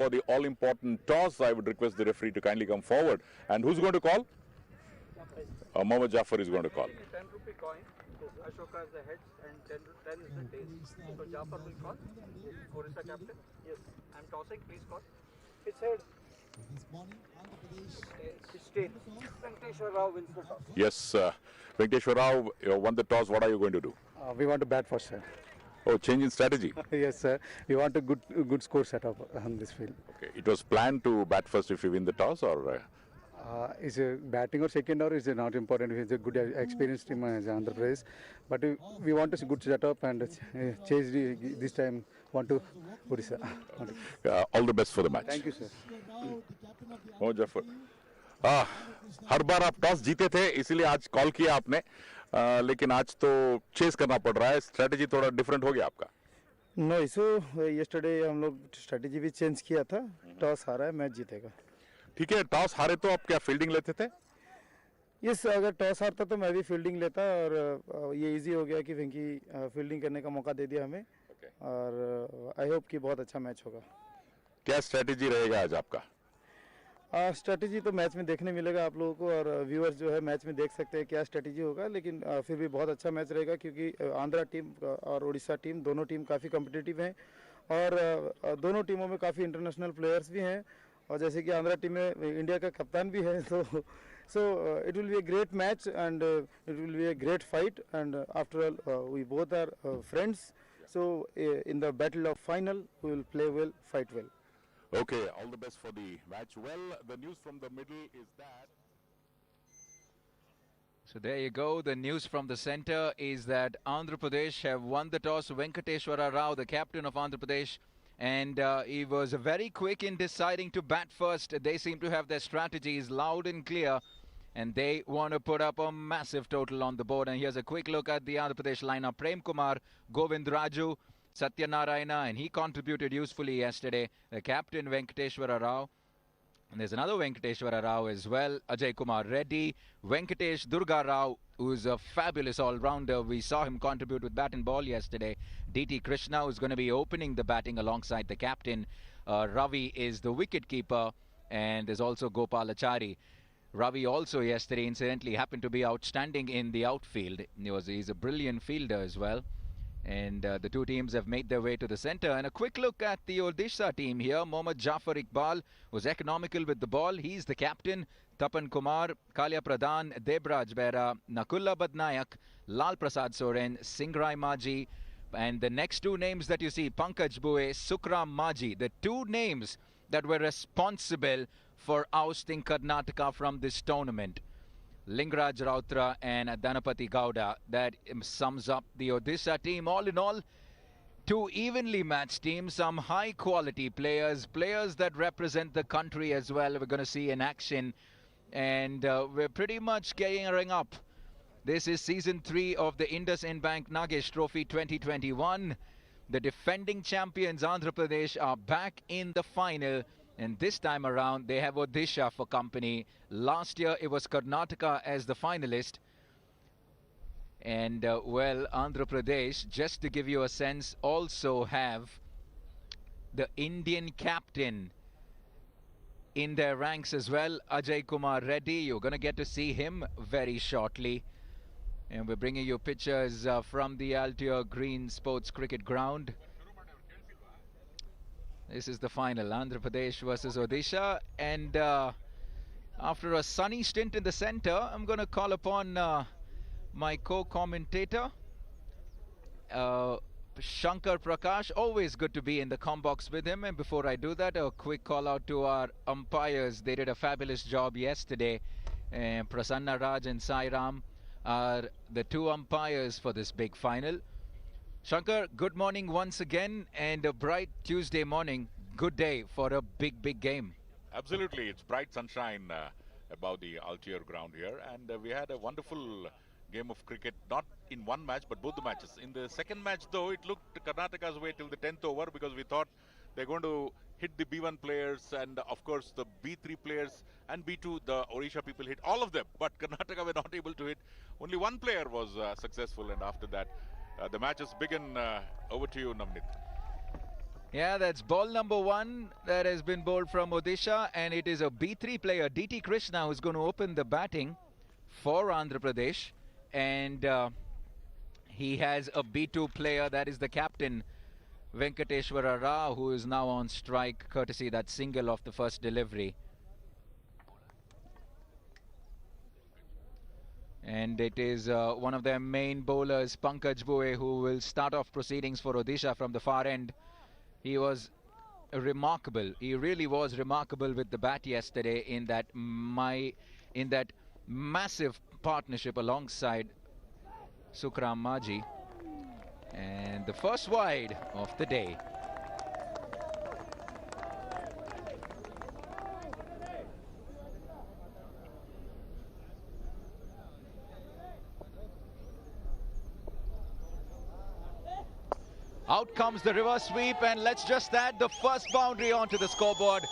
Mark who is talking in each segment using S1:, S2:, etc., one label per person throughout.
S1: For the all-important toss, I would request the referee to kindly come forward. And who's going to call? Mohammad Jafar is going to call.
S2: 10 rupee coin. Ashoka is the heads and 10 is the tails. So Jafar will call. Odisha captain. Yes. I'm tossing. Please call. It's heads. It's tails. Venkateshwar Rao wins the toss.
S1: Yes, Venkateshwar Rao, you won the toss. What are you going to do?
S3: We want to bat first, sir.
S1: Oh, change in strategy.
S3: Yes, sir. We want a good score setup on this field.
S1: Okay. It was planned to bat first if you win the toss, or?
S3: Is batting or second or is not important. It's a good experienced team as Andhra Pradesh, but we want a good setup and chase this time. Want to Odisha.
S1: All the best for the match.
S3: Thank you, sir.
S1: Oh, Jafar. हर बार आप toss जीते थे इसीलिए आज call किया आपने लेकिन आज तो चेस करना पड़ रहा है स्ट्रेटजी थोड़ा डिफरेंट हो गया आपका
S4: नो इसो यस्टरडे हम लोग स्ट्रेटजी भी चेंज किया था टॉस हारा है मैच जीतेगा
S1: ठीक है टॉस हारे तो आप क्या फील्डिंग लेते थे
S4: यस अगर टॉस हारता तो मैं भी फील्डिंग लेता और ये इजी हो गया कि वेंकी फील्डिंग करने का मौका दे दिया हमें और आई होप कि बहुत अच्छा मैच होगा
S1: क्या स्ट्रेटजी रहेगा आज आपका
S4: स्ट्रेटजी तो मैच में देखने मिलेगा आप लोगों को और व्यूअर्स जो है मैच में देख सकते हैं क्या स्ट्रेटजी होगा लेकिन फिर भी बहुत अच्छा मैच रहेगा क्योंकि आंध्रा टीम और उड़ीसा टीम दोनों टीम काफ़ी कम्पिटिटिव हैं और दोनों टीमों में काफ़ी इंटरनेशनल प्लेयर्स भी हैं और जैसे कि आंध्रा टीम में इंडिया का कप्तान भी है so it will be a great match and it will be a great fight and after all we both are friends so in the battle of final we will play well fight well
S1: Okay, all the best for the match. Well, the news from the middle is that...
S5: So there you go. The news from the center is that Andhra Pradesh have won the toss. Venkateshwara Rao, the captain of Andhra Pradesh, and he was very quick in deciding to bat first. They seem to have their strategies loud and clear, and they want to put up a massive total on the board. And here's a quick look at the Andhra Pradesh lineup. Prem Kumar, Govind Raju, Satya Narayana, and he contributed usefully yesterday. The captain Venkateshwara Rao. And there's another Venkateshwara Rao as well. Ajay Kumar Reddy. Venkatesh Durga Rao, who's a fabulous all-rounder. We saw him contribute with bat and ball yesterday. DT Krishna, who's going to be opening the batting alongside the captain. Ravi is the wicket-keeper. And there's also Gopal Achari. Ravi also yesterday, incidentally, happened to be outstanding in the outfield. He's a brilliant fielder as well. And the two teams have made their way to the center. And a quick look at the Odisha team here. Mohammad Jafar Iqbal was economical with the ball. He's the captain. Tapan Kumar, Kalya Pradhan, Debraj Bera, Nakulla Badnayak, Lal Prasad Soren, Singrai Maji. And the next two names that you see, Pankaj Bue, Sukram Maji. The two names that were responsible for ousting Karnataka from this tournament. Lingaraj Rautra and Dhanapati Gowda. That sums up the Odisha team. All in all, two evenly matched teams, some high quality players, players that represent the country as well. We're going to see in action, and we're pretty much gearing up. This is season 3 of the IndusInd Bank Nagesh Trophy 2021. The defending champions Andhra Pradesh are back in the final. And this time around, they have Odisha for company. Last year, it was Karnataka as the finalist. And, well, Andhra Pradesh, just to give you a sense, also have the Indian captain in their ranks as well, Ajay Kumar Reddy. You're going to get to see him very shortly. And we're bringing you pictures from the Altior Green Sports Cricket Ground. This is the final, Andhra Pradesh versus Odisha. And after a sunny stint in the center, I'm going to call upon my co-commentator, Shankar Prakash. Always good to be in the comm box with him. And before I do that, a quick call out to our umpires. They did a fabulous job yesterday. Prasanna Raj and Sai Ram are the two umpires for this big final. Shankar, good morning once again, and a bright Tuesday morning. Good day for a big game.
S1: Absolutely, it's bright sunshine above the Altior ground here, and we had a wonderful game of cricket, not in one match, but both the matches. In the second match, though, it looked Karnataka's way till the 10th over because we thought they're going to hit the B1 players and, of course, the B3 players and B2, the Odisha people hit all of them, but Karnataka were not able to hit. Only one player was successful, and after that, the match has begun. Over to you, Navneet.
S5: Yeah, that's ball number 1 that has been bowled from Odisha, and it is a B3 player, DT Krishna, who's going to open the batting for Andhra Pradesh. And he has a B2 player, that is the captain, Venkateshwara Rao, who is now on strike, courtesy that single of the first delivery. And it is one of their main bowlers, Pankaj Bue, who will start off proceedings for Odisha from the far end. He was remarkable. He really was remarkable with the bat yesterday in that massive partnership alongside Sukram Maji. And the first wide of the day. Out comes the reverse sweep, and let's just add the first boundary onto the scoreboard.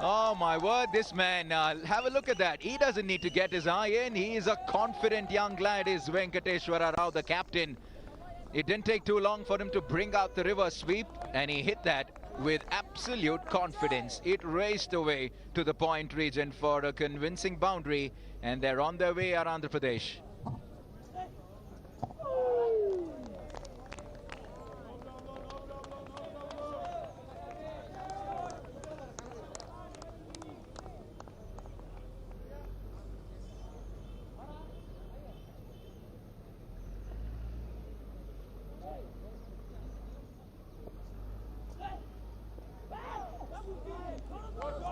S5: Oh my word, this man, have a look at that. He doesn't need to get his eye in. He is a confident young lad, is Venkateshwara Rao, the captain. It didn't take too long for him to bring out the reverse sweep, and he hit that with absolute confidence. It raced away to the point region for a convincing boundary, and they're on their way at Andhra Pradesh.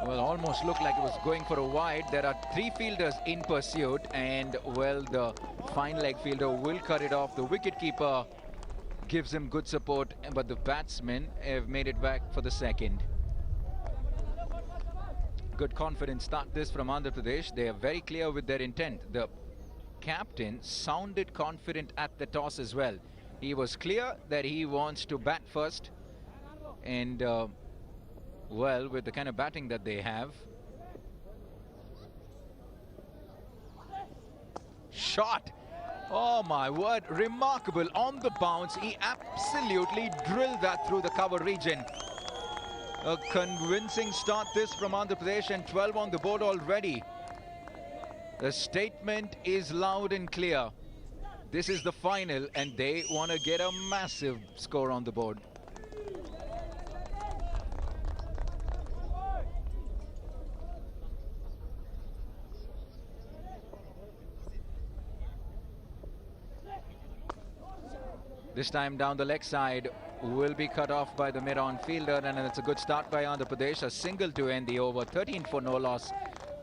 S5: Well, almost looked like it was going for a wide. There are 3 fielders in pursuit, and well, the fine leg fielder will cut it off. The wicket-keeper gives him good support, but the batsmen have made it back for the second. Good confidence start this from Andhra Pradesh. They are very clear with their intent. The captain sounded confident at the toss as well. He was clear that he wants to bat first, and well, with the kind of batting that they have. Shot! Oh my word, remarkable on the bounce. He absolutely drilled that through the cover region. A convincing start this from Andhra Pradesh, and 12 on the board already. The statement is loud and clear. This is the final, and they want to get a massive score on the board. This time down the leg side will be cut off by the mid-on fielder, and it's a good start by Andhra Pradesh. A single to end the over, 13 for no loss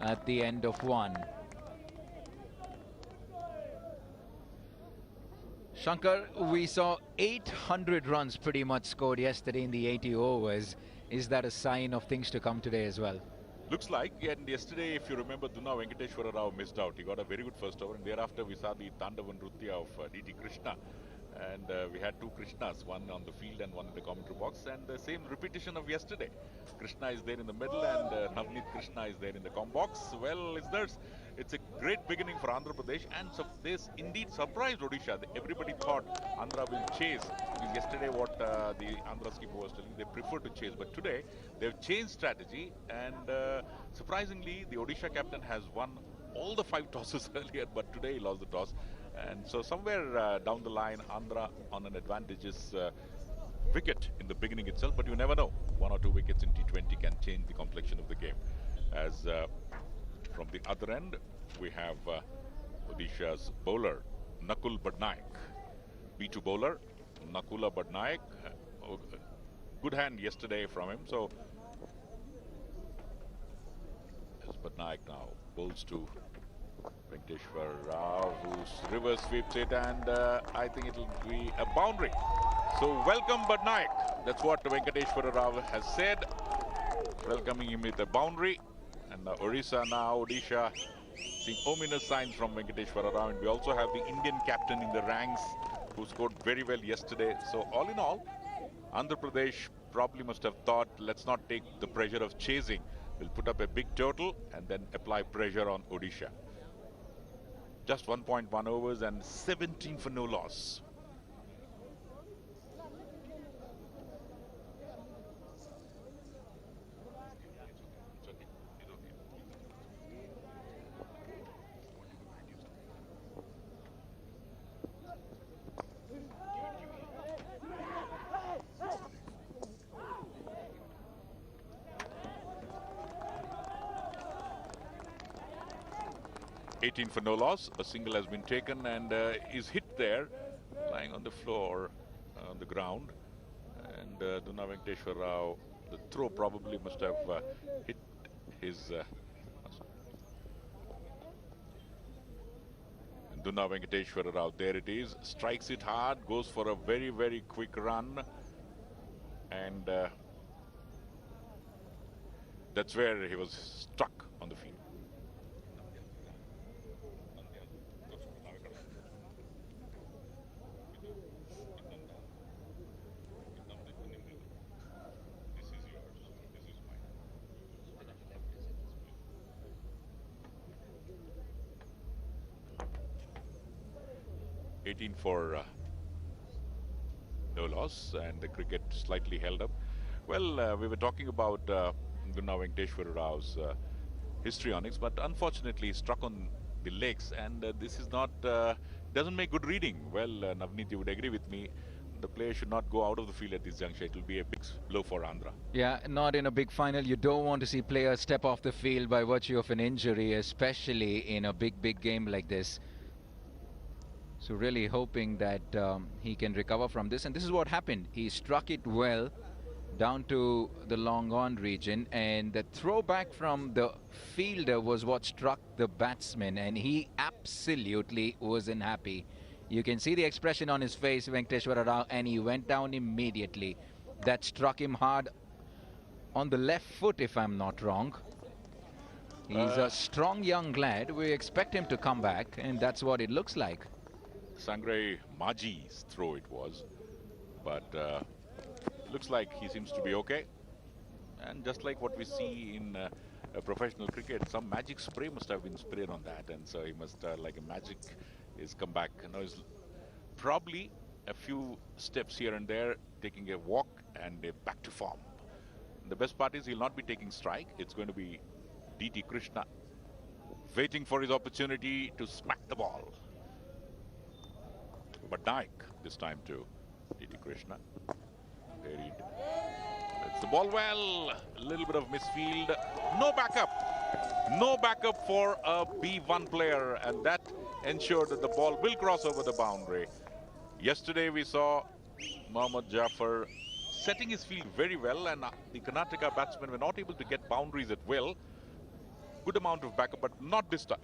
S5: at the end of 1. Shankar, we saw 800 runs pretty much scored yesterday in the 80 overs. Is that a sign of things to come today as well?
S1: Looks like, and yesterday, if you remember, Duna Venkateshwara Rao missed out. He got a very good first over, and thereafter we saw the Tandavan Nrutya of DT Krishna. And we had 2 Krishnas, one on the field and one in the commentary box, and the same repetition of yesterday. Krishna is there in the middle, and Navneet Krishna is there in the com box. Well, it's a great beginning for Andhra Pradesh, and so this indeed surprised Odisha. Everybody thought Andhra will chase, because yesterday what the Andhra skipper was telling, they prefer to chase, but today they've changed strategy, and surprisingly the Odisha captain has won all the 5 tosses earlier, but today he lost the toss. And so somewhere down the line, Andhra on an advantageous wicket in the beginning itself, but you never know. 1 or 2 wickets in T20 can change the complexion of the game. As from the other end, we have Odisha's bowler, Nakul Badnaik. B2 bowler, Nakula Badnaik. Good hand yesterday from him. So, as Badnaik now bowls to Venkateshwara Rao, whose reverse sweeps it, and I think it will be a boundary. So welcome Badnaik. That's what Venkateshwara Rao has said, welcoming him with a boundary. And Odisha seeing ominous signs from Venkateshwara Rao. And we also have the Indian captain in the ranks, who scored very well yesterday. So all in all, Andhra Pradesh probably must have thought, let's not take the pressure of chasing. We'll put up a big total and then apply pressure on Odisha. Just 1.1 overs and 17 for no loss. 18 for no loss. A single has been taken and is hit there, lying on the floor, on the ground. And Duna Venkateshwar Rao, the throw probably must have hit his. Duna Venkateshwar Rao, there it is, strikes it hard, goes for a very, very quick run. And that's where he was struck on the field. This is yours, this is mine. 18 for no loss, and the cricket slightly held up. Well, we were talking about Duna Venkateshwar Rao's history on it, but unfortunately he struck on the legs, and this is not, doesn't make good reading. Well, Navneet, you would agree with me, the player should not go out of the field at this juncture. It will be a big blow for Andhra.
S5: Yeah, not in a big final. You don't want to see players step off the field by virtue of an injury, especially in a big game like this. So really hoping that he can recover from this. And this is what happened. He struck it well down to the long on region, and the throwback from the fielder was what struck the batsman, and he absolutely wasn't happy. You can see the expression on his face, Venkateshwara Rao, and he went down immediately. That struck him hard on the left foot, if I'm not wrong. He's a strong young lad. We expect him to come back, and that's what it looks like.
S1: Sangray Maji's throw it was, but looks like he seems to be okay. And just like what we see in professional cricket, some magic spray must have been sprayed on that, and so he must, like a magic, is come back. Now he's probably a few steps here and there, taking a walk and back to form. The best part is he'll not be taking strike. It's going to be D.T. Krishna waiting for his opportunity to smack the ball. But Naik this time to D.T. Krishna. There he hits the ball well. A little bit of misfield. No backup. No backup for a B1 player, and that ensured that the ball will cross over the boundary. Yesterday we saw Mohammad Jafar setting his field very well, and the Karnataka batsmen were not able to get boundaries at will. Good amount of backup, but not this time.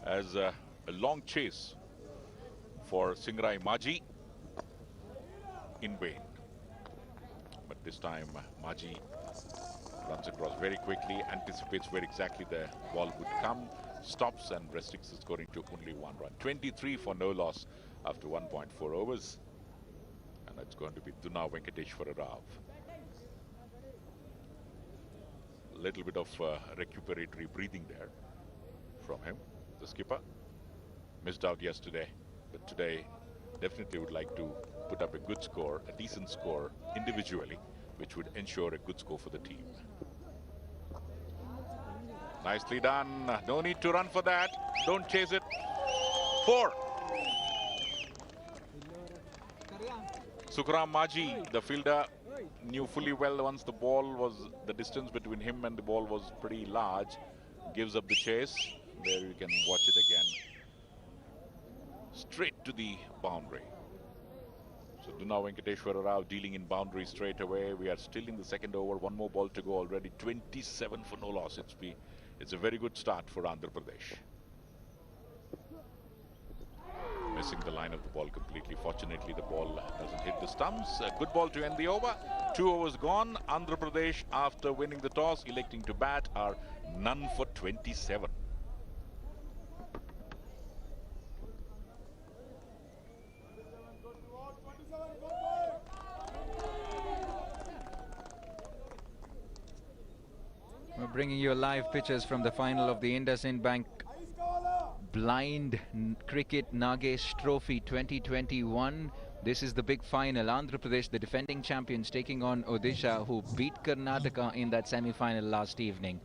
S1: As a long chase for Sangray Maji in vain. But this time Maji runs across very quickly, anticipates where exactly the ball would come, stops and restricts the scoring to only 1 run. 23 for no loss after 1.4 overs. And that's going to be Duna Venkateshwara Rao. A little bit of recuperatory breathing there from him, the skipper. Missed out yesterday, but today definitely would like to put up a good score, a decent score individually, which would ensure a good score for the team. Nicely done. No need to run for that. Don't chase it. 4. Sukram Maji, the fielder, knew fully well once the ball was, the distance between him and the ball was pretty large. Gives up the chase. There you can watch it again. Straight to the boundary. So Duna Venkateshwara Rao dealing in boundary straight away. We are still in the second over. One more ball to go already. 27 for no loss. It's a very good start for Andhra Pradesh. Missing the line of the ball completely. Fortunately, the ball doesn't hit the stumps. A good ball to end the over. 2 overs gone. Andhra Pradesh, after winning the toss, electing to bat, are none for 27.
S5: We're bringing you live pictures from the final of the IndusInd Bank Blind Cricket Nagesh Trophy 2021. This is the big final. Andhra Pradesh, the defending champions, taking on Odisha, who beat Karnataka in that semi-final last evening.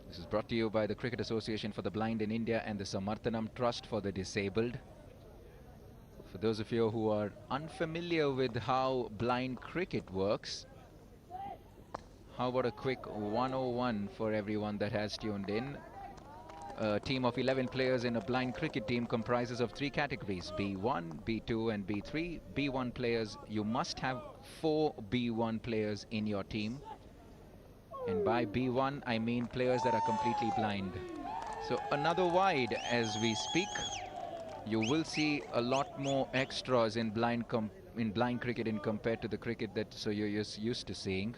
S5: This is brought to you by the Cricket Association for the Blind in India and the Samarthanam Trust for the Disabled. For those of you who are unfamiliar with how blind cricket works, How about a quick 101 for everyone that has tuned in? A team of 11 players in a blind cricket team comprises of 3 categories: B1, B2 and B3. B1 players, you must have 4 B1 players in your team. And by B1, I mean players that are completely blind. So another wide as we speak. You will see a lot more extras in blind cricket in compared to the cricket that you're used to seeing.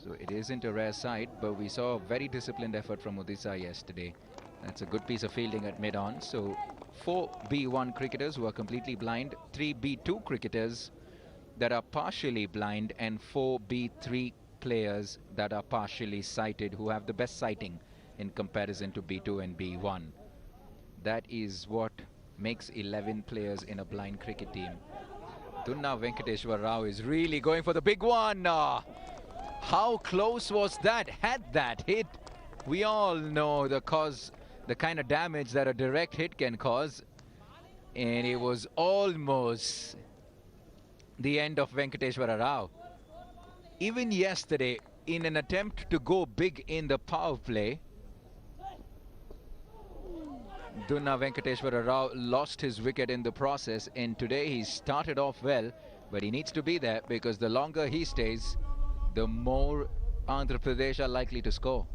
S5: So it isn't a rare sight, but we saw a very disciplined effort from Odisha yesterday. That's a good piece of fielding at mid-on. So 4 B1 cricketers who are completely blind, 3 B2 cricketers that are partially blind, and 4 B3 players that are partially sighted, who have the best sighting in comparison to B2 and B1. That is what makes 11 players in a blind cricket team. Dunna Venkateshwar Rao is really going for the big one. How close was that? Had that hit, we all know the kind of damage that a direct hit can cause. And it was almost the end of Venkateshwar Rao. Even yesterday, in an attempt to go big in the power play, Dunna Venkateshwar Rao lost his wicket in the process, and today he started off well, but he needs to be there, because the longer he stays, the more Andhra Pradesh are likely to score.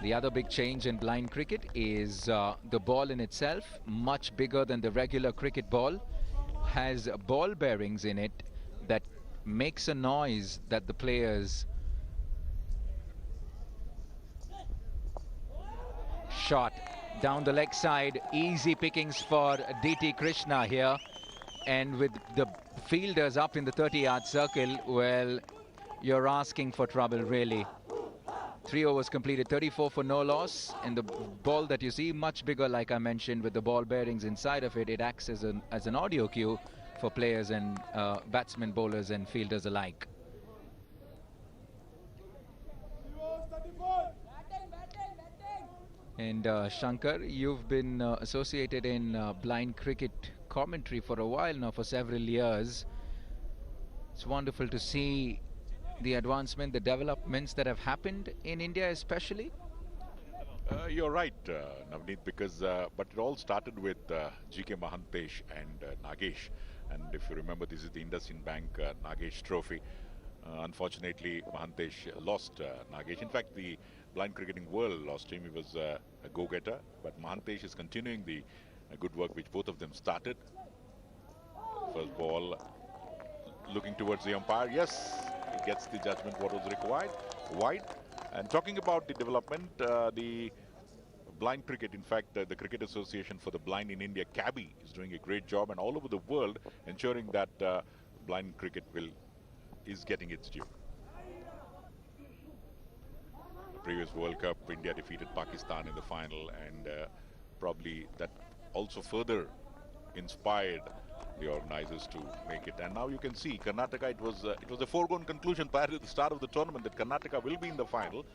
S5: The other big change in blind cricket is the ball in itself, much bigger than the regular cricket ball, has ball bearings in it that makes a noise that the players shot down the leg side. Easy pickings for DT Krishna here, and with the fielders up in the 30-yard circle, well, you're asking for trouble really. 3 overs completed, 34 for no loss, and the ball that you see much bigger, like I mentioned, with the ball bearings inside of it. It acts as an audio cue for players and batsmen, bowlers and fielders alike. And Shankar, you've been associated in blind cricket commentary for a while now, for several years. It's wonderful to see the advancement, the developments that have happened in India especially.
S1: You're right, Navneet, because but it all started with GK Mahantesh and Nagesh. And if you remember, this is the IndusInd Bank Nagesh trophy. Unfortunately, Mahantesh lost Nagesh. In fact, the blind cricketing world lost him. He was a go-getter, but Mahantesh is continuing the good work which both of them started. First ball, looking towards the umpire. Yes, he gets the judgment what was required. Wide. And talking about the development, the blind cricket, in fact, the Cricket Association for the Blind in India, CABI, is doing a great job, and all over the world ensuring that blind cricket is getting its due. The previous World Cup, India defeated Pakistan in the final, and probably that also further inspired the organizers to make it. And now you can see Karnataka, it was a foregone conclusion prior to the start of the tournament that Karnataka will be in the final.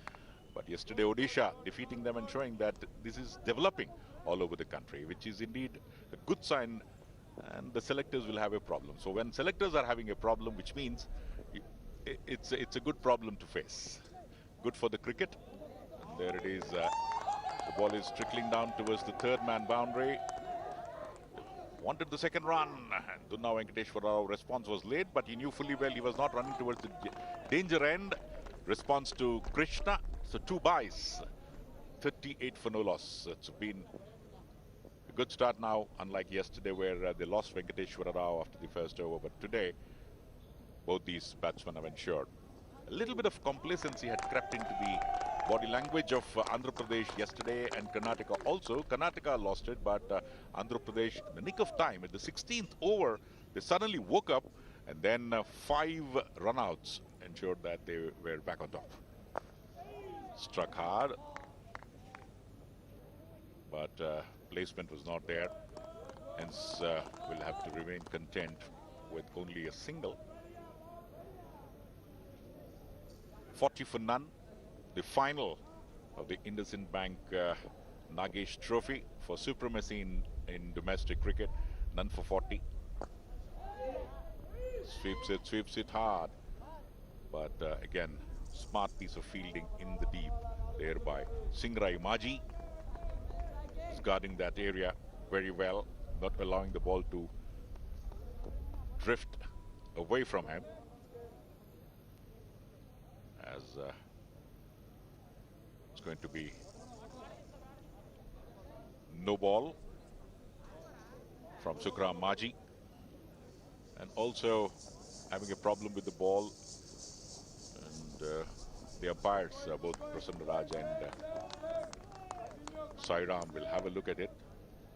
S1: But yesterday Odisha defeating them and showing that this is developing all over the country, which is indeed a good sign, and the selectors will have a problem. So when selectors are having a problem, which means it's a good problem to face. Good for the cricket. And there it is. The ball is trickling down towards the third man boundary. Wanted the second run, and Dunna Venkateshwar Rao response was late, but he knew fully well he was not running towards the danger end. Response to Krishna. So 2 byes, 38 for no loss. It's been a good start now, unlike yesterday where they lost Venkateshwar Rao after the first over. But today, both these batsmen have ensured. A little bit of complacency had crept into the body language of Andhra Pradesh yesterday, and Karnataka also. Karnataka lost it, but Andhra Pradesh, in the nick of time, at the 16th over, they suddenly woke up, and then 5 runouts ensured that they were back on top. Struck hard, but placement was not there, hence will have to remain content with only a single. 40 for none, the final of the IndusInd Bank Nagesh Trophy for supremacy in domestic cricket. None for 40. Sweeps it hard. But again, smart piece of fielding in the deep there by Singrai Maji. He's guarding that area very well, not allowing the ball to drift away from him. As it's going to be no ball from Sukram Maji, and also having a problem with the ball, and the umpires, both Prasanna Raj and Sairam, will have a look at it.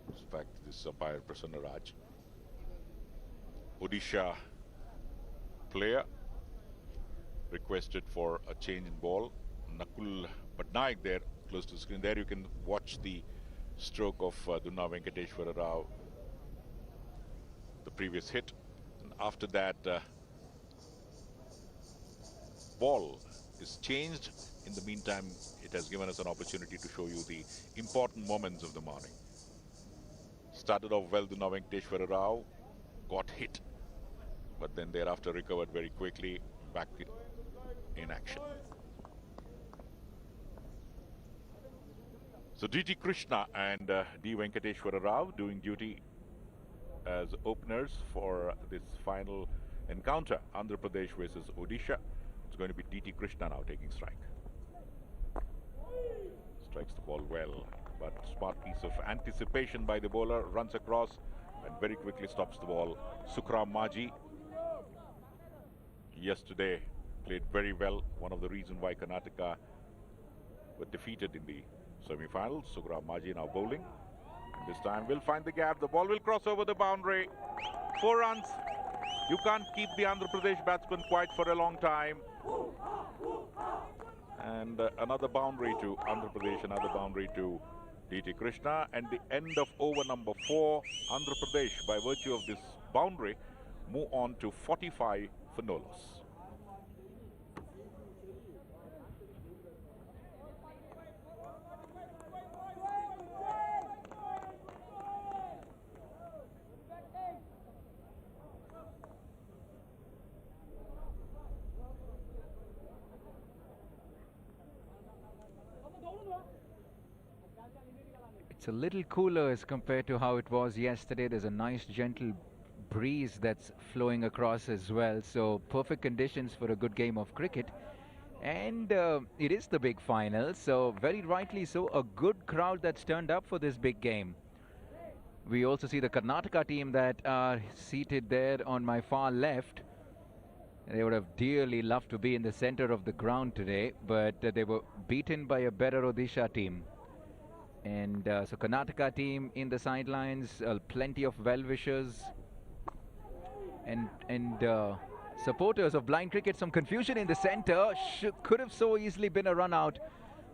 S1: In fact, this umpire Prasanna Raj, Odisha player, requested for a change in ball. Nakul Patnaik there, close to the screen. There you can watch the stroke of Dunna Venkateshwara Rao, the previous hit. And after that, ball is changed. In the meantime, it has given us an opportunity to show you the important moments of the morning. Started off well, Dunna Venkateshwara Rao got hit, but then thereafter recovered very quickly, back in action. So DT Krishna and D Venkateshwara Rao doing duty as openers for this final encounter, Andhra Pradesh versus Odisha. It's going to be DT Krishna now taking strike. Strikes the ball well, but smart piece of anticipation by the bowler, runs across and very quickly stops the ball. Sukram Maji yesterday played very well, one of the reasons why Karnataka were defeated in the semi-finals. Sukram Maji now bowling. This time will find the gap, the ball will cross over the boundary. 4 runs. You can't keep the Andhra Pradesh batsman quiet for a long time. And another boundary to Andhra Pradesh, another boundary to DT Krishna, and the end of over number 4. Andhra Pradesh, by virtue of this boundary, move on to 45 for no loss.
S5: It's a little cooler as compared to how it was yesterday. There's a nice gentle breeze that's flowing across as well. So perfect conditions for a good game of cricket. And it is the big final. So very rightly so, a good crowd that's turned up for this big game. We also see the Karnataka team that are seated there on my far left. They would have dearly loved to be in the center of the ground today, but they were beaten by a better Odisha team. And so Karnataka team in the sidelines, plenty of well-wishers and supporters of blind cricket. Some confusion in the center, could have so easily been a run out,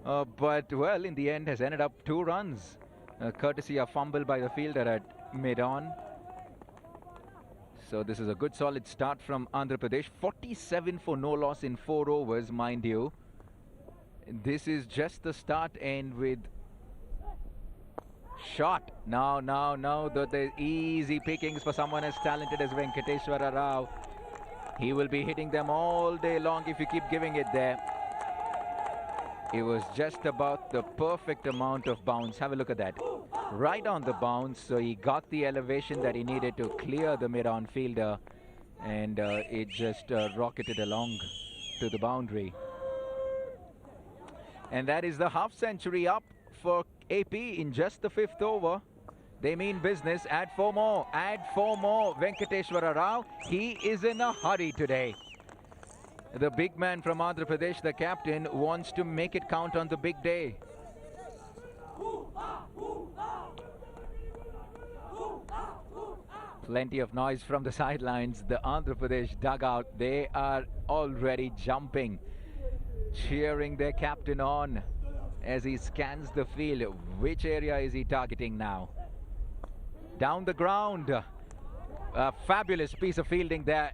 S5: but well, in the end has ended up 2 runs, courtesy of fumble by the fielder at mid-on. So this is a good solid start from Andhra Pradesh. 47 for no loss in 4 overs, mind you. This is just the start, and with shot. Now, the easy pickings for someone as talented as Venkateshwara Rao. He will be hitting them all day long if you keep giving it there. It was just about the perfect amount of bounce. Have a look at that. Right on the bounce, so he got the elevation that he needed to clear the mid-on fielder, and it just rocketed along to the boundary. And that is the half century up for AP in just the 5th over. They mean business. Add 4 more. Add 4 more. Venkateshwara Rao, he is in a hurry today. The big man from Andhra Pradesh, the captain, wants to make it count on the big day. Plenty of noise from the sidelines. The Andhra Pradesh dugout, they are already jumping, cheering their captain on as he scans the field. Which area is he targeting now? Down the ground. A fabulous piece of fielding there.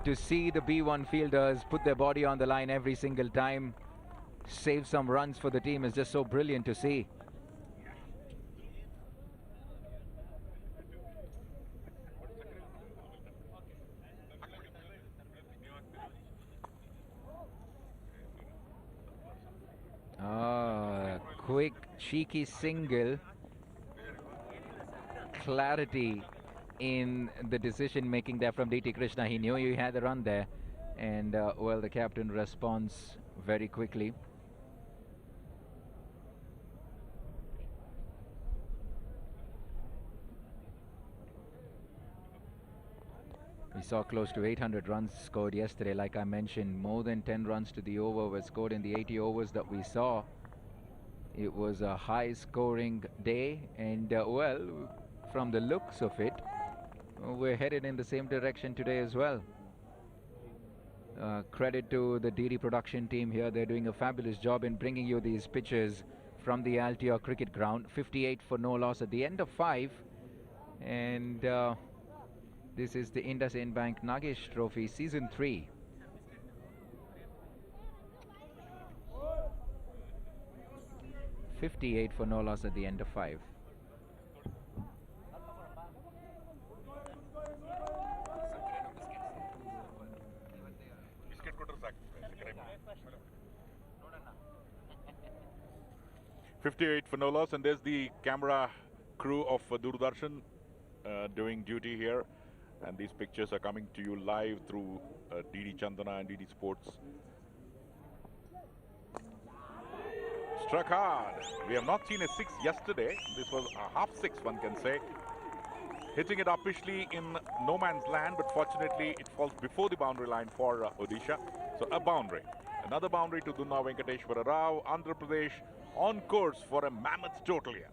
S5: To see the B1 fielders put their body on the line every single time, save some runs for the team, is just so brilliant to see. quick, cheeky single. Clarity in the decision making there from DT Krishna. He knew he had the run there, and well, the captain responds very quickly. We saw close to 800 runs scored yesterday. Like I mentioned, more than 10 runs to the over were scored in the 80 overs that we saw. It was a high scoring day, and well, from the looks of it, we're headed in the same direction today as well. Credit to the DD production team here. They're doing a fabulous job in bringing you these pictures from the Altior cricket ground. 58 for no loss at the end of 5, and this is the IndusInd Bank Nagesh Trophy Season 3. .58 for no loss at the end of 5.
S1: .58 for no loss, and there's the camera crew of Doordarshan doing duty here, and these pictures are coming to you live through DD Chandana and DD Sports. Struck hard. We have not seen a 6 yesterday. This was a half 6, one can say. Hitting it uppishly in no man's land, but fortunately it falls before the boundary line for Odisha. So a boundary. Another boundary to Dunna Venkateshwara Rao. Andhra Pradesh on course for a mammoth total here.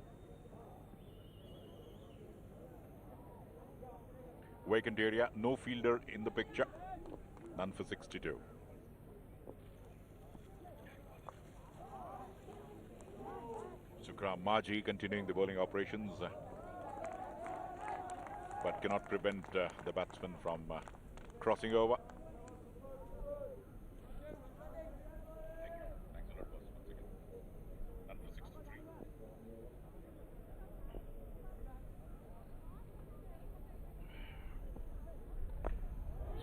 S1: Vacant area, no fielder in the picture. None for 62. Sukram Maji continuing the bowling operations, but cannot prevent the batsman from crossing over.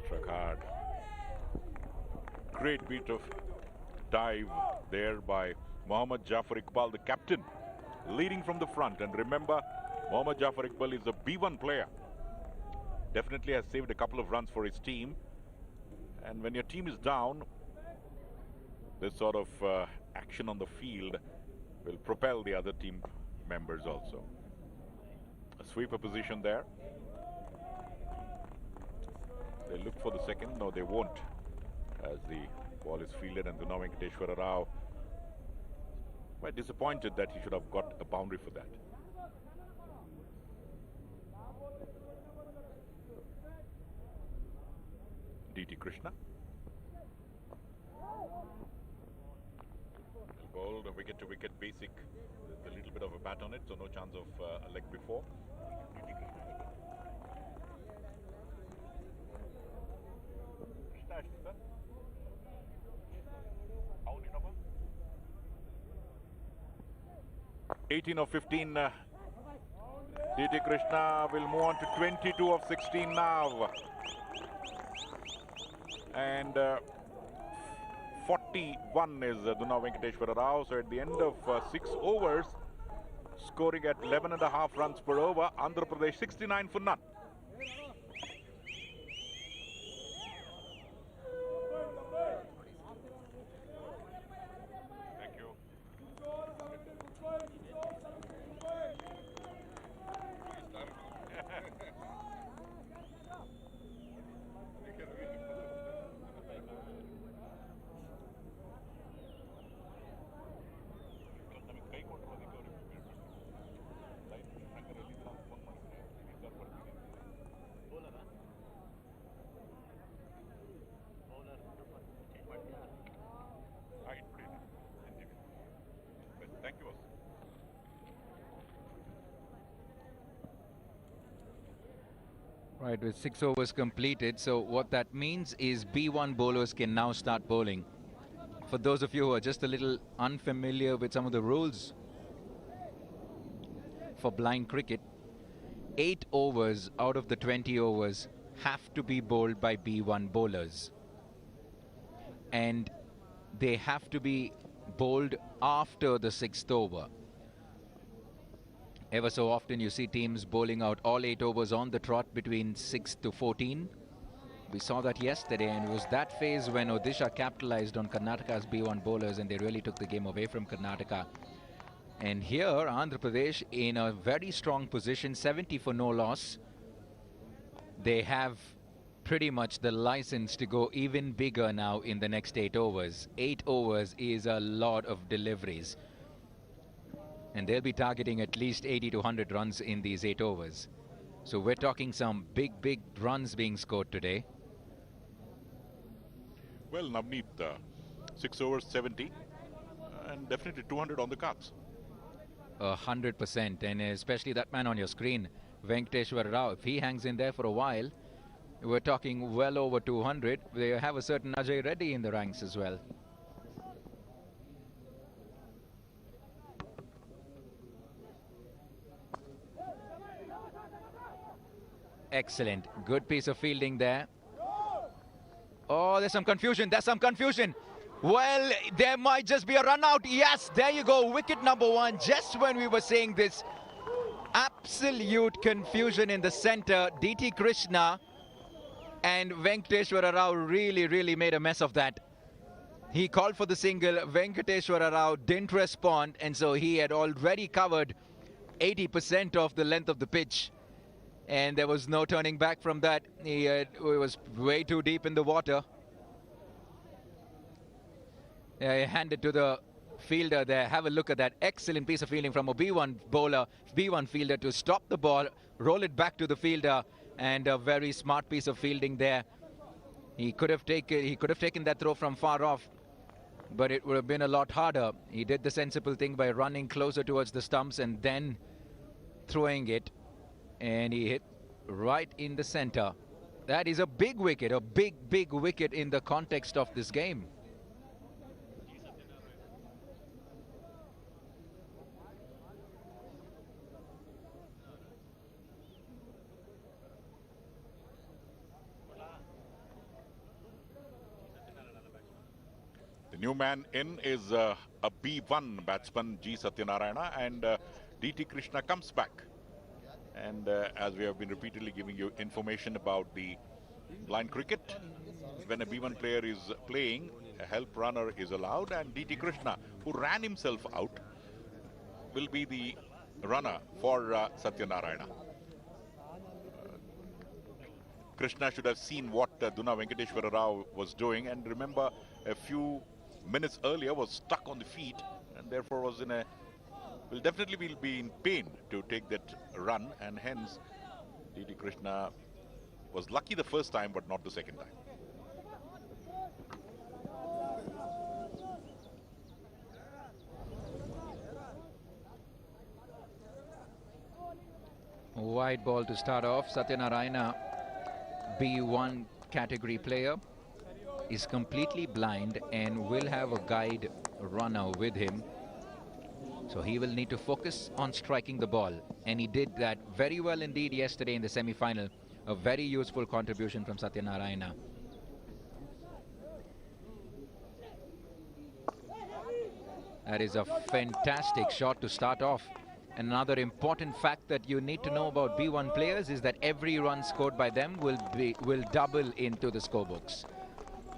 S1: Struck hard. Great beat of dive there by Mohammad Jafar Iqbal, the captain, leading from the front. And remember, Mohammad Jafar Iqbal is a B1 player. Definitely has saved a couple of runs for his team. And when your team is down, this sort of action on the field will propel the other team members also. A sweeper position there. They look for the second. No, they won't, as the ball is fielded, and Dunna Venkateshwara Rao quite disappointed that he should have got a boundary for that. DT Krishna. Bowled a wicket to wicket basic with a little bit of a bat on it, so no chance of a leg before. DT Krishna. 18 of 15. DT Krishna will move on to 22 of 16 now. And 41 is Dunna Venkateshwara Rao. So at the end of 6 overs, scoring at 11.5 runs per over, Andhra Pradesh 69 for none.
S5: Right, with 6 overs completed, so what that means is B1 bowlers can now start bowling. For those of you who are just a little unfamiliar with some of the rules for blind cricket, 8 overs out of the 20 overs have to be bowled by B1 bowlers. And they have to be bowled after the 6th over. Ever so often you see teams bowling out all 8 overs on the trot between 6 to 14. We saw that yesterday, and it was that phase when Odisha capitalized on Karnataka's B1 bowlers and they really took the game away from Karnataka. And here, Andhra Pradesh in a very strong position, 70 for no loss. They have pretty much the license to go even bigger now in the next 8 overs. 8 overs is a lot of deliveries. And they'll be targeting at least 80 to 100 runs in these 8 overs. So we're talking some big runs being scored today.
S1: Well, Navneet, 6 overs, 70, and definitely 200 on the cards.
S5: 100%, and especially that man on your screen, Venkateshwar Rao. If he hangs in there for a while, we're talking well over 200. They have a certain Ajay Reddy in the ranks as well. Excellent. Good piece of fielding there. Oh, there's some confusion. There's some confusion. Well, there might just be a run out. Yes, there you go. Wicket number 1. Just when we were saying this, absolute confusion in the center. DT Krishna and Venkateshwara Rao really made a mess of that. He called for the single. Venkateshwara Rao didn't respond, and so he had already covered 80% of the length of the pitch. And there was no turning back from that. He was way too deep in the water. He handed to the fielder there. Have a look at that. Excellent piece of fielding from a B1 bowler, B1 fielder to stop the ball, roll it back to the fielder, and a very smart piece of fielding there. He could have taken that throw from far off, but it would have been a lot harder. He did the sensible thing by running closer towards the stumps and then throwing it. And he hit right in the center. That is a big wicket, a big wicket in the context of this game.
S1: The new man in is a B1 batsman, G. Satyanarayana, and DT Krishna comes back. And as we have been repeatedly giving you information about the blind cricket, when a B1 player is playing, a help runner is allowed, and DT Krishna, who ran himself out, will be the runner for Satyanarayana. Krishna should have seen what Duna Venkateshwara Rao was doing, and remember a few minutes earlier was stuck on the feet and therefore was in a will definitely be in pain to take that run, and hence DT Krishna was lucky the first time but not the second time.
S5: Wide ball to start off. Satyanarayana, B1 category player, is completely blind and will have a guide runner with him. So he will need to focus on striking the ball. And he did that very well indeed yesterday in the semi-final. A very useful contribution from Satyanarayana. That is a fantastic shot to start off. Another important fact that you need to know about B1 players is that every run scored by them will double into the scorebooks.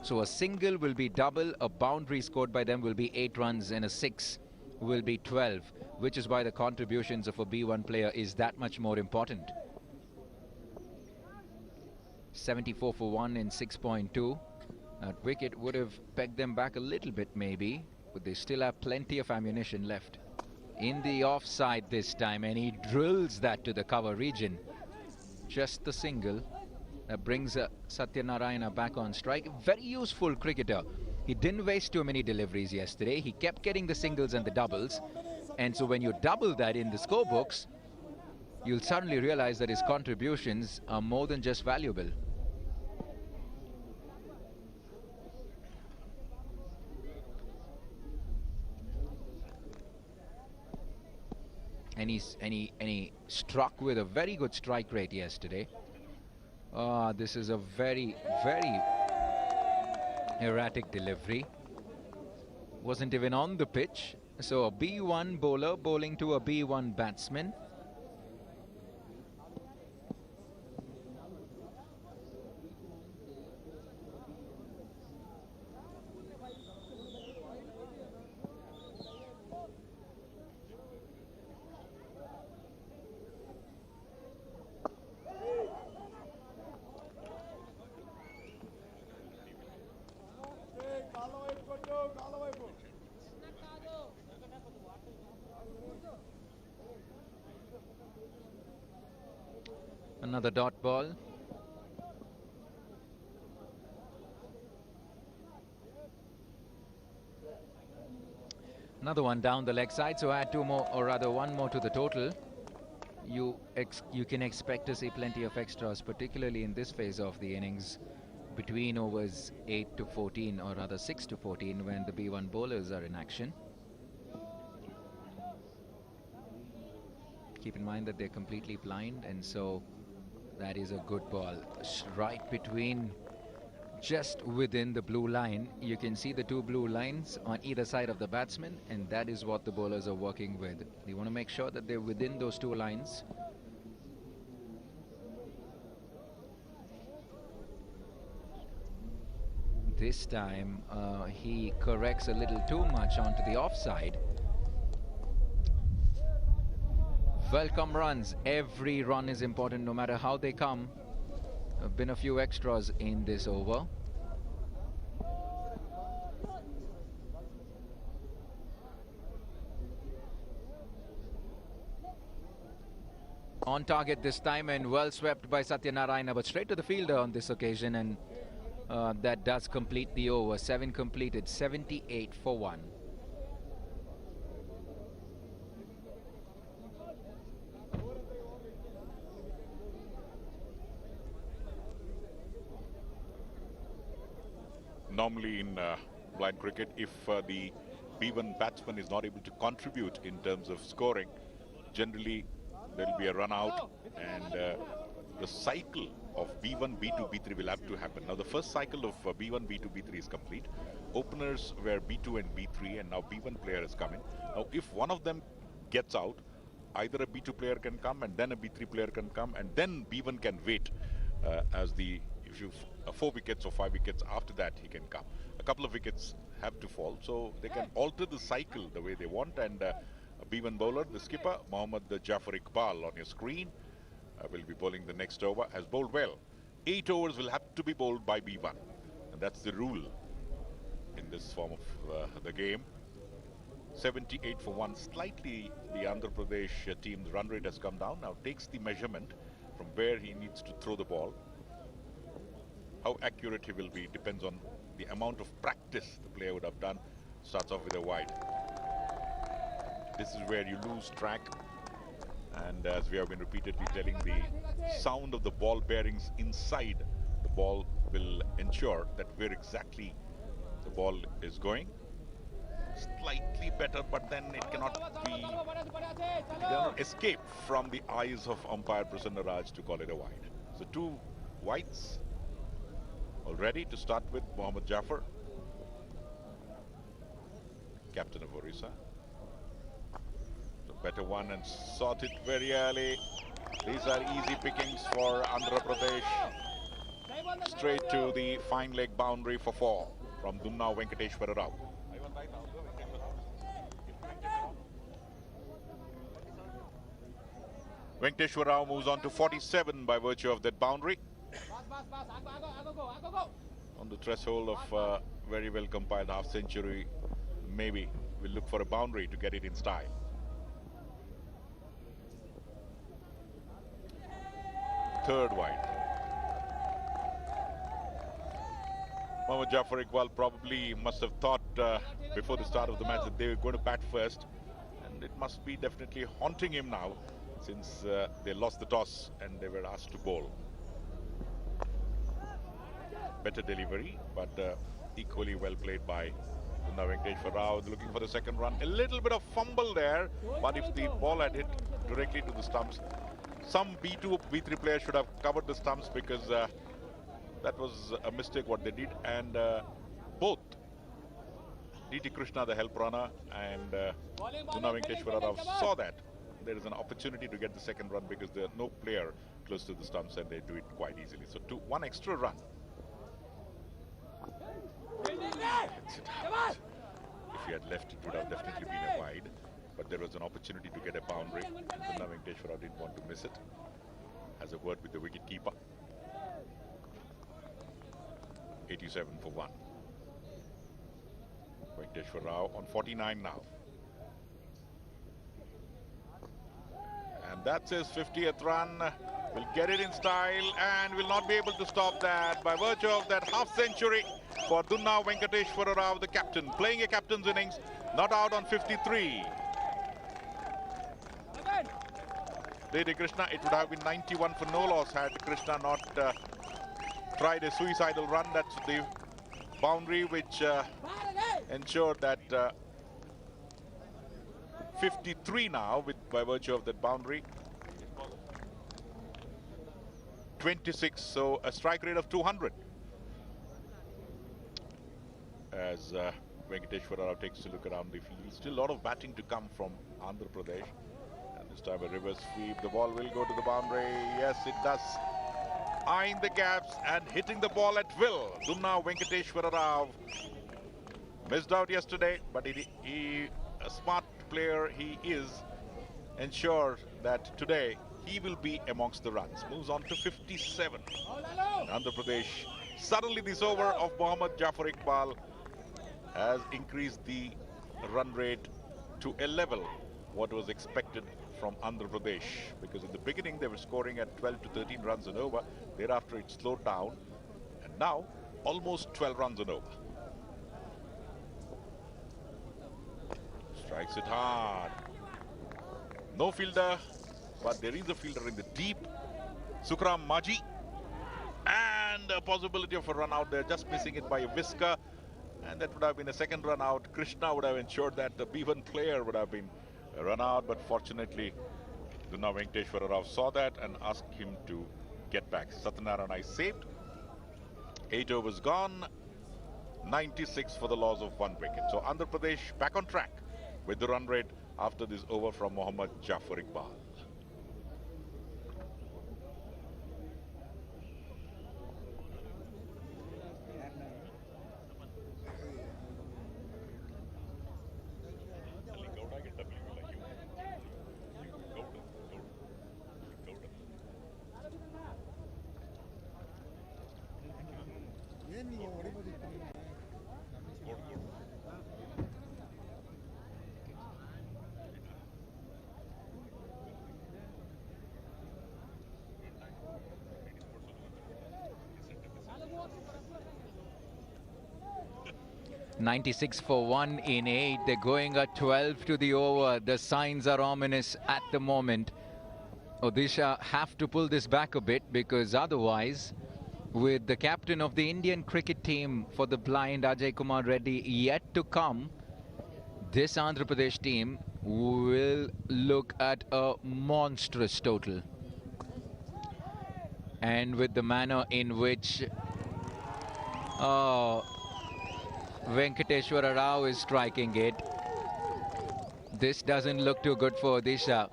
S5: So a single will be double, a boundary scored by them will be 8 runs, and a 6 will be 12, which is why the contributions of a B1 player is that much more important. 74 for 1 in 6.2. That wicket would have pegged them back a little bit maybe, but they still have plenty of ammunition left. In the offside this time, and he drills that to the cover region. Just the single that brings Satyanarayana back on strike. Very useful cricketer. He didn't waste too many deliveries yesterday. He kept getting the singles and the doubles. And so when you double that in the scorebooks, you'll suddenly realize that his contributions are more than just valuable. And he struck with a very good strike rate yesterday. This is a very erratic delivery. wasn't even on the pitch. So a B1 bowler bowling to a B1 batsman. Another dot ball. Another one down the leg side, so add two more, or rather one more to the total. You can expect to see plenty of extras, particularly in this phase of the innings, between overs 8 to 14, or rather 6 to 14, when the B1 bowlers are in action. Keep in mind that they're completely blind, and so that is a good ball. Right between, just within the blue line. You can see the two blue lines on either side of the batsman, and that is what the bowlers are working with. They want to make sure that they're within those two lines. This time he corrects a little too much onto the offside. Welcome runs. Every run is important, no matter how they come. Have been a few extras in this over. On target this time, and well swept by Satyanarayana, but straight to the fielder on this occasion, and that does complete the over. 7 completed, 78 for 1.
S1: Normally in blind cricket, if the B1 batsman is not able to contribute in terms of scoring, generally there will be a run out, and the cycle of B1, B2, B3 will have to happen. Now the first cycle of B1, B2, B3 is complete. Openers were B2 and B3, and now B1 player is coming. Now if one of them gets out, either a B2 player can come and then a B3 player can come, and then B1 can wait as the, if you 4 wickets or 5 wickets after that he can come. A couple of wickets have to fall, so they can alter the cycle the way they want. And a B1 bowler, the skipper Mohammad Jafar Iqbal on your screen, will be bowling the next over. Has bowled well. 8 overs will have to be bowled by B1, and that's the rule in this form of the game. 78 for 1. Slightly the Andhra Pradesh team's run rate has come down. Now takes the measurement from where he needs to throw the ball. How accurate he will be depends on the amount of practice the player would have done. Starts off with a wide. This is where you lose track, and as we have been repeatedly telling, the sound of the ball bearings inside the ball will ensure that where exactly the ball is going. Slightly better, but then it cannot be, it cannot escape from the eyes of umpire Prasanna Raj to call it a wide. So 2 wides already to start with. Mohammad Jafar, captain of Odisha. The better one, and sought it very early. These are easy pickings for Andhra Pradesh. Straight to the fine leg boundary for 4 from Dumna Venkateshwara Rao. Venkateshwara Rao moves on to 47 by virtue of that boundary. On the threshold of very well compiled half century, maybe we'll look for a boundary to get it in style. Third wide. Mohammad Jafar Iqbal probably must have thought before the start of the match that they were going to bat first, and it must be definitely haunting him now, since they lost the toss and they were asked to bowl. Better delivery, but equally well played by Venkateshwara Rao. Looking for the second run. A little bit of fumble there, but if the ball had hit directly to the stumps, some B2, B3 players should have covered the stumps, because that was a mistake what they did. And both D.T. Krishna, the help runner, and Dunna Venkateshwara Rao saw that there is an opportunity to get the second run because there are no player close to the stumps and they do it quite easily. So one extra run. If he had left, it would have definitely been a wide. But there was an opportunity to get a boundary. Dunna Venkateshwara didn't want to miss it. Has a word with the wicket keeper. 87 for 1. Venkateshwara Rao on 49 now. And that's his 50th run. Will get it in style and will not be able to stop that by virtue of that half century for Dunna Venkateshwara Rao, the captain, playing a captain's innings, not out on 53. D.T. Krishna, it would have been 91 for no loss had Krishna not tried a suicidal run. That's the boundary which ensured that 53 now by virtue of that boundary. 26, so a strike rate of 200. As Venkateshwara Rao takes a look around the field. Still a lot of batting to come from Andhra Pradesh. And this time a reverse sweep. The ball will go to the boundary. Yes, it does. Eyeing the gaps and hitting the ball at will. Dunna Venkateshwara Rao missed out yesterday, but he a smart player he is, ensured that today he will be amongst the runs. Moves on to 57. Andhra Pradesh. Suddenly this over of Mohammad Jafar Iqbal has increased the run rate to a level what was expected from Andhra Pradesh, because in the beginning they were scoring at 12 to 13 runs and over. Thereafter it slowed down and now almost 12 runs and over. Strikes it hard. No fielder, but there is a fielder in the deep. Sukram Maji. And a possibility of a run out there, just missing it by a whisker. And that would have been a second run out. Krishna would have ensured that the B1 player would have been run out, but fortunately Dunna Venkateshwara Rao saw that and asked him to get back. Satyanarayana is saved. 8 overs gone. 96 for the loss of 1 wicket. So Andhra Pradesh back on track with the run rate after this over from Mohammad Jafar Iqbal.
S5: .96 for 1 in 8. They're going at 12 to the over. The signs are ominous at the moment. Odisha have to pull this back a bit, because otherwise, with the captain of the Indian cricket team for the blind, Ajay Kumar Reddy, yet to come, this Andhra Pradesh team will look at a monstrous total. And with the manner in which Venkateshwara Rao is striking it, this doesn't look too good for Odisha.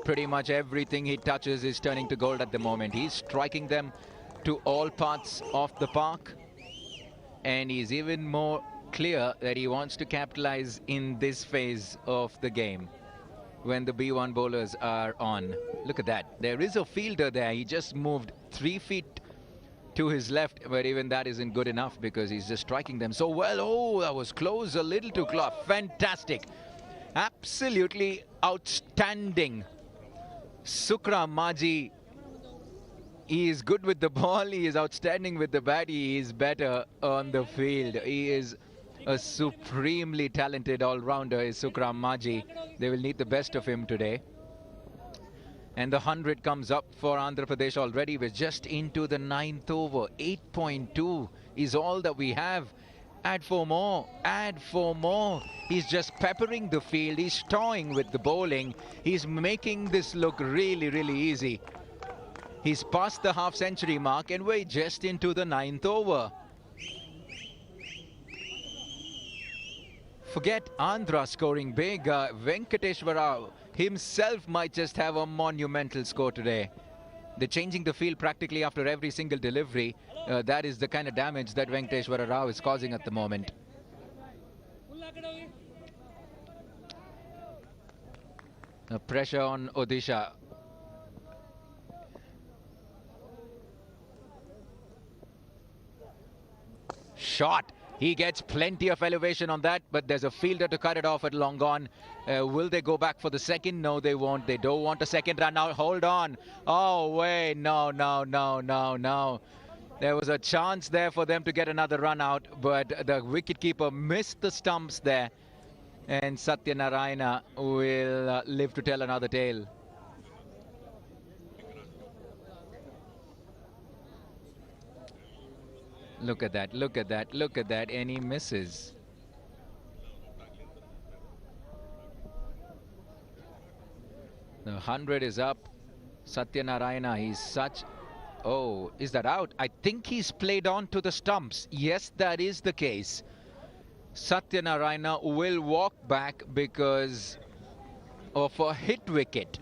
S5: Pretty much everything he touches is turning to gold at the moment. He's striking them to all parts of the park, and he's even more clear that he wants to capitalize in this phase of the game when the B1 bowlers are on. Look at that. There is a fielder there. He just moved 3 feet to his left, but even that isn't good enough because he's just striking them so well. Oh, that was close, a little too close. Fantastic. Absolutely outstanding. Sukram Maji, he is good with the ball, he is outstanding with the bat, he is better on the field. He is a supremely talented all-rounder, is Sukram Maji. They will need the best of him today. And the 100 comes up for Andhra Pradesh already. We're just into the 9th over. 8.2 is all that we have. Add 4 more. Add 4 more. He's just peppering the field. He's toying with the bowling. He's making this look really, really easy. He's past the half-century mark and we're just into the 9th over. Forget Andhra scoring big. Venkateshwara himself might just have a monumental score today. They're changing the field practically after every single delivery. That is the kind of damage that Venkateshwara Rao is causing at the moment. Pressure on Odisha. Shot. He gets plenty of elevation on that, but there's a fielder to cut it off at long on. Will they go back for the second? No, they won't. They don't want a second run now. Hold on. Oh, wait. No, no, no, no, no. There was a chance there for them to get another run out, but the wicketkeeper missed the stumps there. And Satya Narayana will live to tell another tale. Look at that, look at that, look at that, and he misses. The 100 is up. Satya Narayana, he's such... Oh, is that out? I think he's played on to the stumps. Yes, that is the case. Satya Narayana will walk back because of a hit wicket.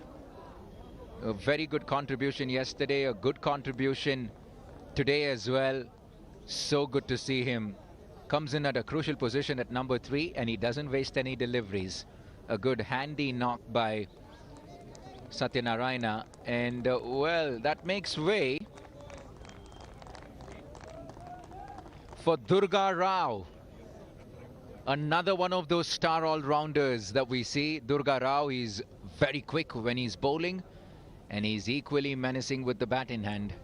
S5: A very good contribution yesterday, a good contribution today as well. So good to see him. Comes in at a crucial position at number 3 and he doesn't waste any deliveries. A good handy knock by Satya Narayana, and well, that makes way for Durga Rao. Another one of those star all-rounders that we see. Durga Rao is very quick when he's bowling and he's equally menacing with the bat in hand.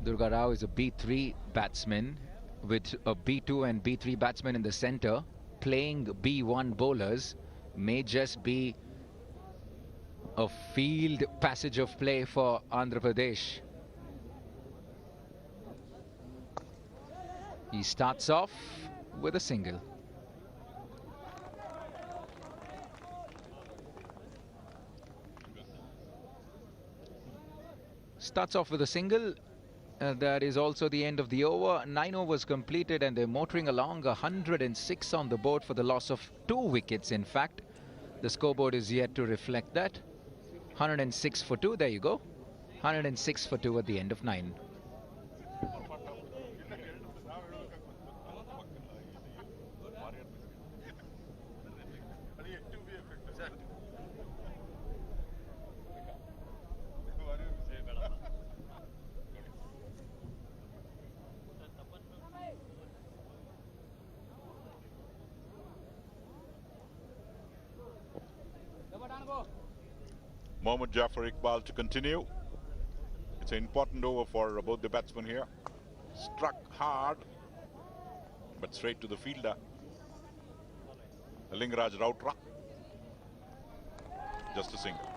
S5: Durga Rao is a B3 batsman with a B2 and B3 batsman in the center. Playing B1 bowlers may just be a field passage of play for Andhra Pradesh. He starts off with a single. Starts off with a single. That is also the end of the over. 9 overs completed and they're motoring along. 106 on the board for the loss of 2 wickets. In fact, the scoreboard is yet to reflect that. 106 for 2, there you go. 106 for 2 at the end of 9.
S1: Mohammad Jafar Iqbal to continue. It's an important over for both the batsmen here. Struck hard, but straight to the fielder. Lingaraj Rautra. Just a single.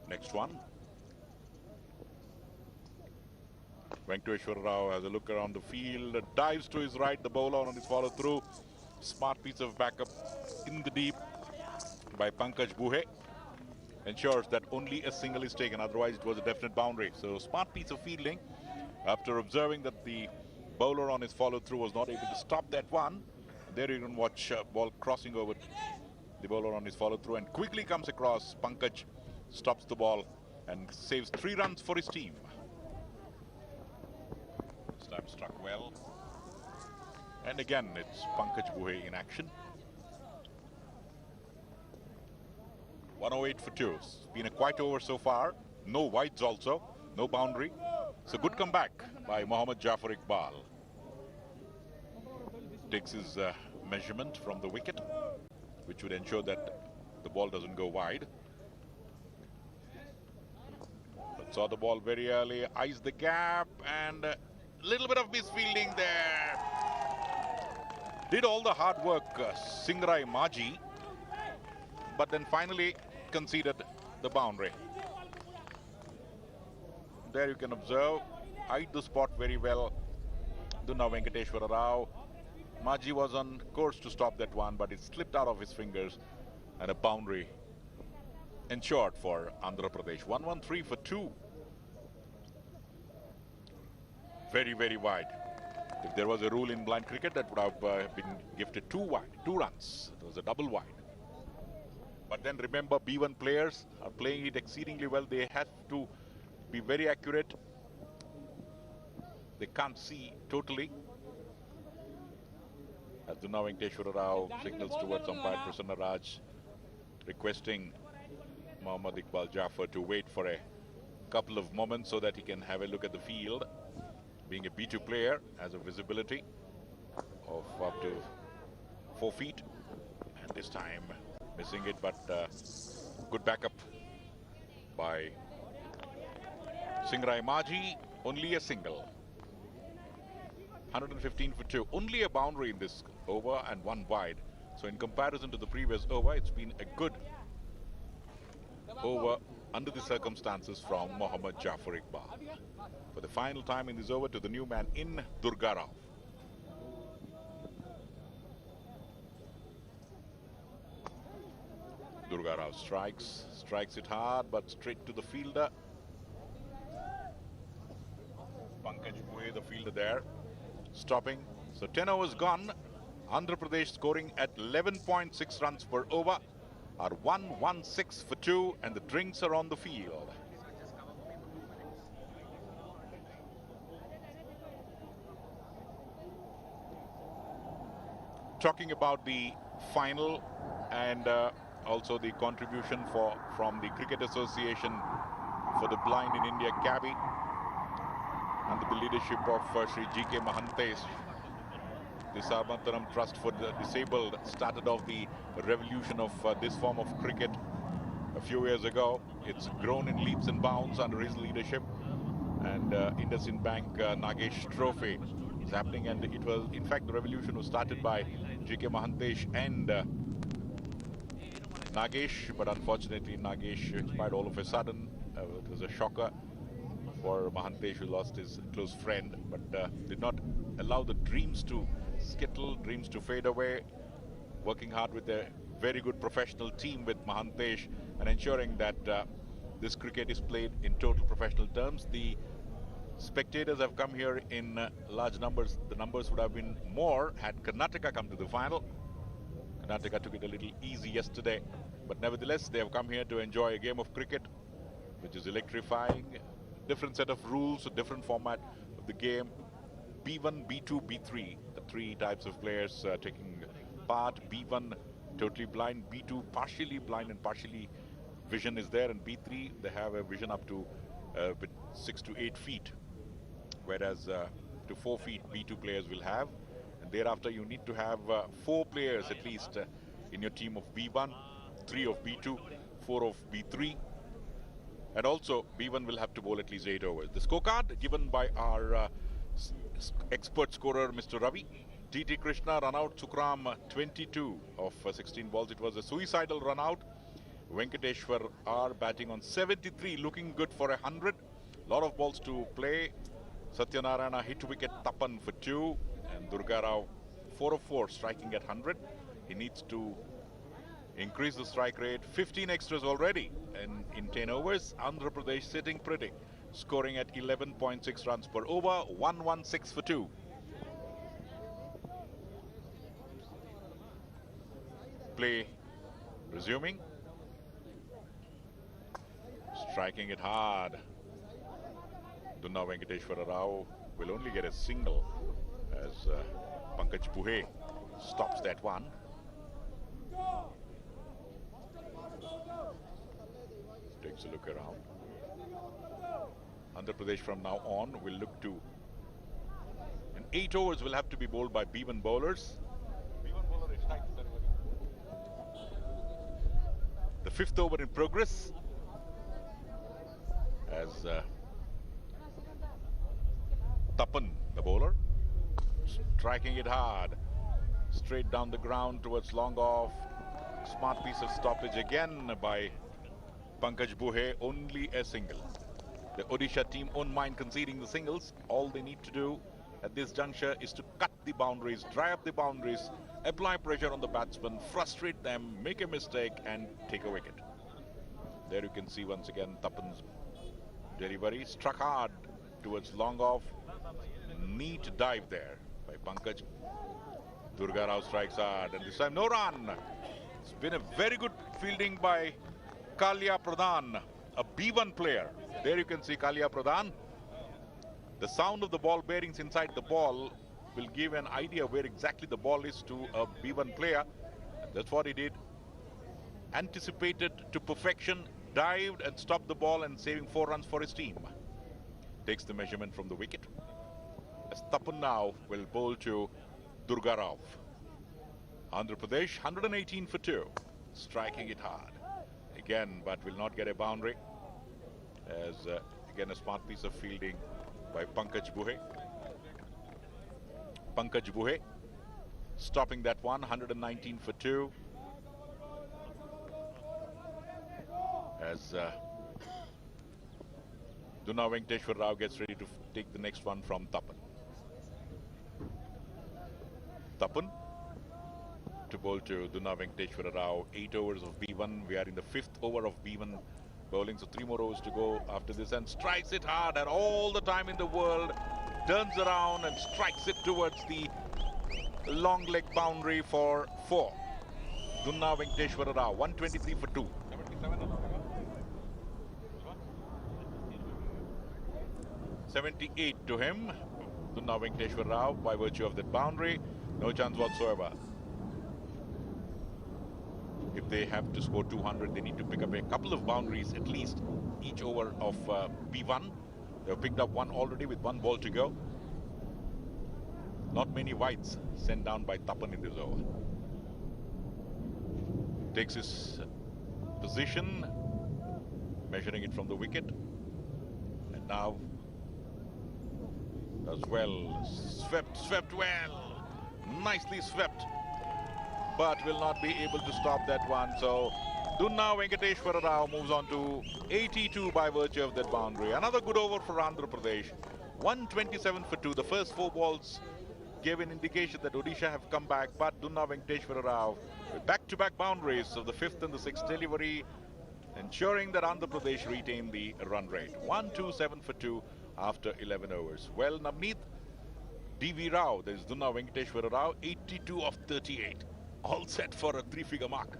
S1: Next one. Venkateshwara Rao has a look around the field, dives to his right, the bowler on his follow through. Smart piece of backup in the deep by Pankaj Buhe. Ensures that only a single is taken, otherwise it was a definite boundary. So smart piece of fielding after observing that the bowler on his follow through was not able to stop that one. There you can watch ball crossing over the bowler on his follow through and quickly comes across. Pankaj stops the ball and saves 3 runs for his team. This time struck well. And again, it's Pankaj Buhe in action. 108 for 2. It's been a quiet over so far. No wides also. No boundary. It's a good comeback by Mohammad Jafar Iqbal. Takes his measurement from the wicket, which would ensure that the ball doesn't go wide. Saw the ball very early, eyes the gap, and a little bit of misfielding there. Did all the hard work, Singrai Maji, but then finally conceded the boundary. there you can observe, eyed the spot very well. Dunna Venkateshwara Rao. Maji was on course to stop that one, but it slipped out of his fingers, and a boundary ensured for Andhra Pradesh. 1-1-3 for 2. Very, very wide. If there was a rule in blind cricket, that would have been gifted 2 wide, 2 runs. It was a double wide. But then remember, B1 players are playing it exceedingly well. They have to be very accurate. They can't see totally. As Dunna Venkateshwara Rao signals towards umpire Prasanna Raj, requesting Mohammad Iqbal Jaffer to wait for a couple of moments so that he can have a look at the field. Being a B2 player, has a visibility of up to 4 feet. And this time missing it, but good backup by Singrai Maji. Only a single. 115 for 2. Only a boundary in this over and 1 wide. So in comparison to the previous over, it's been a good over under the circumstances from Mohammad Jafar Iqbal. For the final time in this over to the new man in, Durga Rao. Durga Rao strikes it hard, but straight to the fielder. Pankaj Bhuye, the fielder there, stopping. So 10 overs gone. Andhra Pradesh scoring at 11.6 runs per over. Are 1-1-6 for 2, and the drinks are on the field. Talking about the final and also the contribution from the Cricket Association for the Blind in India, CABI, under the leadership of Shri G.K. Mahantesh. The Sarvantaram Trust for the Disabled started off the revolution of this form of cricket a few years ago. It's grown in leaps and bounds under his leadership, and IndusInd Bank Nagesh Trophy is happening, and it was, in fact, the revolution was started by G.K. Mahantesh and Nagesh, but unfortunately Nagesh expired all of a sudden. It was a shocker for Mahantesh, who lost his close friend, but did not allow the dreams to skittle, dreams to fade away, working hard with a very good professional team with Mahantesh and ensuring that this cricket is played in total professional terms. The spectators have come here in large numbers. The numbers would have been more had Karnataka come to the final. Karnataka took it a little easy yesterday, but nevertheless they have come here to enjoy a game of cricket which is electrifying. Different set of rules, a different format of the game. B1, B2, B3, the 3 types of players taking part. B1 totally blind, B2 partially blind and partially vision is there, and B3 they have a vision up to 6 to 8 feet, whereas to 4 feet B2 players will have. And thereafter you need to have 4 players at least in your team of B1, 3 of B2, 4 of B3. And also B1 will have to bowl at least 8 overs. The scorecard given by our expert scorer Mr. Ravi. T.T. Krishna run out Sukram 22 of 16 balls. It was a suicidal run out. Venkateshwar R batting on 73, looking good for 100. Lot of balls to play. Satyanarayana hit wicket Tapan for 2, and Durga Rao 4 of 4 striking at 100. He needs to increase the strike rate. 15 extras already, and in 10 overs Andhra Pradesh sitting pretty, scoring at 11.6 runs per over. 1-1-6 for 2. Play resuming. Striking it hard. Dunna Venkateshwara Rao will only get a single as Pankaj Bhuye stops that one. Takes a look around. Andhra Pradesh from now on will look to, and 8 overs will have to be bowled by B1 bowlers. The 5th over in progress as Tapan, the bowler, striking it hard, straight down the ground towards long off. Smart piece of stoppage again by Pankaj Bhuye, only a single. The Odisha team won't mind conceding the singles. All they need to do at this juncture is to cut the boundaries, dry up the boundaries, apply pressure on the batsmen, frustrate them, make a mistake and take a wicket. There you can see once again Tapan's delivery, struck hard towards long off. Neat dive there by Pankaj. Durga Rao strikes hard and this time no run. It's been a very good fielding by Kalia Pradhan, a B1 player. There you can see Kalia Pradhan. The sound of the ball bearings inside the ball will give an idea where exactly the ball is to a B1 player. And that's what he did. Anticipated to perfection, dived and stopped the ball and saving 4 runs for his team. Takes the measurement from the wicket. As Tapan now will bowl to Durga Rao. Andhra Pradesh 118 for 2. Striking it hard. Again, but will not get a boundary. As again a smart piece of fielding by Pankaj Buhe. Pankaj Buhe stopping that one, 119 for 2. As Duna Venkateshwar Rao gets ready to take the next one from Tapan. Tapan to bowl to Duna Venkateshwar Rao. 8 overs of B1. We are in the 5th over of B1 bowling, so 3 more overs to go after this, and strikes it hard, and all the time in the world turns around and strikes it towards the long leg boundary for 4. Duna Venkateshwar Rao 123 for 2. 78 to him. Duna Venkateshwar Rao by virtue of that boundary. No chance whatsoever. If they have to score 200, they need to pick up a couple of boundaries at least each over of B1. They've picked up one already with 1 ball to go. Not many wides sent down by Tapan in this over. Takes his position, measuring it from the wicket. And now does well. Swept well. Nicely swept. But will not be able to stop that one. So Duna Venkateshwar Rao moves on to 82 by virtue of that boundary. Another good over for Andhra Pradesh. 127 for 2. The first 4 balls gave an indication that Odisha have come back, but Duna Venkateshwar Rao with back-to-back boundaries of the 5th and the 6th delivery, ensuring that Andhra Pradesh retain the run rate. 127 for 2 after 11 overs. Well, Navneet, D.V. Rao, there's Duna Venkateshwar Rao, 82 of 38. All set for a 3-figure mark.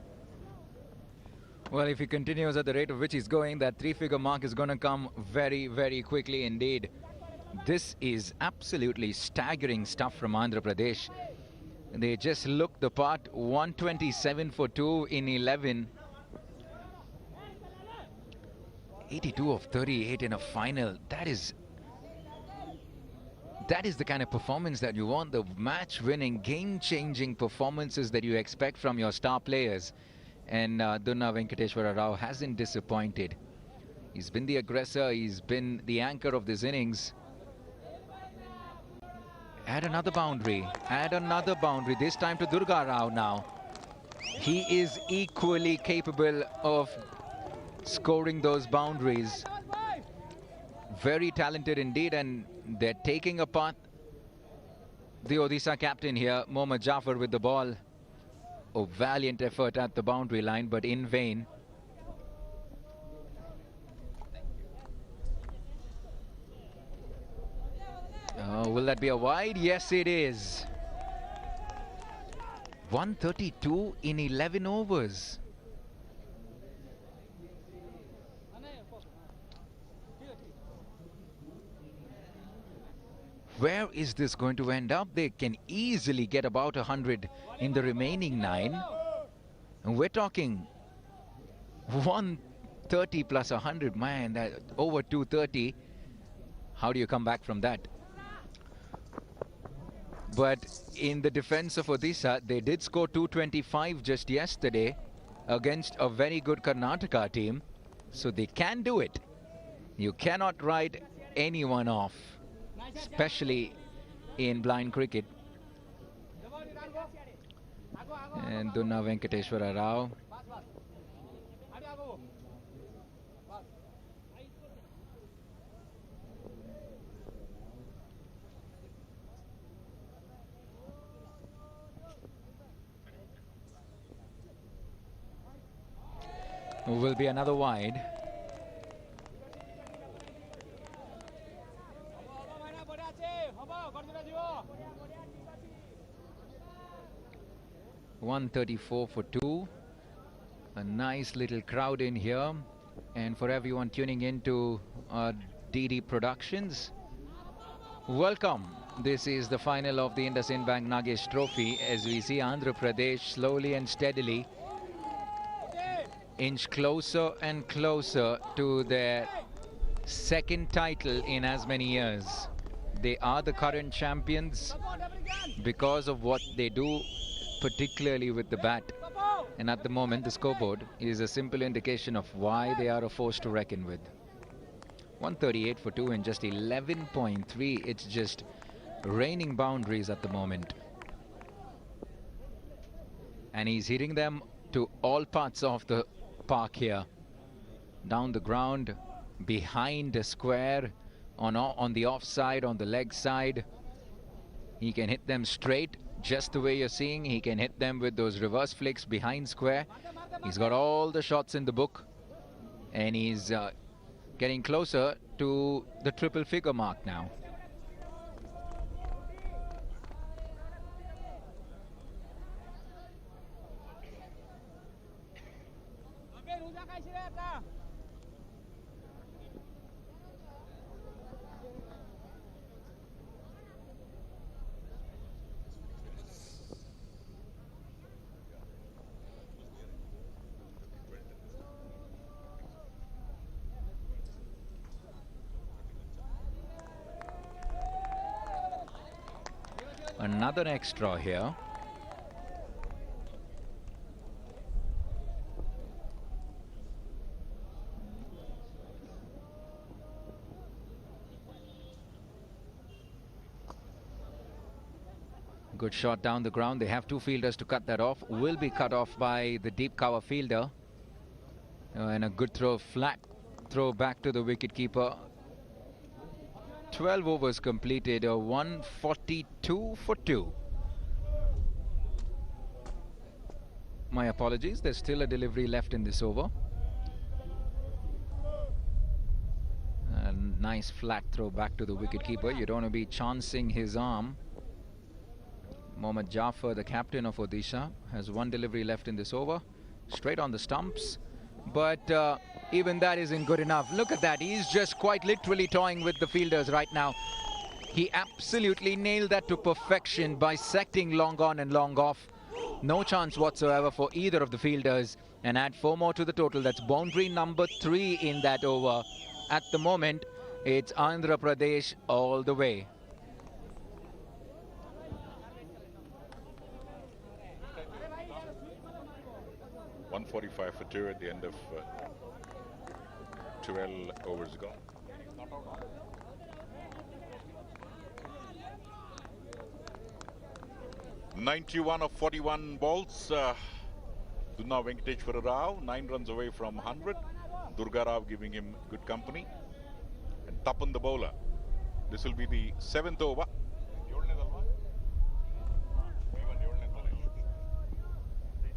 S5: Well, if he continues at the rate of which he's going, that 3-figure mark is going to come very, very quickly indeed. This is absolutely staggering stuff from Andhra Pradesh. They just looked the part. 127 for 2 in 11. 82 of 38 in a final. That is the kind of performance that you want, the match-winning, game-changing performances that you expect from your star players. And Duna Venkateshwar Rao hasn't disappointed. He's been the aggressor, he's been the anchor of this innings. Add another boundary, this time to Durga Rao now. He is equally capable of scoring those boundaries. Very talented indeed, and they're taking apart the Odisha captain here, Mohammad Jafar, with the ball. A valiant effort at the boundary line, but in vain. Oh, will that be a wide? Yes, it is. 132 in 11 overs. Where is this going to end up? They can easily get about 100 in the remaining 9. And we're talking 130 plus 100. Man, that over 230. How do you come back from that? But in the defense of Odisha, they did score 225 just yesterday against a very good Karnataka team. So they can do it. You cannot write anyone off, especially in blind cricket. And Duna Venkateshwar Rao. will be another wide. .134 for 2. A nice little crowd in here. And for everyone tuning in to DD Productions, welcome. This is the final of the IndusInd Bank Nagesh Trophy, as we see Andhra Pradesh slowly and steadily inch closer and closer to their second title in as many years. They are the current champions because of what they do, particularly with the bat. And at the moment, the scoreboard is a simple indication of why they are a force to reckon with. 138 for 2 and just 11.3. It's just raining boundaries at the moment. And he's hitting them to all parts of the park here. Down the ground, behind the square, on the offside, on the leg side. He can hit them straight, just the way you're seeing. He can hit them with those reverse flicks behind square. He's got all the shots in the book. And he's getting closer to the triple figure mark now. Another extra here. Good shot down the ground. They have two fielders to cut that off. Will be cut off by the deep cover fielder. And a good throw, flat throw back to the wicketkeeper. 12 overs completed, 142 for 2. My apologies, there's still a delivery left in this over. A nice flat throw back to the wicketkeeper. You don't want to be chancing his arm. Mohammad Jafar, the captain of Odisha, has one delivery left in this over. Straight on the stumps. But even that isn't good enough. Look at that. He's just quite literally toying with the fielders right now. He absolutely nailed that to perfection, bisecting long on and long off. No chance whatsoever for either of the fielders. And add 4 more to the total. That's boundary number 3 in that over. At the moment, it's Andhra Pradesh all the way.
S1: .145 for 2 at the end of 12 overs ago. .91 of 41 balls. Dunna Venkateshwara Rao, 9 runs away from 100. Durga Rao giving him good company. And Tapan the bowler. This will be the 7th over.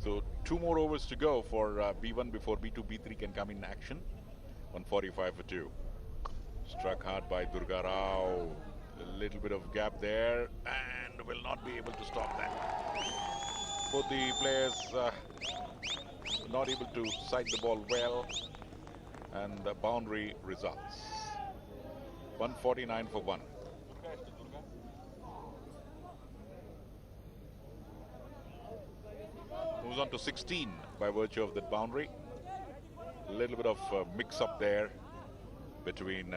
S1: So 2 more overs to go for B1 before B2, B3 can come in action. 145 for 2. Struck hard by Durga Rao. A little bit of gap there and will not be able to stop that. Both the players not able to sight the ball well, and the boundary results. 149 for 1. Moves on to 16 by virtue of that boundary. A little bit of mix-up there between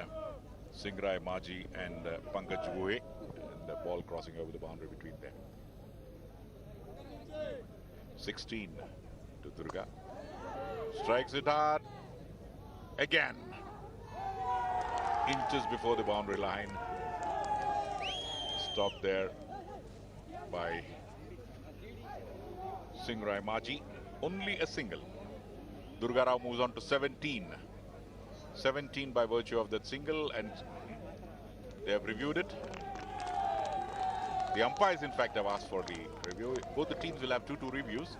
S1: Singrai Maji and Pankaj Guhe, and the ball crossing over the boundary between them. 16 to Durga. Strikes it hard. Again. Inches before the boundary line. Stopped there by Singrai Maji. Only a single. Durga Rao moves on to 17. 17 by virtue of that single, and they have reviewed it. The umpires, in fact, have asked for the review. Both the teams will have 2 reviews,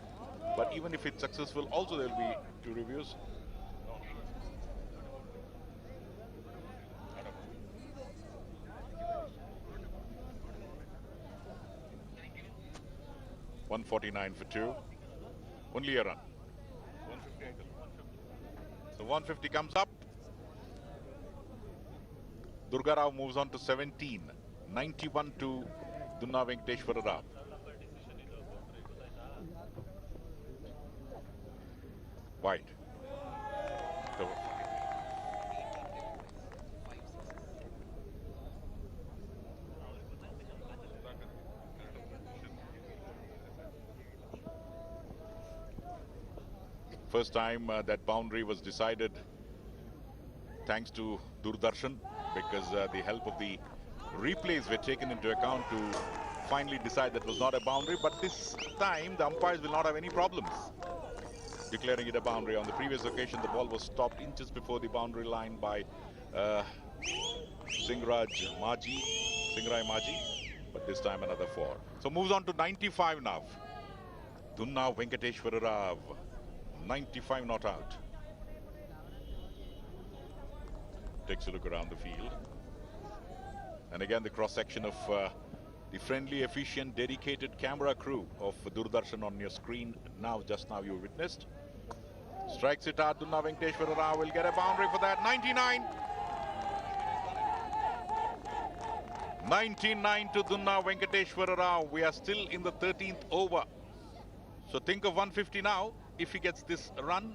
S1: but even if it's successful, also there will be 2 reviews. 149 for 2. Only a run. 150. So 150 comes up. Durga Rao moves on to 17. 91 to Dunna Venkateshwara Rao. Wide. So first time that boundary was decided thanks to Doordarshan, because the help of the replays were taken into account to finally decide that was not a boundary. But this time the umpires will not have any problems declaring it a boundary. On the previous occasion, the ball was stopped inches before the boundary line by Singrai Maji, but this time another 4. So moves on to 95 now. Dunna Venkateshwara Rao, 95 not out. Takes a look around the field. And again, the cross-section of the friendly, efficient, dedicated camera crew of Doordarshan on your screen now, just now you witnessed. Strikes it out. Dunna Venkateshwara Rao will get a boundary for that. 99. 99 to Dunna Venkateshwara Rao. We are still in the 13th over. So think of 150 now if he gets this run.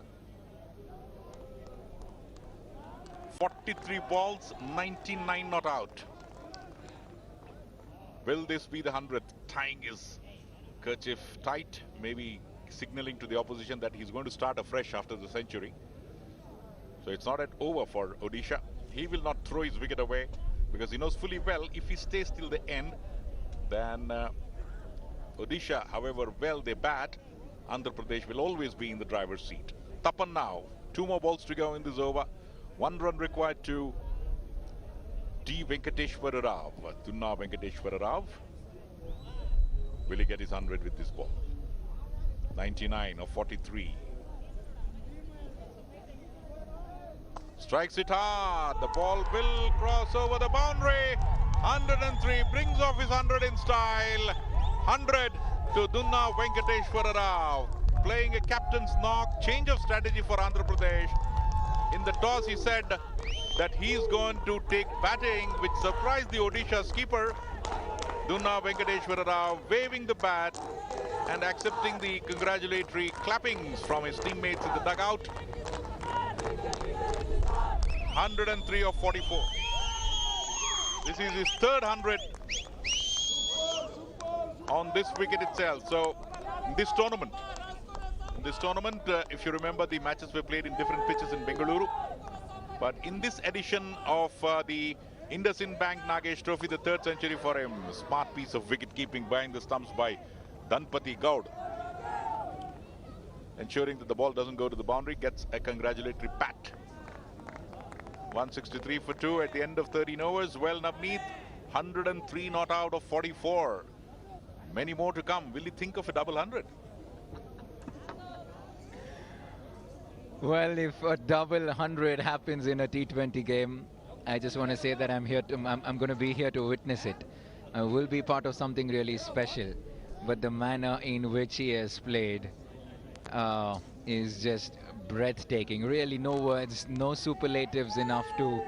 S1: 43 balls, 99 not out. Will this be the 100th? Tying his kerchief tight, maybe signaling to the opposition that he's going to start afresh after the century. So it's not at over for Odisha. He will not throw his wicket away because he knows fully well if he stays till the end, then Odisha, however well they bat, Andhra Pradesh will always be in the driver's seat. Tapan now. 2 more balls to go in this over. 1 run required to D. Venkateshwara Rao. Dunna Venkateshwara Rao. Will he get his 100 with this ball? 99 of 43. Strikes it hard. The ball will cross over the boundary. 103 brings off his 100 in style. 100 to Dunna Venkateshwara Rao. Playing a captain's knock. Change of strategy for Andhra Pradesh. In the toss, he said that he's going to take batting, which surprised the Odisha skipper. Dunna Venkateshwara Rao waving the bat and accepting the congratulatory clappings from his teammates in the dugout. 103 of 44. This is his 3rd 100 on this wicket itself. So in this tournament, if you remember, the matches were played in different pitches in Bengaluru. But in this edition of the IndusInd Bank Nagesh Trophy, the 3rd century for him. Smart piece of wicket keeping behind the stumps by Dhanpati Gaud, ensuring that the ball doesn't go to the boundary, gets a congratulatory pat. 163 for 2 at the end of 13 overs. Well, Navneet, 103 not out of 44. Many more to come. Will he think of a double 100?
S5: Well, if a double 100 happens in a T20 game, I just want to say that I'm going to be here to witness it. I will be part of something really special. But the manner in which he has played is just breathtaking. Really, no words, no superlatives enough to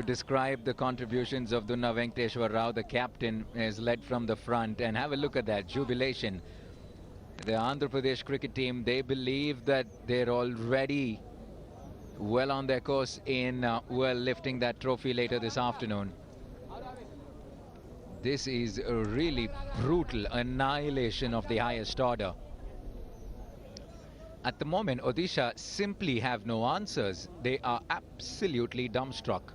S5: describe the contributions of Dunna Venkateshwara Rao. The captain has led from the front, and have a look at that jubilation. The Andhra Pradesh cricket team, they believe that they're already well on their course in lifting that trophy later this afternoon. This is a really brutal annihilation of the highest order. At the moment, Odisha simply have no answers. They are absolutely dumbstruck.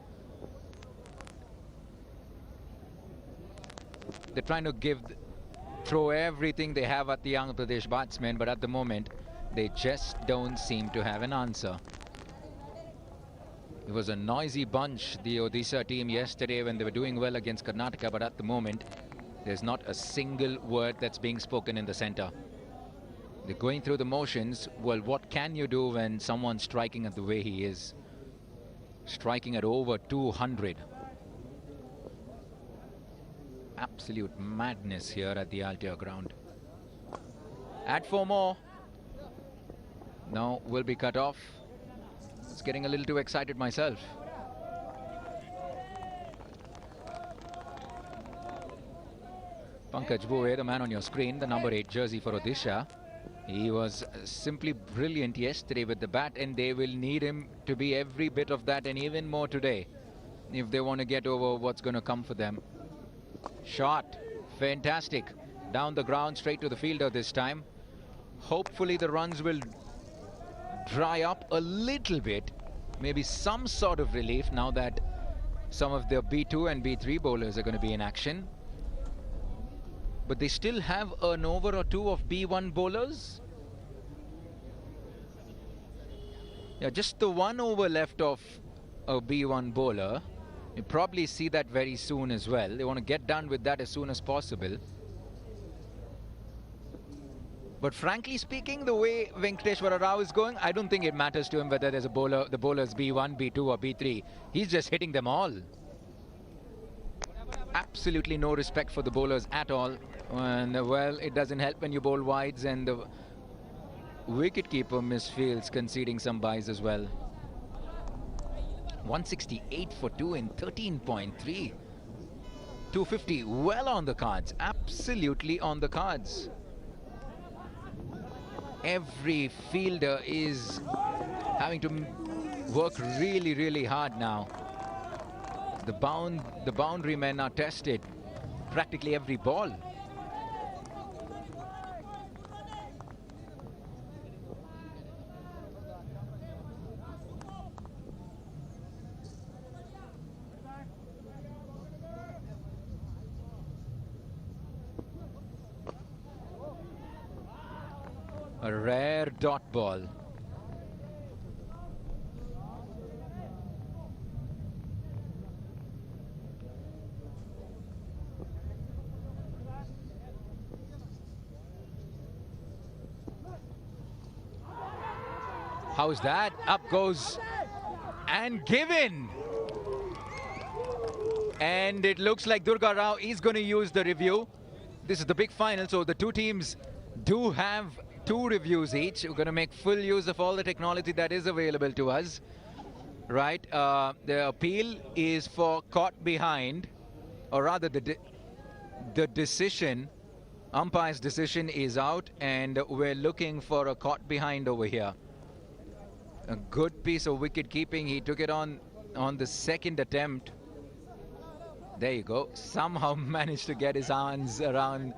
S5: They're trying to throw everything they have at the Andhra Pradesh batsmen, but at the moment, they just don't seem to have an answer. It was a noisy bunch, the Odisha team, yesterday when they were doing well against Karnataka, but at the moment, there's not a single word that's being spoken in the centre. They're going through the motions. Well, what can you do when someone's striking at the way he is? Striking at over 200. Absolute madness here at the Altier ground. Add 4 more. No, will be cut off. It's getting a little too excited myself. Pankaj Bhuve, the man on your screen, the number 8 jersey for Odisha. He was simply brilliant yesterday with the bat, and they will need him to be every bit of that and even more today if they want to get over what's going to come for them. Shot, fantastic. Down the ground, straight to the fielder this time. Hopefully the runs will dry up a little bit. Maybe some sort of relief now that some of their B2 and B3 bowlers are going to be in action. But they still have an over or two of B1 bowlers. Yeah, just the 1 over left of a B1 bowler. You'll probably see that very soon as well. They want to get done with that as soon as possible. But frankly speaking, the way Venkateshwara Rao is going, I don't think it matters to him whether there's a bowler, the bowler's B1, B2 or B3. He's just hitting them all. Absolutely no respect for the bowlers at all. And well, it doesn't help when you bowl wides and the wicketkeeper misfields, conceding some byes as well. 168 for 2 in 13.3. 250, well on the cards. Absolutely on the cards. Every fielder is having to work really, really hard now. The boundary men are tested practically every ball. A rare dot ball. How's that? Up goes and given. And it looks like Durga Rao is going to use the review. This is the big final, so the two teams do have 2 reviews each. We're going to make full use of all the technology that is available to us. Right, the appeal is for caught behind, or rather the decision, umpire's decision is out, and we're looking for a caught behind over here. A good piece of wicket keeping. He took it on the second attempt. There you go. Somehow managed to get his hands around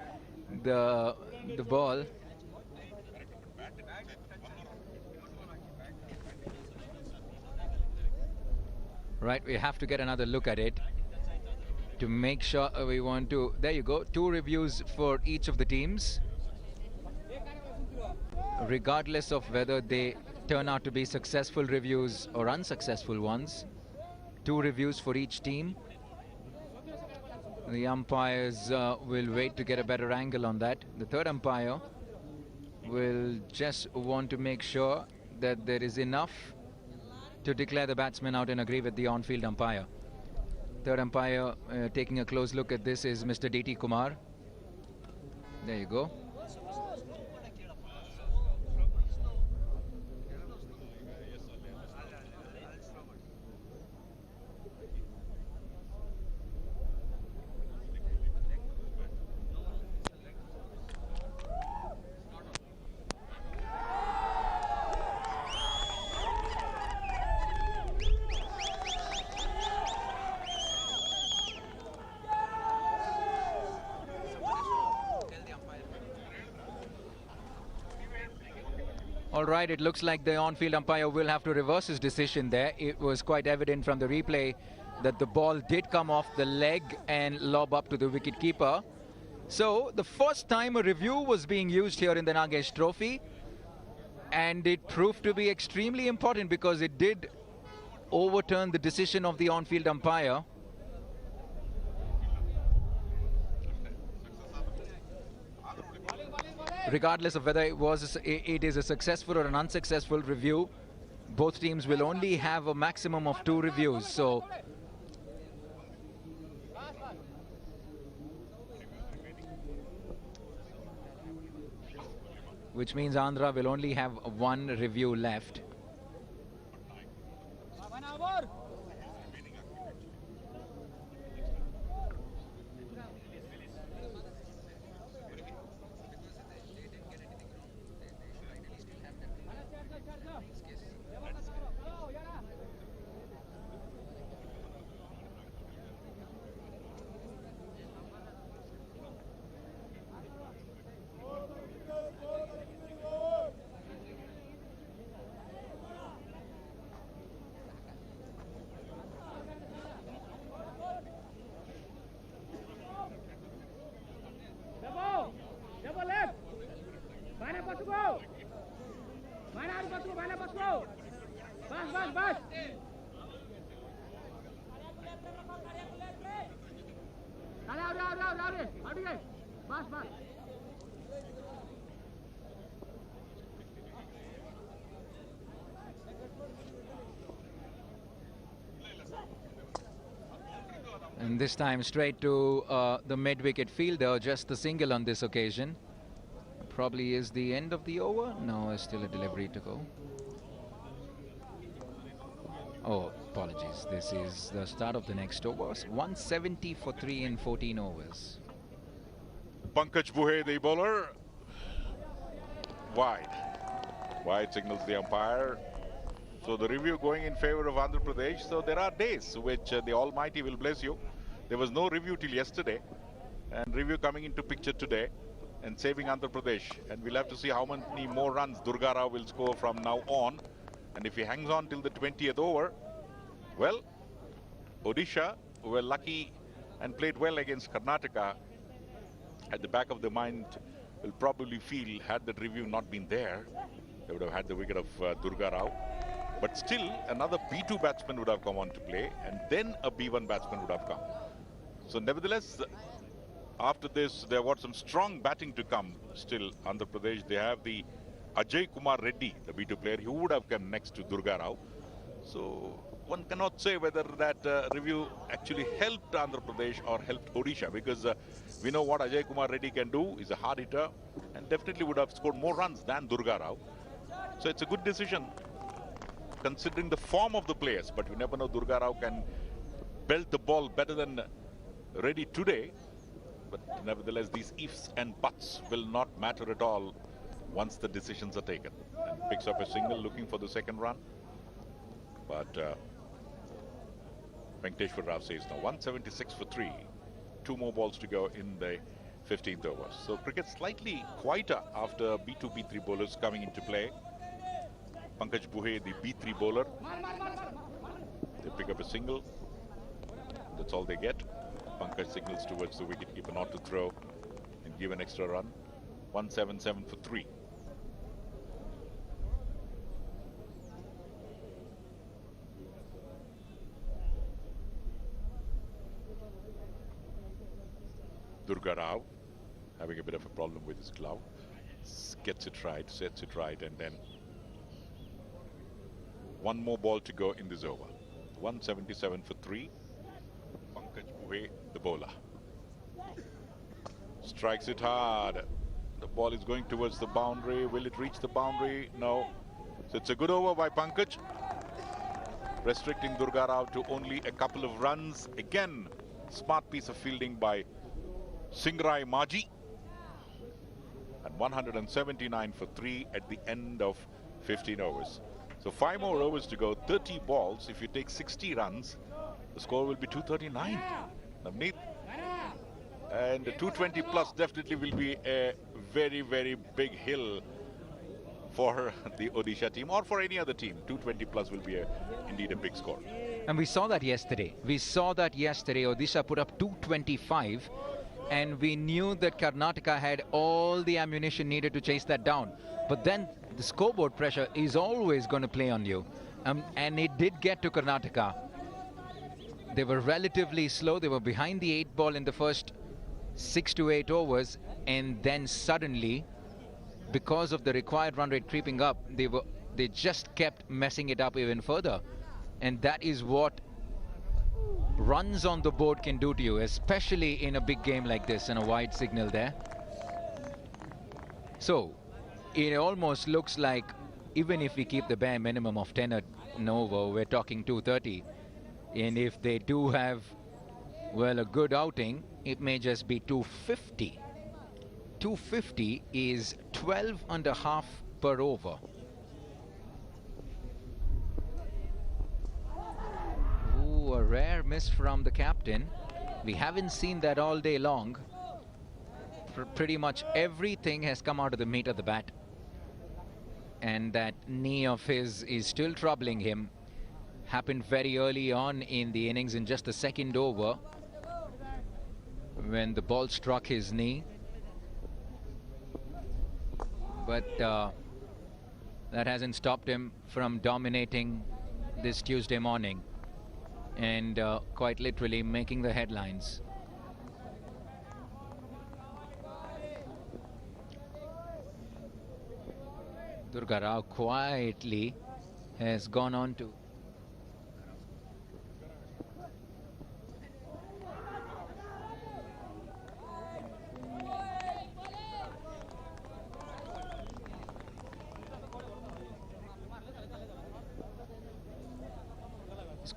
S5: the ball. Right, we have to get another look at it to make sure we want to. There you go. 2 reviews for each of the teams, regardless of whether they turn out to be successful reviews or unsuccessful ones. 2 reviews for each team. The umpires will wait to get a better angle on that. The third umpire will just want to make sure that there is enough to declare the batsman out and agree with the on-field umpire. Third umpire taking a close look at this is Mr. D.T. Kumar. There you go. All right, it looks like the on-field umpire will have to reverse his decision there. It was quite evident from the replay that the ball did come off the leg and lob up to the wicket-keeper. So, the first time a review was being used here in the Nagesh Trophy, and it proved to be extremely important because it did overturn the decision of the on-field umpire. Regardless of whether it is a successful or an unsuccessful review, both teams will only have a maximum of 2 reviews. So which means Andhra will only have one review left. And this time straight to the mid-wicket fielder, just the single on this occasion. Probably is the end of the over. No, there's still a delivery to go. Oh, apologies. This is the start of the next over. 170 for 3 in 14 overs.
S1: Pankaj Buhe, the bowler. Wide. Wide signals the umpire. So the review going in favor of Andhra Pradesh. So there are days which the Almighty will bless you. There was no review till yesterday. And review coming into picture today and saving Andhra Pradesh. And we'll have to see how many more runs Durga Rao will score from now on. And if he hangs on till the 20th over, well, Odisha were lucky and played well against Karnataka. At the back of the mind, will probably feel had that review not been there, they would have had the wicket of Durga Rao. But still, another B2 batsman would have come on to play, and then a B1 batsman would have come. So nevertheless, after this, there was some strong batting to come. Still, Andhra Pradesh, they have the Ajay Kumar Reddy, the B2 player, who would have come next to Durga Rao. So one cannot say whether that review actually helped Andhra Pradesh or helped Odisha, because we know what Ajay Kumar Reddy can do. He's a hard hitter and definitely would have scored more runs than Durga Rao. So it's a good decision considering the form of the players, but you never know, Durga Rao can belt the ball better than Reddy today. But nevertheless, these ifs and buts will not matter at all once the decisions are taken. And picks up a single, looking for the second run. But Venkateshwar Rao says no. 176 for 3. 2 more balls to go in the 15th over. So cricket slightly quieter after B2, B3 bowlers coming into play. Pankaj Buhe, the B3 bowler. They pick up a single. That's all they get. Pankaj signals towards the wicketkeeper not to throw and give an extra run. 177 for 3. Durga Rao having a bit of a problem with his glove. Gets it right, sets it right, and then one more ball to go in this over. 177 for 3. Pankaj Buhe, the bowler. Strikes it hard. The ball is going towards the boundary. Will it reach the boundary? No. So it's a good over by Pankaj, restricting Durga Rao to only a couple of runs. Again, smart piece of fielding by Singrai Maji. And 179 for 3 at the end of 15 overs. So 5 more overs to go, 30 balls. If you take 60 runs, the score will be 239. Navneet. And 220 plus definitely will be a very, very big hill for the Odisha team or for any other team. 220 plus will be indeed a big score.
S5: And we saw that yesterday. Odisha put up 225. And we knew that Karnataka had all the ammunition needed to chase that down. But then the scoreboard pressure is always going to play on you. And it did get to Karnataka. They were relatively slow. They were behind the 8 ball in the first 6 to 8 overs. And then suddenly, because of the required run rate creeping up, they just kept messing it up even further. And that is what runs on the board can do to you, especially in a big game like this, and a wide signal there. So it almost looks like even if we keep the bare minimum of 10 an over, we're talking 230. And if they do have, well, a good outing, it may just be 250. 250 is 12 and a half per over. Ooh, a rare miss from the captain. We haven't seen that all day long. Pretty much everything has come out of the meat of the bat. And that knee of his is still troubling him. Happened very early on in the innings, in just the second over, when the ball struck his knee. But that hasn't stopped him from dominating this Tuesday morning and quite literally making the headlines. Durga Rao quietly has gone on to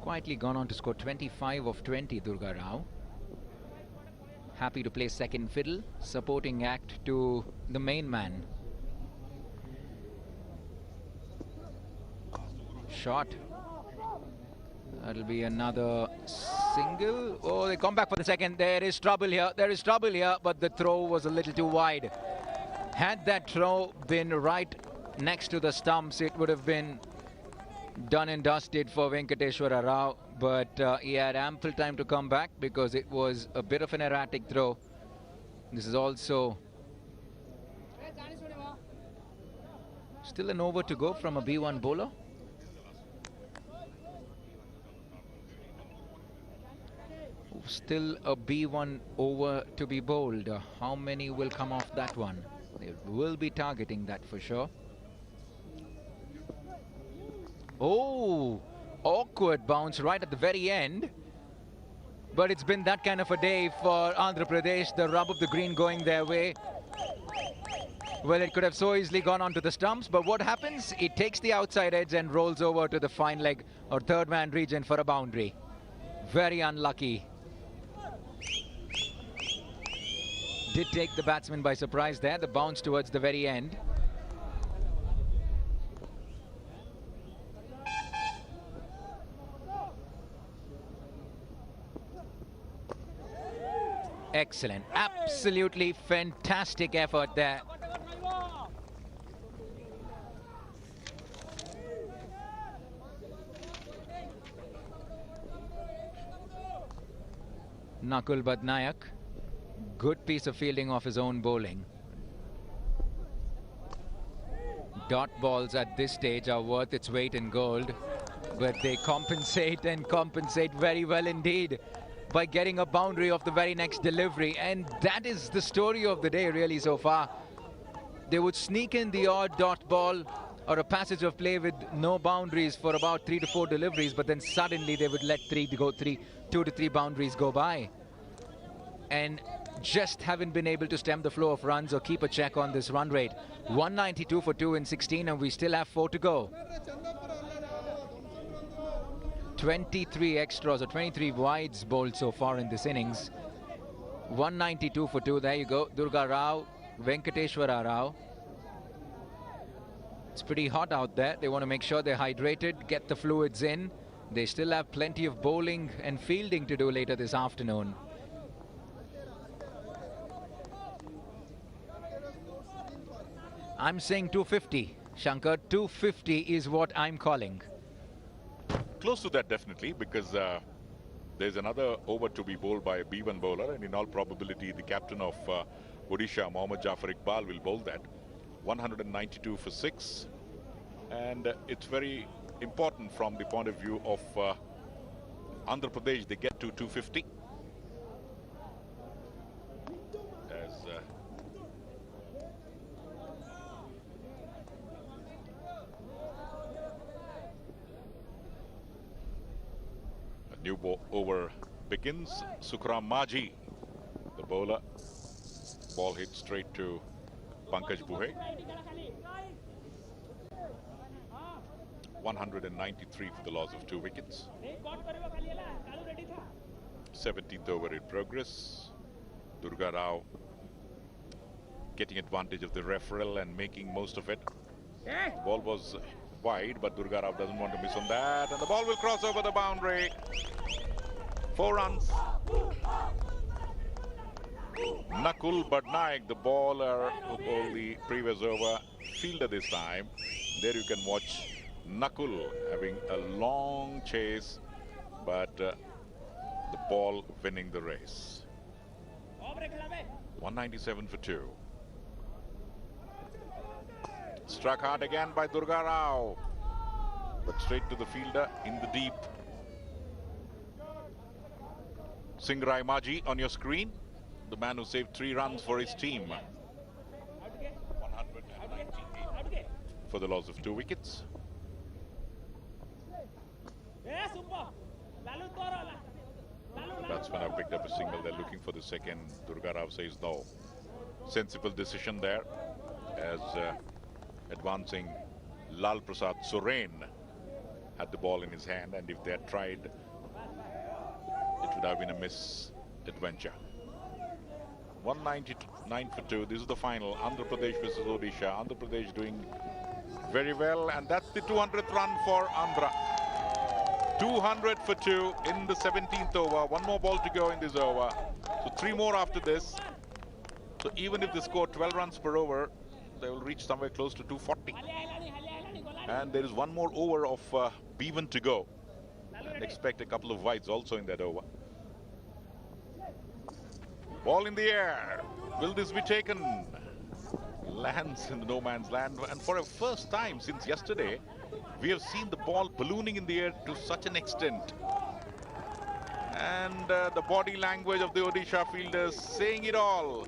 S5: quietly gone on to score 25 of 20, Durga Rao. Happy to play second fiddle, supporting act to the main man. Shot. That'll be another single. Oh, they come back for the second. There is trouble here. There is trouble here, but the throw was a little too wide. Had that throw been right next to the stumps, it would have been done and dusted for Venkateshwara Rao, but he had ample time to come back because it was a bit of an erratic throw. This is also still an over to go from a B1 bowler. Still a B1 over to be bowled. How many will come off that one? They will be targeting that for sure. Oh, awkward bounce right at the very end. But it's been that kind of a day for Andhra Pradesh. The rub of the green going their way. Well, it could have so easily gone onto the stumps, but what happens? It takes the outside edge and rolls over to the fine leg or third man region for a boundary. Very unlucky. Did take the batsman by surprise there, the bounce towards the very end. Excellent, absolutely fantastic effort there. Nakul Badnayak, good piece of fielding off his own bowling. Dot balls at this stage are worth its weight in gold, but they compensate and compensate very well indeed by getting a boundary off the very next delivery, and that is the story of the day really so far. They would sneak in the odd dot ball or a passage of play with no boundaries for about 3 to 4 deliveries, but then suddenly they would let 2 to 3 boundaries go by, and just haven't been able to stem the flow of runs or keep a check on this run rate. 192 for 2 in 16, and we still have 4 to go. 23 extras or 23 wides bowled so far in this innings. 192 for 2. There you go. Durga Rao, Venkateshwara Rao. It's pretty hot out there. They want to make sure they're hydrated, get the fluids in. They still have plenty of bowling and fielding to do later this afternoon. I'm saying 250. Shankar, 250 is what I'm calling.
S1: Close to that, definitely, because there's another over to be bowled by a B1 bowler, and in all probability the captain of Odisha, Mohammad Jafar Iqbal, will bowl that. 192 for 6, and it's very important from the point of view of Andhra Pradesh. They get to 250 as a new over begins. Sukram Maji, the bowler. Ball hit straight to Pankaj Buhe. 193 for the loss of 2 wickets. 17th over in progress. Durga Rao getting advantage of the referral and making most of it. The ball was wide, but Durga Rao doesn't want to miss on that, and the ball will cross over the boundary. 4 runs. Nakul Badnaik, the bowler who bowled the previous over, fielder this time. There you can watch Nakul having a long chase, but the ball winning the race. 197 for 2. Struck hard again by Durga Rao, but straight to the fielder in the deep. Singrai Maji on your screen, the man who saved 3 runs for his team. 198 for the loss of 2 wickets. The batsmen have picked up a single. They're looking for the second. Durga Rao says no. Sensible decision there, as advancing Lal Prasad Soren had the ball in his hand, and if they had tried, it would have been a misadventure. 199 for 2. This is the final. Andhra Pradesh versus Odisha. Andhra Pradesh doing very well, and that's the 200th run for Andhra. 200 for 2 in the 17th over. 1 more ball to go in this over. So 3 more after this. So even if they score 12 runs per over, they will reach somewhere close to 240. And there is 1 more over of Bevan to go. And expect a couple of wides also in that over. Ball in the air. Will this be taken? Lands in the no man's land. And for a first time since yesterday, we have seen the ball ballooning in the air to such an extent. And the body language of the Odisha fielders saying it all.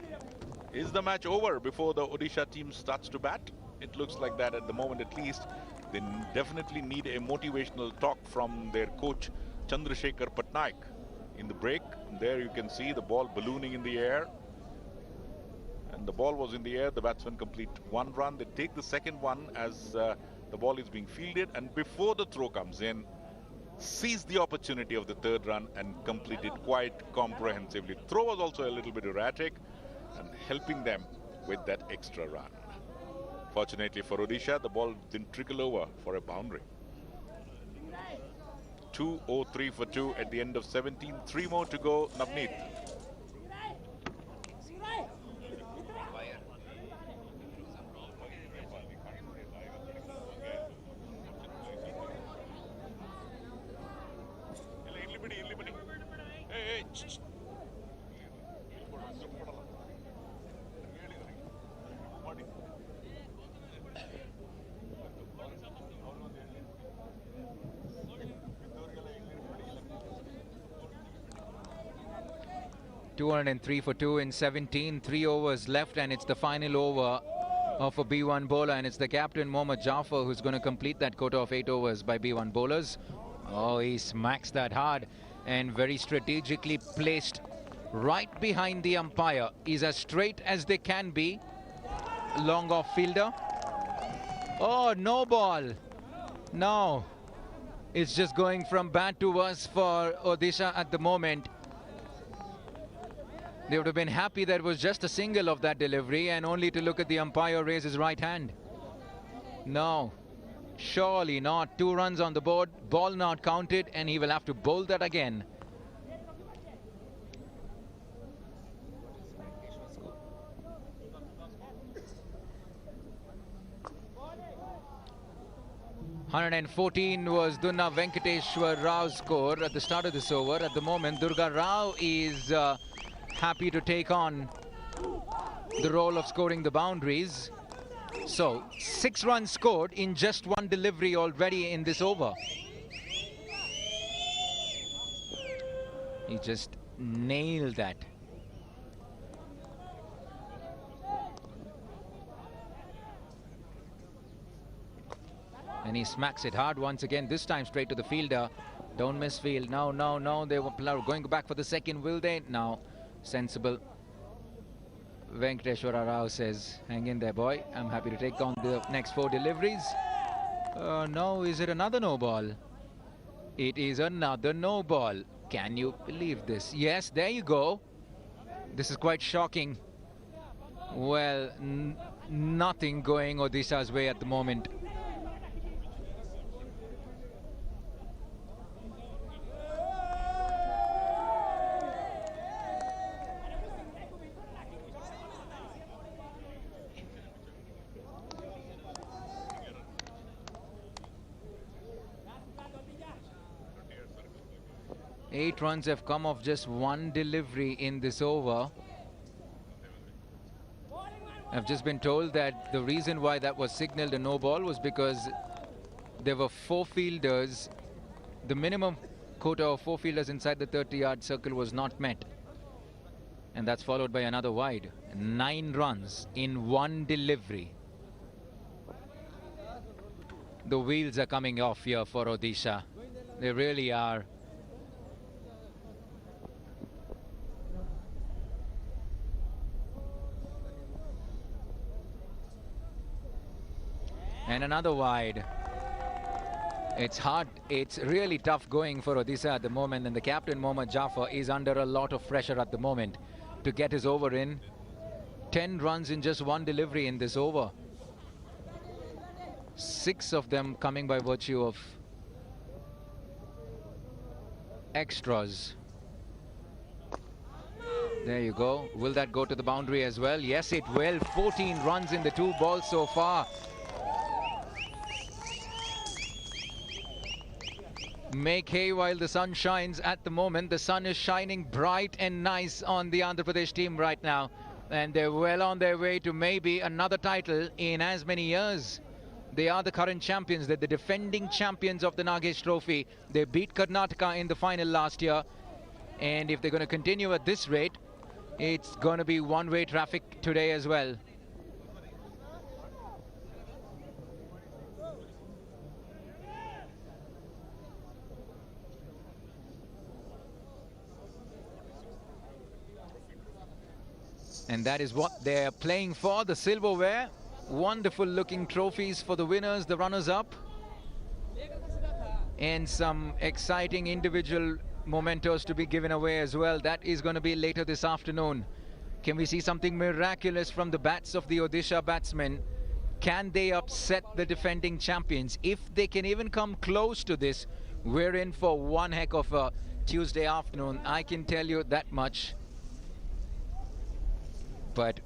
S1: Is the match over before the Odisha team starts to bat? It looks like that at the moment at least. They definitely need a motivational talk from their coach Chandrasekhar Patnaik. In the break, there you can see the ball ballooning in the air. And the ball was in the air. The batsmen complete 1 run. They take the second one as the ball is being fielded, and before the throw comes in, seize the opportunity of the 3rd run and complete it quite comprehensively. Throw was also a little bit erratic and helping them with that extra run. Fortunately for Odisha, the ball didn't trickle over for a boundary. 203 for 2 at the end of 17. 3 more to go. Navneet. Hey.
S5: 203 for 2 in 17. 3 overs left, and it's the final over of a B1 bowler, and it's the captain Mohammad Jafar who's going to complete that quota of 8 overs by B1 bowlers. Oh, he smacks that hard and very strategically placed right behind the umpire. He's as straight as they can be. Long off fielder. Oh, no ball. No. It's just going from bad to worse for Odisha at the moment. They would have been happy that it was just a single of that delivery, and only to look at the umpire raise his right hand. No, surely not. 2 runs on the board, ball not counted, and he will have to bowl that again. .114 was Dunna Venkateshwar Rao's score at the start of this over. At the moment, Durga Rao is happy to take on the role of scoring the boundaries. So 6 runs scored in just 1 delivery already in this over. He just nailed that. And he smacks it hard once again, this time straight to the fielder. Don't miss field. No, no, no. They were going back for the second, will they? No. Sensible. Venkateshwara Rao says, hang in there, boy. I'm happy to take on the next 4 deliveries. No, is it another no ball? It is another no ball. Can you believe this? Yes, there you go. This is quite shocking. Well, nothing going Odisha's way at the moment. Eight runs have come off just 1 delivery in this over. I've just been told that the reason why that was signalled a no ball was because there were 4 fielders. The minimum quota of 4 fielders inside the 30-yard circle was not met. And that's followed by another wide. 9 runs in 1 delivery. The wheels are coming off here for Odisha. They really are. And another wide. It's hard, it's really tough going for Odisha at the moment, and the captain Mohammad Jafar is under a lot of pressure at the moment to get his over in. 10 runs in just 1 delivery in this over. 6 of them coming by virtue of extras. There you go. Will that go to the boundary as well? Yes, it will. 14 runs in the 2 balls so far. Make hay while the sun shines at the moment. The sun is shining bright and nice on the Andhra Pradesh team right now. And they're well on their way to maybe another title in as many years. They are the current champions. They're the defending champions of the Nagesh Trophy. They beat Karnataka in the final last year. And if they're going to continue at this rate, it's going to be one-way traffic today as well. And that is what they're playing for, the silverware. Wonderful looking trophies for the winners, the runners-up. And some exciting individual mementos to be given away as well. That is going to be later this afternoon. Can we see something miraculous from the bats of the Odisha batsmen? Can they upset the defending champions? If they can even come close to this, we're in for one heck of a Tuesday afternoon. I can tell you that much. But,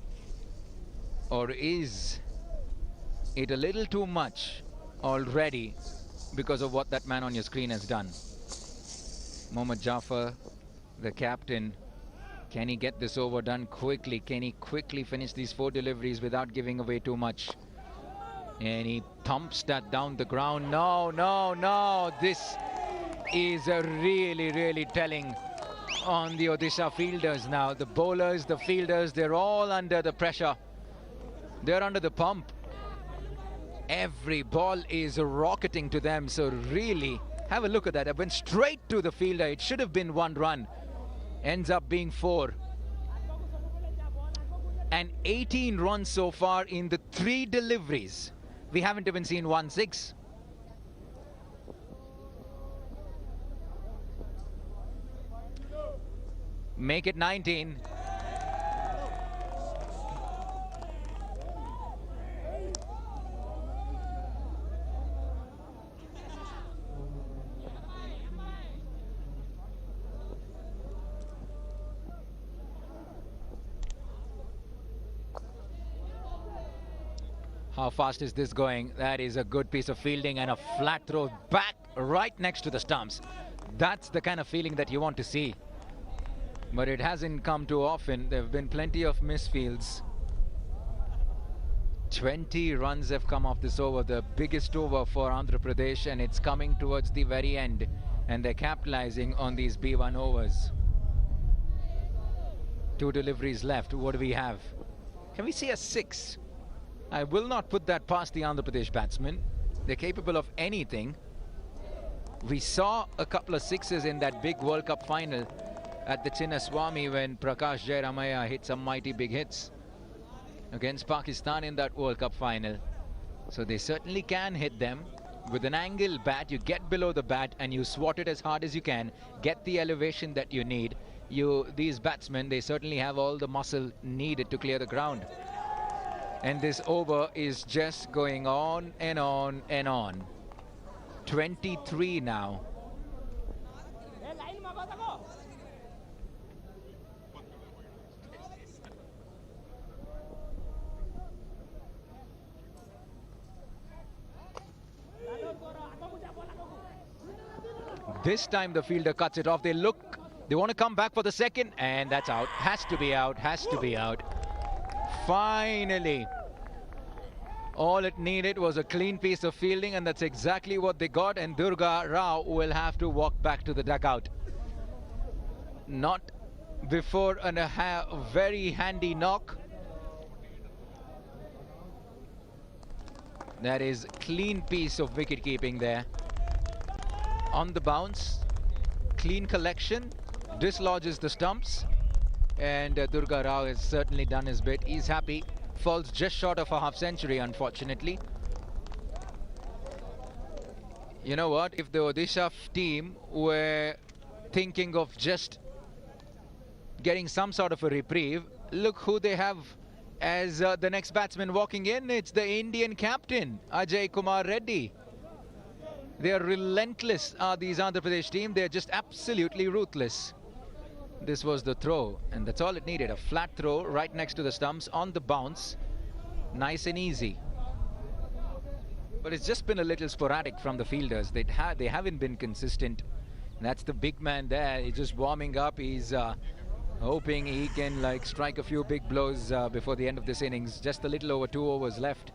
S5: or is it a little too much already because of what that man on your screen has done? Mohammad Jafar, the captain, can he get this over done quickly? Can he quickly finish these 4 deliveries without giving away too much? And he thumps that down the ground. No, no, no. This is a really telling on the Odisha fielders now. The bowlers, the fielders, they're all under the pressure. They're under the pump. Every ball is rocketing to them. So really, have a look at that. It went straight to the fielder. It should have been 1 run. Ends up being 4. And 18 runs so far in the 3 deliveries. We haven't even seen 1-6. Make it 19. How fast is this going? That is a good piece of fielding and a flat throw back right next to the stumps. That's the kind of feeling that you want to see. But it hasn't come too often. There have been plenty of misfields. 20 runs have come off this over, the biggest over for Andhra Pradesh, and it's coming towards the very end. And they're capitalizing on these B1 overs. 2 deliveries left. What do we have? Can we see a 6? I will not put that past the Andhra Pradesh batsmen. They're capable of anything. We saw a couple of 6s in that big World Cup final at the Chinnaswamy when Prakash Jairamaya hit some mighty big hits. against Pakistan in that World Cup final. So they certainly can hit them. With an angle bat, you get below the bat and you swat it as hard as you can, get the elevation that you need. These batsmen, they certainly have all the muscle needed to clear the ground. And this over is just going on and on and on. 23 now. This time the fielder cuts it off. They want to come back for the second, and that's out. Has to be out, has to be out. Finally. All it needed was a clean piece of fielding, and that's exactly what they got, and Durga Rao will have to walk back to the dugout. Not before a very handy knock. That is clean piece of wicket keeping there. On the bounce, clean collection, dislodges the stumps, and Durga Rao has certainly done his bit. He's happy. Falls just short of a half century, unfortunately. You know what? If the Odisha team were thinking of just getting some sort of a reprieve, look who they have as the next batsman walking in. It's the Indian captain, Ajay Kumar Reddy. They are relentless, these Andhra Pradesh team. They're just absolutely ruthless. This was the throw, and that's all it needed. A flat throw right next to the stumps on the bounce. Nice and easy. But it's just been a little sporadic from the fielders. They haven't been consistent. And that's the big man there. He's just warming up. He's hoping he can strike a few big blows before the end of this innings. Just a little over 2 overs left.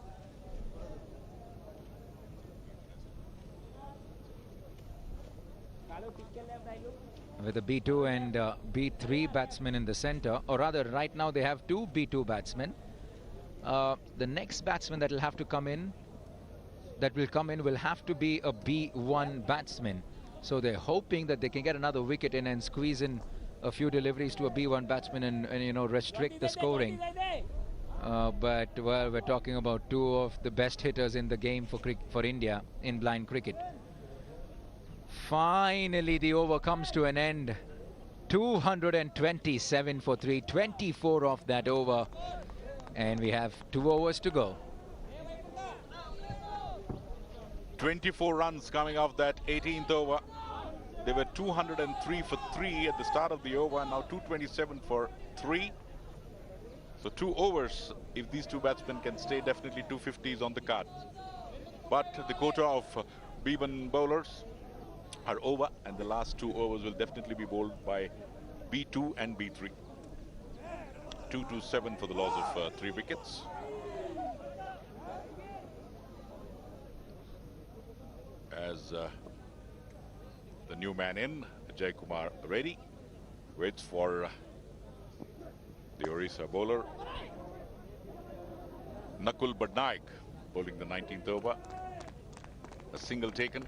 S5: With a B2 and B3 batsmen in the center, or rather right now they have 2 B2 batsmen. The next batsman that will come in will have to be a B1 batsman. So they're hoping that they can get another wicket in and squeeze in a few deliveries to a B1 batsman and restrict the scoring. But well, we're talking about 2 of the best hitters in the game for India in blind cricket. Finally, the over comes to an end. 227 for 3, 24 off that over, and we have 2 overs to go.
S1: 24 runs coming off that 18th over. They were 203 for 3 at the start of the over, and now 227 for 3. So 2 overs. If these 2 batsmen can stay, definitely 250s on the card. But the quota of B1 bowlers are over, and the last 2 overs will definitely be bowled by B2 and B3. 227 for the loss of 3 wickets. As the new man in, Ajay Kumar Reddy, waits for the Odisha bowler Nakul Badnaik, bowling the 19th over. A single taken.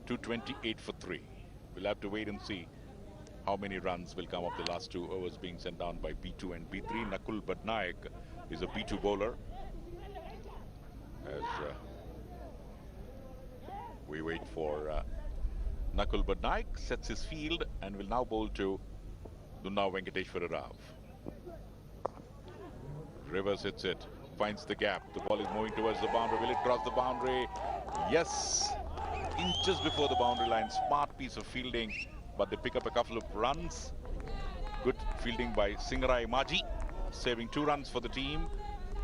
S1: 228 for 3. We'll have to wait and see how many runs will come of the last 2 overs being sent down by B2 and B3. Nakul Badnaik is a B2 bowler. As we wait for Nakul Badnaik, sets his field and will now bowl to Dunna Venkateshwara Rao. Rivers hits it, finds the gap. The ball is moving towards the boundary. Will it cross the boundary? Yes. Inches before the boundary line. Smart piece of fielding, but they pick up a couple of runs. Good fielding by Singrai Maji, saving 2 runs for the team.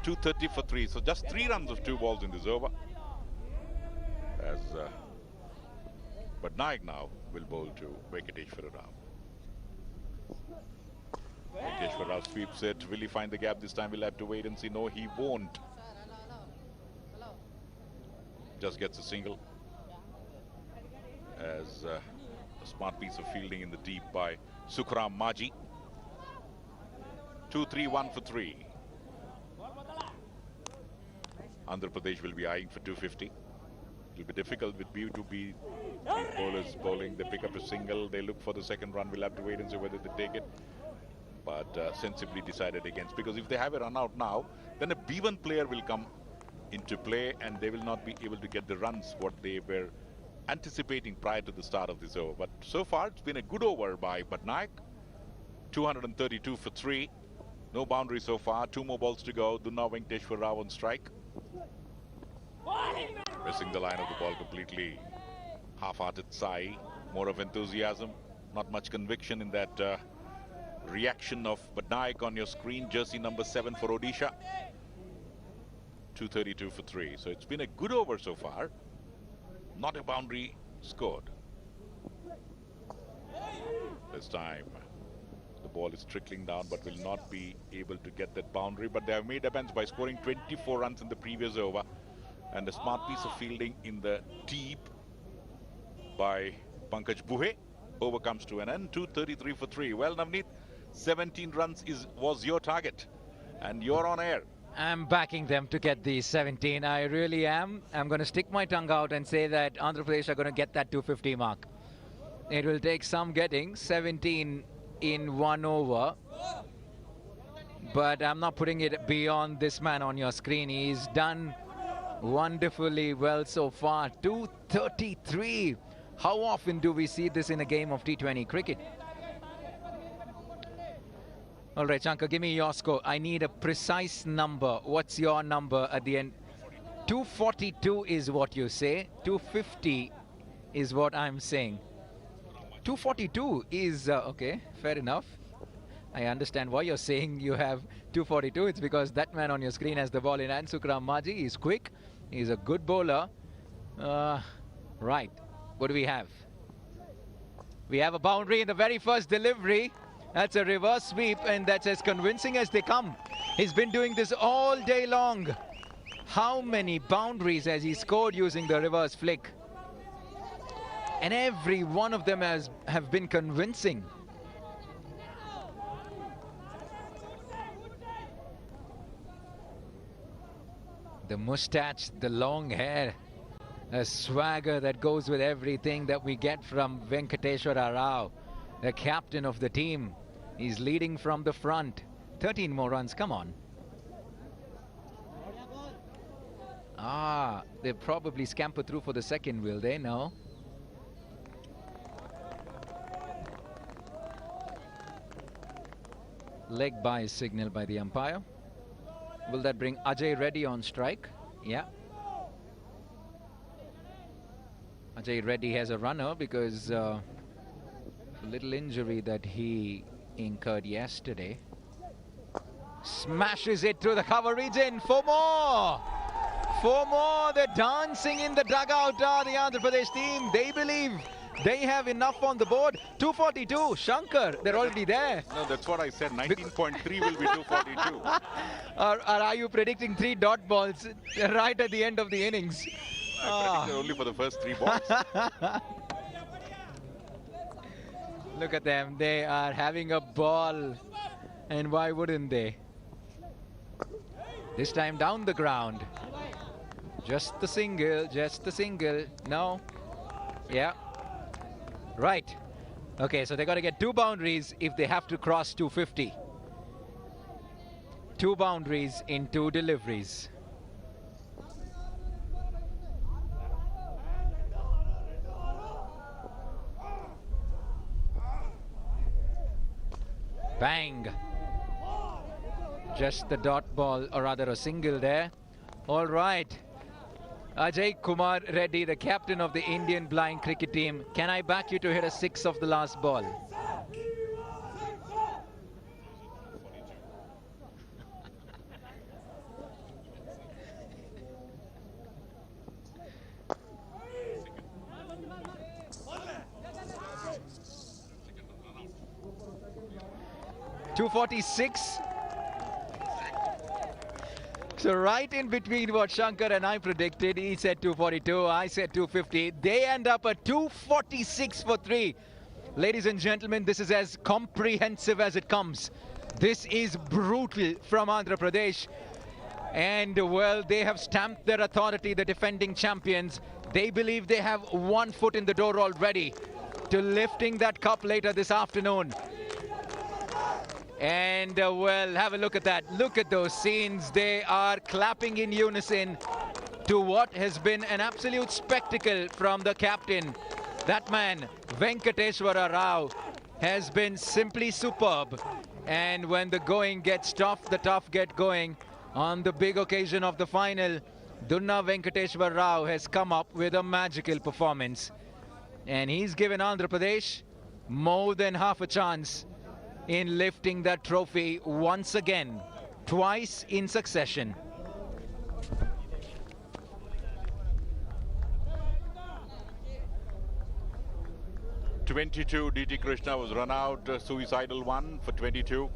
S1: 230 for 3. So just 3 runs of 2 balls in this over. As Badnaik now will bowl to Venkateshwara Rao. Venkateshwara Rao sweeps it. Will he find the gap this time? We'll have to wait and see. No, he won't. Just gets a single. As a smart piece of fielding in the deep by Sukhram Maji. 2-3-1 for 3. Andhra Pradesh will be eyeing for 250. It will be difficult with B2B bowlers bowling. They pick up a single. They look for the second run. We'll have to wait and see whether they take it. but sensibly decided against, because if they have a run out now, then a B1 player will come into play and they will not be able to get the runs what they were anticipating prior to the start of this over. But so far it's been a good over by Badnaik. 232 for 3. No boundary so far. 2 more balls to go. Dunna Venkateshwar Rao on strike. Missing the line of the ball completely. Half-hearted Sai. More of enthusiasm. Not much conviction in that reaction of Badnaik on your screen. Jersey number 7 for Odisha. 232 for 3. So it's been a good over so far. Not a boundary scored. This time the ball is trickling down but will not be able to get that boundary. But they have made amends by scoring 24 runs in the previous over. And a smart piece of fielding in the deep by Pankaj Buhe. Over comes to an end. 233 for 3. Well, Navneet, 17 runs was your target. And you're on air.
S5: I'm backing them to get the 17. I really am. I'm going to stick my tongue out and say that Andhra Pradesh are going to get that 250 mark. It will take some getting. 17 in 1 over. But I'm not putting it beyond this man on your screen. He's done wonderfully well so far. 233. How often do we see this in a game of T20 cricket? All right, Shankar, give me your score. I need a precise number. What's your number at the end? 242 is what you say. 250 is what I'm saying. 242 is, okay, fair enough. I understand why you're saying you have 242. It's because that man on your screen has the ball in hand. Sukram Maji. He's quick. He's a good bowler. Right. What do we have? We have a boundary in the very first delivery. That's a reverse sweep, and that's as convincing as they come. He's been doing this all day long. How many boundaries has he scored using the reverse flick? And every one of them have been convincing. The moustache, the long hair, a swagger that goes with everything that we get from Venkateshwara Rao, the captain of the team. He's leading from the front. 13 more runs, come on. They'll probably scamper through for the second, will they? No. Leg by signal by the umpire. Will that bring Ajay Reddy on strike? Yeah. Ajay Reddy has a runner because a little injury that he incurred yesterday. Smashes it to the cover region. 4 more. 4 more. They're dancing in the dugout. The Andhra Pradesh team. They believe they have enough on the board. 242. Shankar, they're already there.
S1: No, that's what I said. 19.3 will be 242.
S5: Or are you predicting 3 dot balls right at the end of the innings?
S1: I predicted only for the first 3 balls.
S5: Look at them. They are having a ball. And why wouldn't they? This time down the ground. Just the single. Just the single. No. Yeah. Right. Okay, so they got to get 2 boundaries if they have to cross 250. 2 boundaries in 2 deliveries. Bang. Just the dot ball, or rather a single there. All right. Ajay Kumar Reddy, the captain of the Indian blind cricket team. Can I back you to hit a 6 of the last ball? .246. So right in between what Shankar and I predicted. He said 242, I said 250. They end up at 246 for 3. Ladies and gentlemen, this is as comprehensive as it comes. This is brutal from Andhra Pradesh. And well, they have stamped their authority, the defending champions. They believe they have 1 foot in the door already to lifting that cup later this afternoon. And well, have a look at that. Look at those scenes. They are clapping in unison to what has been an absolute spectacle from the captain. That man, Venkateshwara Rao, has been simply superb. And when the going gets tough, the tough get going. On the big occasion of the final, Dunna Venkateshwara Rao has come up with a magical performance. And he's given Andhra Pradesh more than half a chance in lifting that trophy once again, twice in succession.
S1: .22 DT Krishna was run out, suicidal one for 22.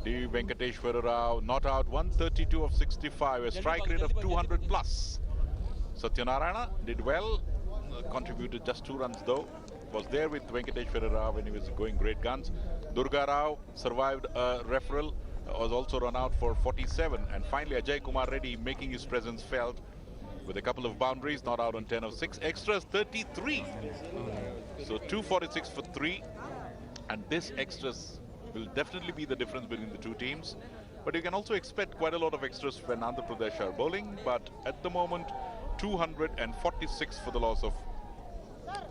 S1: D. Venkateshwara Rao not out, 132 of 65, a strike rate of 200 plus. Satyanarayana did well, contributed just 2 runs though. Was there with Venkateshwara Rao when he was going great guns. Durga Rao survived a referral, was also run out for 47. And finally Ajay Kumar Reddy making his presence felt with a couple of boundaries, not out on 10 of 6. Extras 33. So 246 for 3. And this extras will definitely be the difference between the two teams. But you can also expect quite a lot of extras when Andhra Pradesh are bowling. But at the moment, 246 for the loss of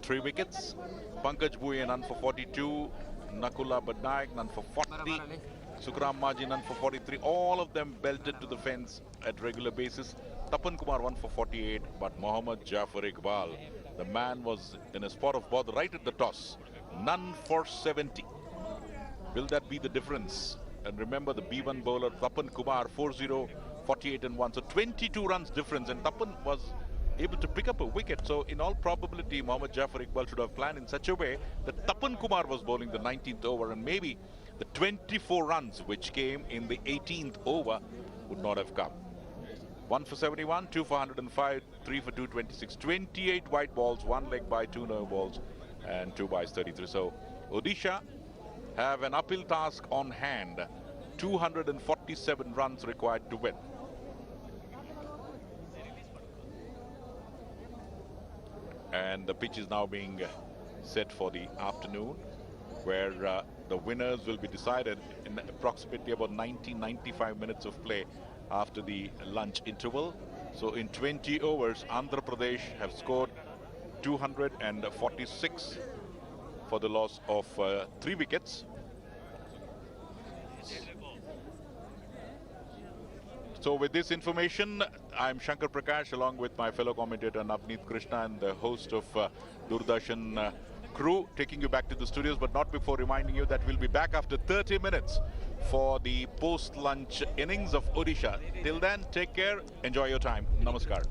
S1: 3 wickets. Pankaj Bhuye none for 42. Nakula Badnaik none for 40. Sukram Maji none for 43. All of them belted to the fence at regular basis. Tapan Kumar 1 for 48. But Mohammad Jafar Iqbal, the man was in a spot of bother right at the toss. None for 70. Will that be the difference? And remember the B1 bowler Tapan Kumar 40, 48 and 1. So 22 runs difference, and Tapan was able to pick up a wicket. So in all probability, Mohammad Jafar Iqbal should have planned in such a way that Tapan Kumar was bowling the 19th over, and maybe the 24 runs which came in the 18th over would not have come. 1 for 71, 2 for 105, 3 for 226, 28 white balls, 1 leg by, 2 no balls, and 2 byes 33. So Odisha have an uphill task on hand. 247 runs required to win. And the pitch is now being set for the afternoon, where the winners will be decided in approximately about 90-95 minutes of play after the lunch interval. So in 20 overs, Andhra Pradesh have scored 246 for the loss of 3 wickets. So with this information, I'm Shankar Prakash along with my fellow commentator Navneet Krishna and the host of Doordarshan crew, taking you back to the studios, but not before reminding you that we'll be back after 30 minutes for the post-lunch innings of Odisha. Till then, take care, enjoy your time. Namaskar.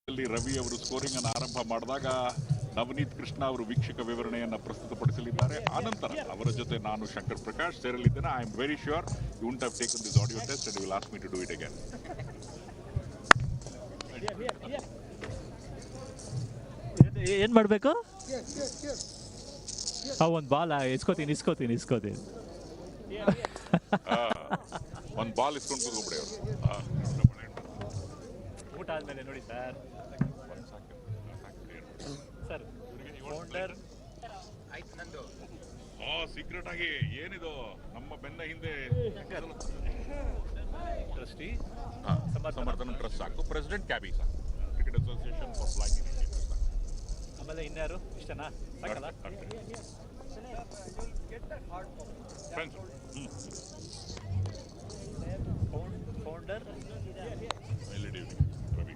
S1: Ravi ಅವರು scoring ಅನ್ನು ಆರಂಭ ಮಾಡಿದಾಗ ನವನೀತ್ ಕೃಷ್ಣ ಅವರು ವೀಕ್ಷಕ ವಿವರಣೆಯನ್ನು ಪ್ರಸ್ತುತಪಡಿಸಲಿದ್ದಾರೆ. ಆನಂತರ ಅವರ ಜೊತೆ ನಾನು ಶಂಕರ್ ಪ್ರಕಾಶ್ ಸೇರಲಿದ್ದೇನೆ. I am very sure you won't have taken this audio test and you will ask me to do it again.
S6: ಏನ್ ಮಾಡಬೇಕು? ಒಂದು ಬಾಲ್ ಇಸ್ಕೋತೀನಿ.
S1: ಒಂದು ಬಾಲ್ ಇಸ್ಕೊಂಡು ಕೂತ್ಕೊಂಡ್ಬಿಡಿ ಅವರು.
S6: ಊಟ ಆದ್ಮೇಲೆ ನೋಡಿ ಸರ್.
S1: ಸೀಕ್ರೆಟ್ ಆಗಿ ಏನಿದು ನಮ್ಮ ಬೆನ್ನ ಹಿಂದೆ
S6: ಟ್ರಸ್ಟಿ
S1: ಸಮರ್ಥನ ಟ್ರಸ್ಟ್ ಸಾಕು. ಪ್ರೆಸಿಡೆಂಟ್ ಕ್ಯಾಬಿ ಸಾಕು. Cricket association for blind Indian ಸಾಕು.
S6: ಆಮೇಲೆ ಇನ್ಯಾರು ಇಷ್ಟನಾ? ಸಾಕಲ್ಲ?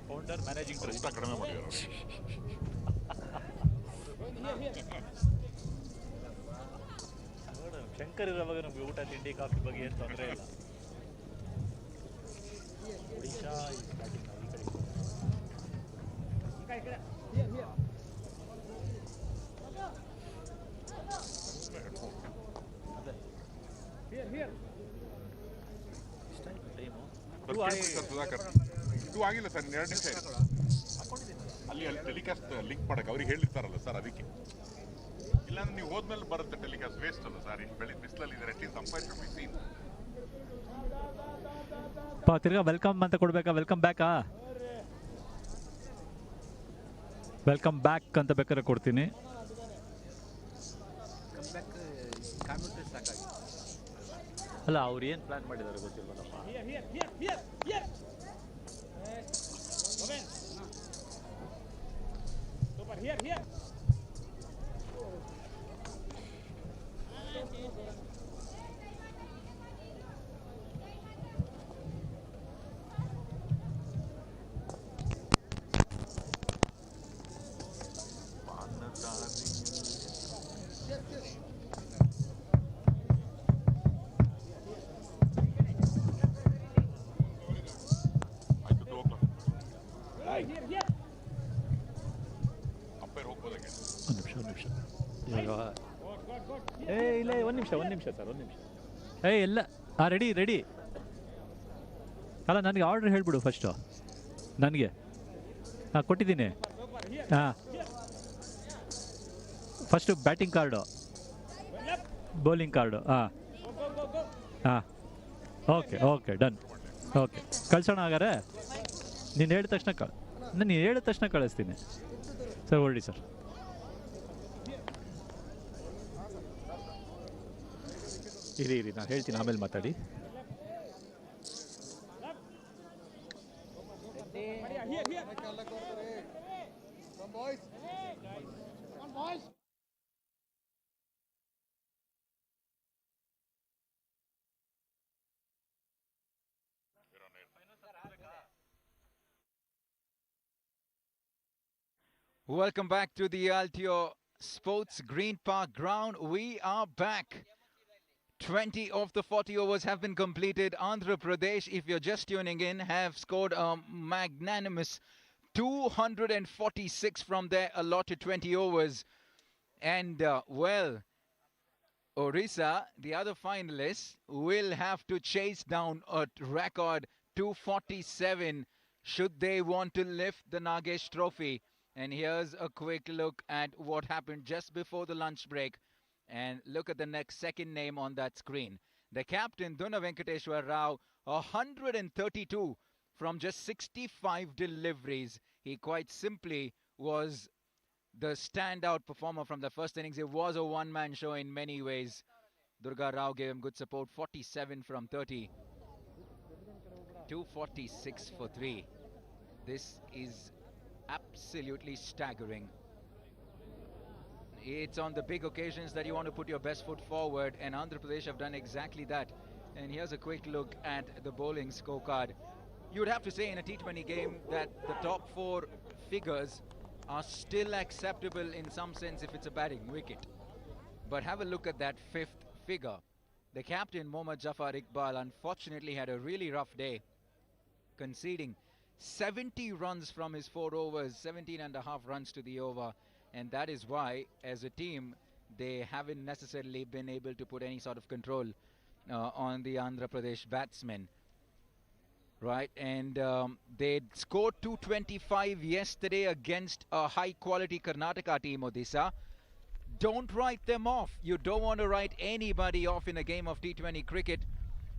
S6: ಫೌಂಡರ್ ಮ್ಯಾನೇಜಿಂಗ್ ಟ್ರಸ್ಟ್
S1: ಕಡಿಮೆ ಮಾಡಿದ್ದಾರೆ.
S6: ಶಂಕರ್ ಇರೋವಾಗ ನಮ್ಗೆ ಊಟ ತಿಂಡಿ ಕಾಫಿ ಬಗ್ಗೆ ಏನು ತೊಂದರೆ ಇಲ್ಲ. ಒಡಿಶಾ
S1: ಇದು ಆಗಿಲ್ಲ ಸರ್, 2 ನಿಮಿಷ ಅಲ್ಲಿ ಟೆಲಿಕಾಸ್ಟ್ ಲಿಂಕ್ ಮಾಡಕ್ಕೆ ಅವ್ರಿಗೆ ಹೇಳಿರ್ತಾರಲ್ಲ ಸರ್, ಅದಕ್ಕೆ. ಇಲ್ಲಾಂದ್ರೆ ನೀವು ಹೋದ್ಮೇಲೆ ಬರುತ್ತೆ ಟೆಲಿಕಾಸ್ಟ್, ವೇಸ್ಟ್ ಅಲ್ಲ ಸರ್. ಇನ್ನು ಬೆಳಿಗ್ಗೆ ಬಿಸಿಲಲ್ಲಿ ಇದ್ರೆ at least umpire should be seen.
S6: ತಿರ್ಗಾ ವೆಲ್ಕಮ್ ಅಂತ ಕೊಡ್ಬೇಕಾ? ವೆಲ್ಕಮ್ ಬ್ಯಾಕಾ? ವೆಲ್ಕಮ್ ಬ್ಯಾಕ್ ಅಂತ ಬೇಕಾದ್ರೆ ಕೊಡ್ತೀನಿ. ಅಲ್ಲ, ಅವ್ರು ಏನು ಪ್ಲಾನ್ ಮಾಡಿದ್ದಾರೆ ಗೊತ್ತಿಲ್ವಲ್ಲಪ್ಪ. ಒಂದು ನಿಮಿಷ ಸರ್. ಎಲ್ಲ ರೆಡಿ. ಅಲ್ಲ, ನನಗೆ ಆರ್ಡರ್ ಹೇಳಿಬಿಡು ಫಸ್ಟು. ನನಗೆ ಕೊಟ್ಟಿದ್ದೀನಿ. First batting card, bowling card. Okay done. Okay, ಕಳ್ಸೋಣ ಹಾಗಾದ್ರೆ. ನೀನು ಹೇಳಿದ ತಕ್ಷಣ ಕಳಿಸ್ತೀನಿ ಸರ್. ಹೊರಡಿ ಸರ್. ಇರಿ, ನಾನು ಹೇಳ್ತೀನಿ, ಆಮೇಲೆ ಮಾತಾಡಿ.
S5: Welcome back to the Altio Sports Green Park ground. We are back. 20 of the 40 overs have been completed. Andhra Pradesh, if you're just tuning in, have scored a magnanimous 246 from their allotted 20 overs. And, Odisha, the other finalists, will have to chase down a record 247 should they want to lift the Nagesh trophy. And here's a quick look at what happened just before the lunch break. And look at the second name on that screen. The captain, Duna Venkateshwar Rao, 132 from just 65 deliveries. He quite simply was the standout performer from the first innings. It was a one-man show in many ways. Durga Rao gave him good support, 47 from 30. 246 for 3. This is absolutely staggering. It's on the big occasions that you want to put your best foot forward, and Andhra Pradesh have done exactly that. And here's a quick look at the bowling scorecard. You would have to say in a T20 game that the top 4 figures are still acceptable in some sense if it's a batting wicket. But have a look at that 5th figure. The captain, Mohammad Jafar Iqbal, unfortunately had a really rough day, conceding 70 runs from his 4 overs, 17 and a half runs to the over. And that is why, as a team, they haven't necessarily been able to put any sort of control on the Andhra Pradesh batsmen. Right, and they scored 225 yesterday against a high-quality Karnataka team, Odisha. Don't write them off. You don't want to write anybody off in a game of T20 cricket,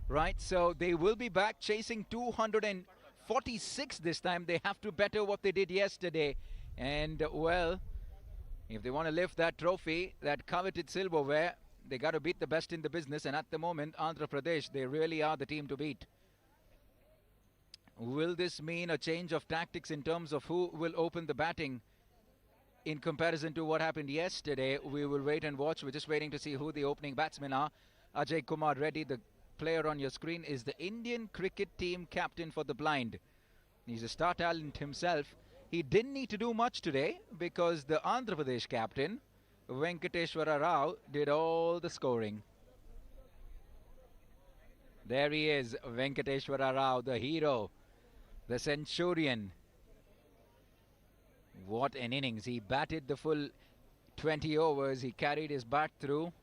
S5: right? So they will be back chasing 246 this time. They have to better what they did yesterday. And, well, if they want to lift that trophy, that coveted silverware, they got to beat the best in the business. And at the moment, Andhra Pradesh, they really are the team to beat. Will this mean a change of tactics in terms of who will open the batting in comparison to what happened yesterday? We will wait and watch. We're just waiting to see who the opening batsmen are. Ajay Kumar Reddy, the player on your screen, is the Indian cricket team captain for the blind. He's a star talent himself. He didn't need to do much today because the Andhra Pradesh captain, Venkateshwara Rao, did all the scoring. There he is, Venkateshwara Rao, the hero, the centurion. What an innings. He batted the full 20 overs. He carried his bat through.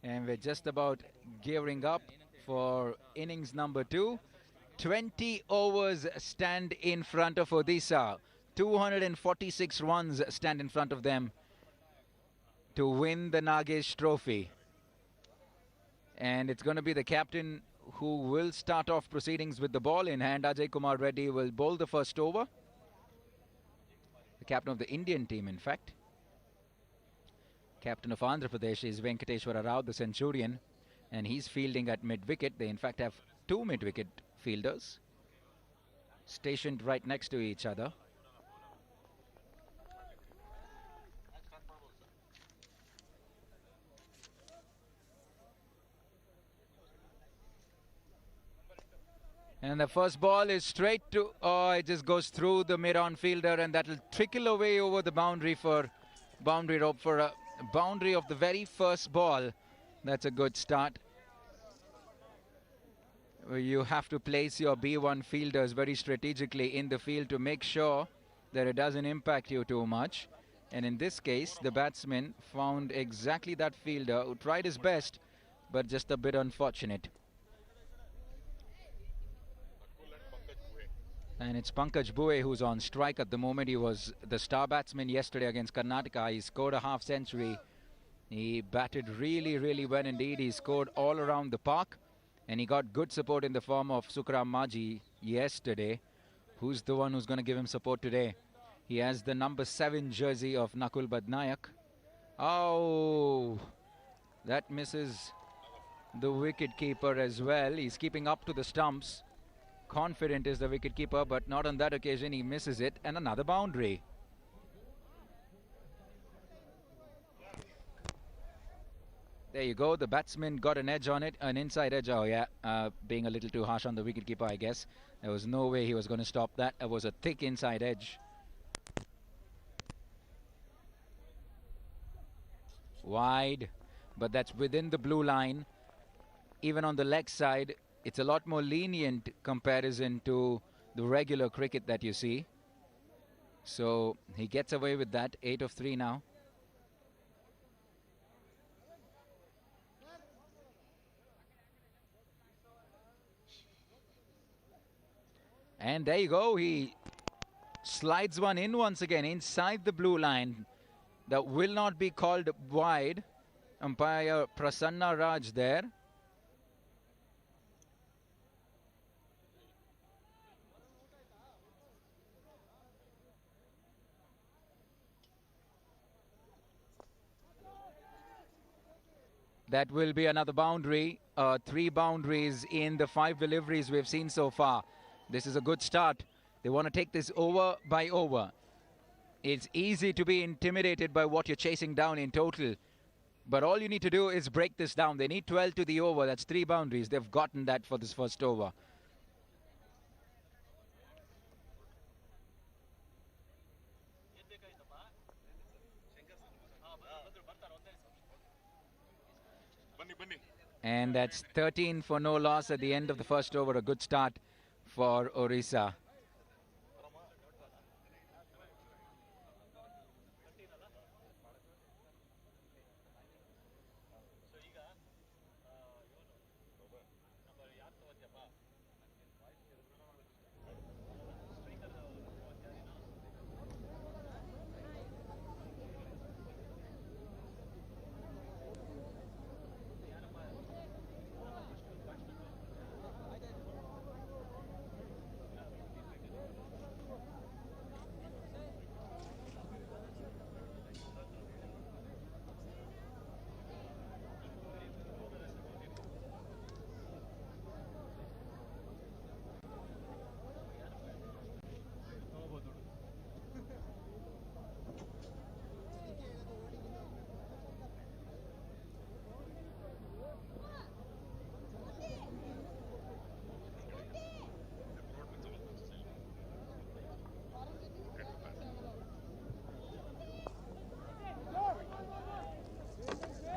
S5: And we're just about gearing up for innings number 2. 20 overs stand in front of Odisha. 246 runs stand in front of them to win the Nagesh trophy. And it's going to be the captain who will start off proceedings with the ball in hand. Ajay Kumar Reddy will bowl the first over. The captain of the Indian team, in fact. Captain of Andhra Pradesh is Venkateshwara Rao, the centurion. And he's fielding at mid-wicket. They, in fact, have 2 mid-wicket fielders stationed right next to each other. And the first ball is straight to, it just goes through the mid-on fielder, and that will trickle away over the boundary for boundary rope for a boundary of the very first ball. That's a good start. You have to place your B1 fielders very strategically in the field to make sure that it doesn't impact you too much. And in this case, the batsman found exactly that fielder who tried his best, but just a bit unfortunate. And it's Pankaj Bhuwe who's on strike at the moment. He was the star batsman yesterday against Karnataka. He scored a half century. He batted really, really well indeed. He scored all around the park. And he got good support in the form of Sukram Maji yesterday. Who's the one who's going to give him support today? He has the number 7 jersey of Nakul Badnayak. Oh, that misses the wicket keeper as well. He's keeping up to the stumps. Confident is the wicketkeeper, but not on that occasion. He misses it, and another boundary. There you go. The batsman got an edge on it, an inside edge. Oh yeah, being a little too harsh on the wicketkeeper, I guess. There was no way he was going to stop that. It was a thick inside edge. Wide, but that's within the blue line. Even on the leg side, it's a lot more lenient comparison to the regular cricket that you see. So he gets away with that. 8 of 3 now. And there you go. He slides one in once again inside the blue line. That will not be called wide. Umpire Prasanna Raj there. That will be another boundary. 3 boundaries in the 5 deliveries we've seen so far. This is a good start. They want to take this over by over. It's easy to be intimidated by what you're chasing down in total. But all you need to do is break this down. They need 12 to the over. That's 3 boundaries. They've gotten that for this first over.
S1: Bunny.
S5: And that's 13 for no loss at the end of the first over. A good start for Odisha.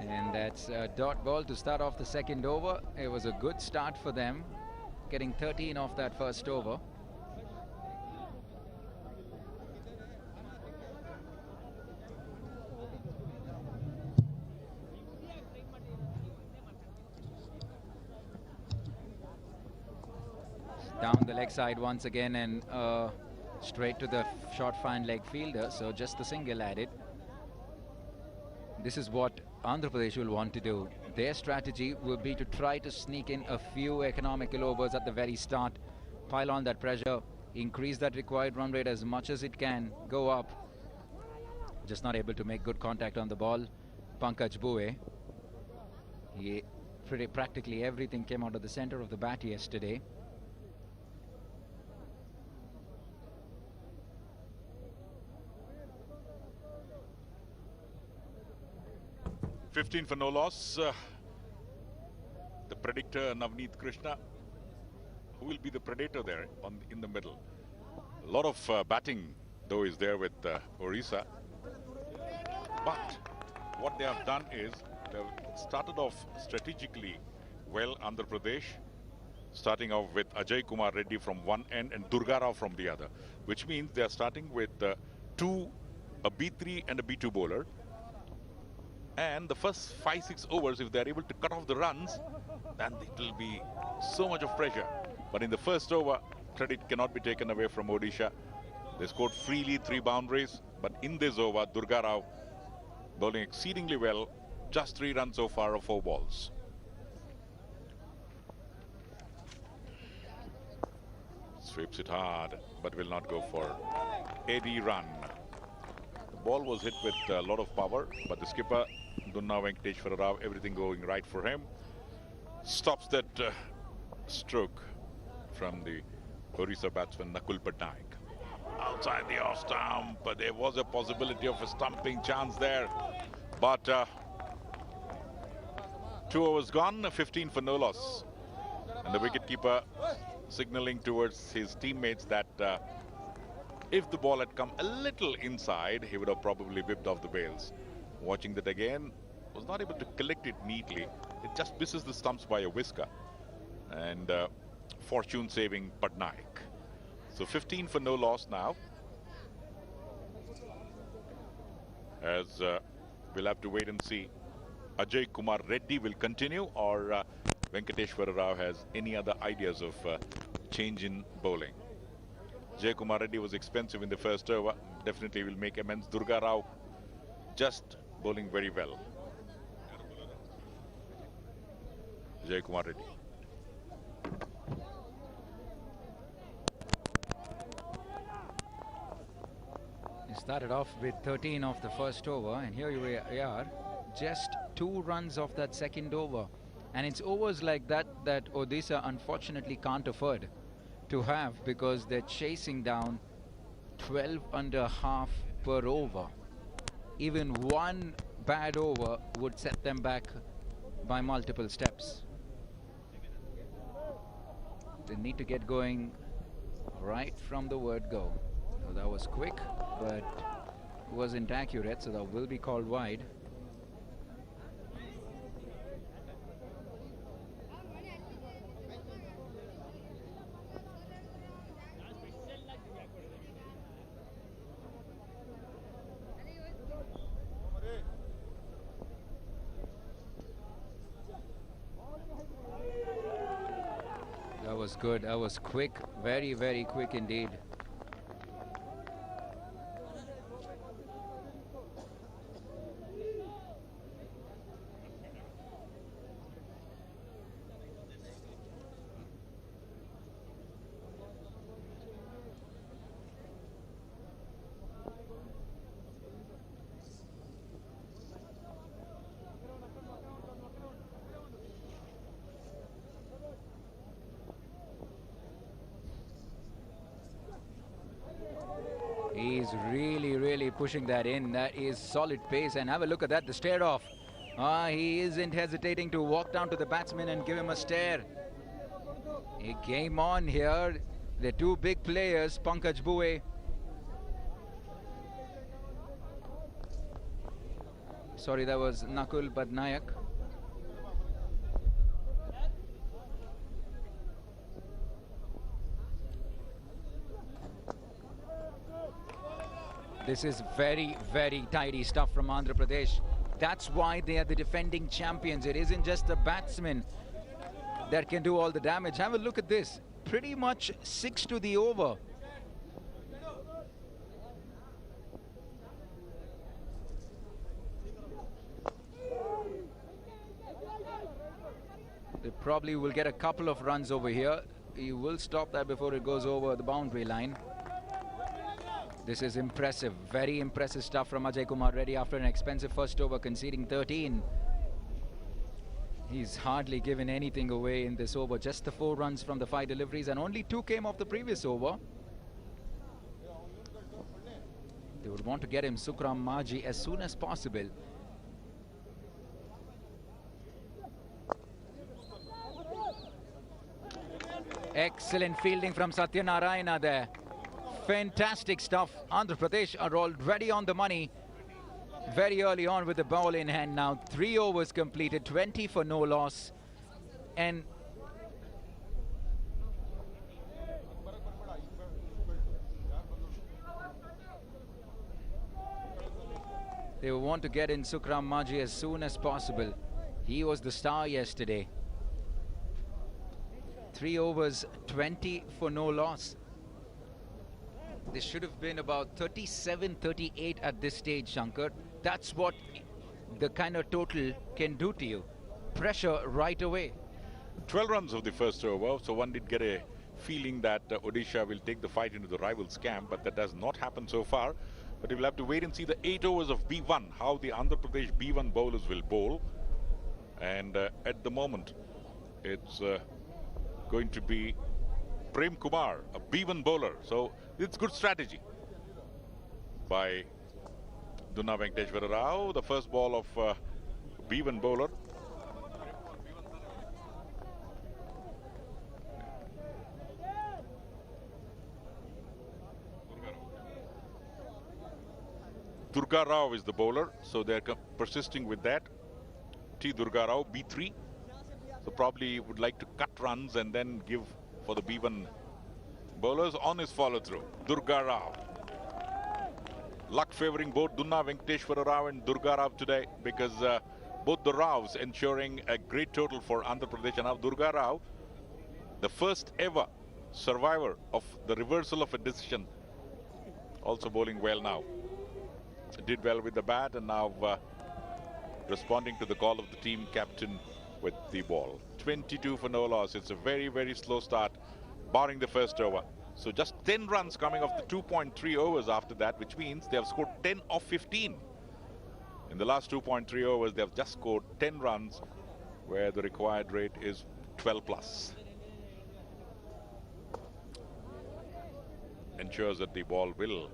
S5: And that's a dot ball to start off the second over. It was a good start for them, getting 13 off that first over. Down the leg side once again, and straight to the short fine leg fielder, so just the single added. This is what Andhra Pradesh will want to do. Their strategy will be to try to sneak in a few economical overs at the very start, pile on that pressure, increase that required run rate as much as it can, go up. Just not able to make good contact on the ball. Pankaj Bue. Practically everything came out of the center of the bat yesterday.
S1: 15 for no loss. The predictor Navneet Krishna. Who will be the predator there in the middle? A lot of batting though is there with Odisha. But what they have done is they've started off strategically well, Andhra Pradesh, starting off with Ajay Kumar Reddy from one end and Durga Rao from the other, which means they are starting with a B3 and a B2 bowler. And the first 5-6 overs, if they're able to cut off the runs, then it will be so much of pressure. But in the first over, credit cannot be taken away from Odisha. They scored freely 3 boundaries, but in this over, Durga Rao bowling exceedingly well, just 3 runs so far of 4 balls. Sweeps it hard, but will not go for any run. The ball was hit with a lot of power, but the skipper, Dunna Venkateshwara Rao, everything going right for him. Stops that stroke from the Odisha batsman Nakul Patnaik. Outside the off stump, but there was a possibility of a stumping chance there. But 2 overs gone, 15 for no loss. And the wicketkeeper signaling towards his teammates that if the ball had come a little inside, he would have probably whipped off the bails. Watching that again, was not able to collect it neatly. It just misses the stumps by a whisker. And fortune saving Patnaik. So 15 for no loss now. As we'll have to wait and see. Ajay Kumar Reddy will continue, or Venkateshwara Rao has any other ideas of change in bowling. Ajay Kumar Reddy was expensive in the first over. Definitely will make amends. Durga Rao just bowling very well. Ajay Kumar Reddy.
S5: He started off with 13 off the first over, and here we are, just 2 runs off that second over. And it's overs like that that Odisha unfortunately can't afford to have, because they're chasing down 12 under half per over. Even one bad over would set them back by multiple steps. They need to get going right from the word go. So that was quick, but wasn't accurate, so that will be called wide. was good. That was quick. Very, very quick indeed. He's really pushing that in. That is solid pace. And have a look at that, the stare off. He isn't hesitating to walk down to the batsman and give him a stare. He came on here. The two big players, Pankaj Bue. Sorry, that was Nakul Badnayak. This is very, very tidy stuff from Andhra Pradesh. That's why they are the defending champions. It isn't just the batsmen that can do all the damage. Have a look at this. Pretty much 6 to the over. They probably will get a couple of runs over here. He will stop that before it goes over the boundary line. This is impressive, very impressive stuff from Ajay Kumar Reddy after an expensive first over, conceding 13. He's hardly given anything away in this over, just the 4 runs from the 5 deliveries, and only 2 came off the previous over. They would want to get him Sukram Maji as soon as possible. Excellent fielding from Satyanarayana there. Fantastic stuff. Andhra Pradesh are already on the money very early on with the ball in hand now. 3 overs completed, 20 for no loss. And they will want to get in Sukram Maji as soon as possible. He was the star yesterday. 3 overs, 20 for no loss. This should have been about 37-38 at this stage, Shankar. That's what the kind of total can do to you. Pressure right away.
S1: 12 runs of the first over, so one did get a feeling that Odisha will take the fight into the rivals' camp, but that does not happen so far. But we will have to wait and see the 8 overs of B1, how the Andhra Pradesh B1 bowlers will bowl. And at the moment, it's going to be Prem Kumar, a B1 bowler. So it's good strategy by Dunna Venkateshwara Rao, the first ball of B1 bowler. Durga Rao is the bowler, so they're persisting with that. T. Durga Rao, B3. So probably would like to cut runs and then give for the B1 bowlers on his follow through. Durga Rao. Luck favoring both Dunna Venkateshwara Rao and Durga Rao today, because both the Raos ensuring a great total for Andhra Pradesh. And now Durga Rao, the first ever survivor of the reversal of a decision, also bowling well now. Did well with the bat and now responding to the call of the team captain with the ball. 22 for no loss. It's a very, very slow start, barring the first over. So just 10 runs coming off the 2.3 overs after that, which means they have scored 10 of 15. In the last 2.3 overs, they have just scored 10 runs, where the required rate is 12 plus. Ensures that the ball will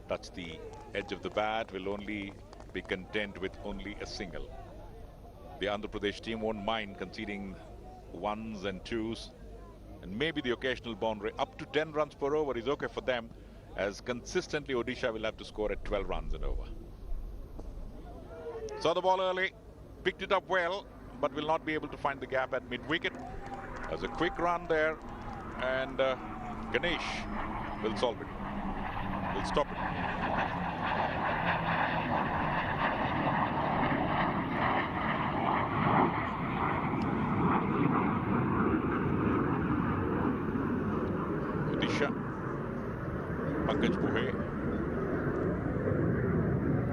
S1: touch the edge of the bat, will only be content with only a single. The Andhra Pradesh team won't mind conceding 1s and 2s, and maybe the occasional boundary. Up to 10 runs per over is okay for them, as consistently Odisha will have to score at 12 runs and over. Saw the ball early, picked it up well, but will not be able to find the gap at mid-wicket. There's a quick run there, and Ganesh will solve it. Will stop it. Pankaj Puhe.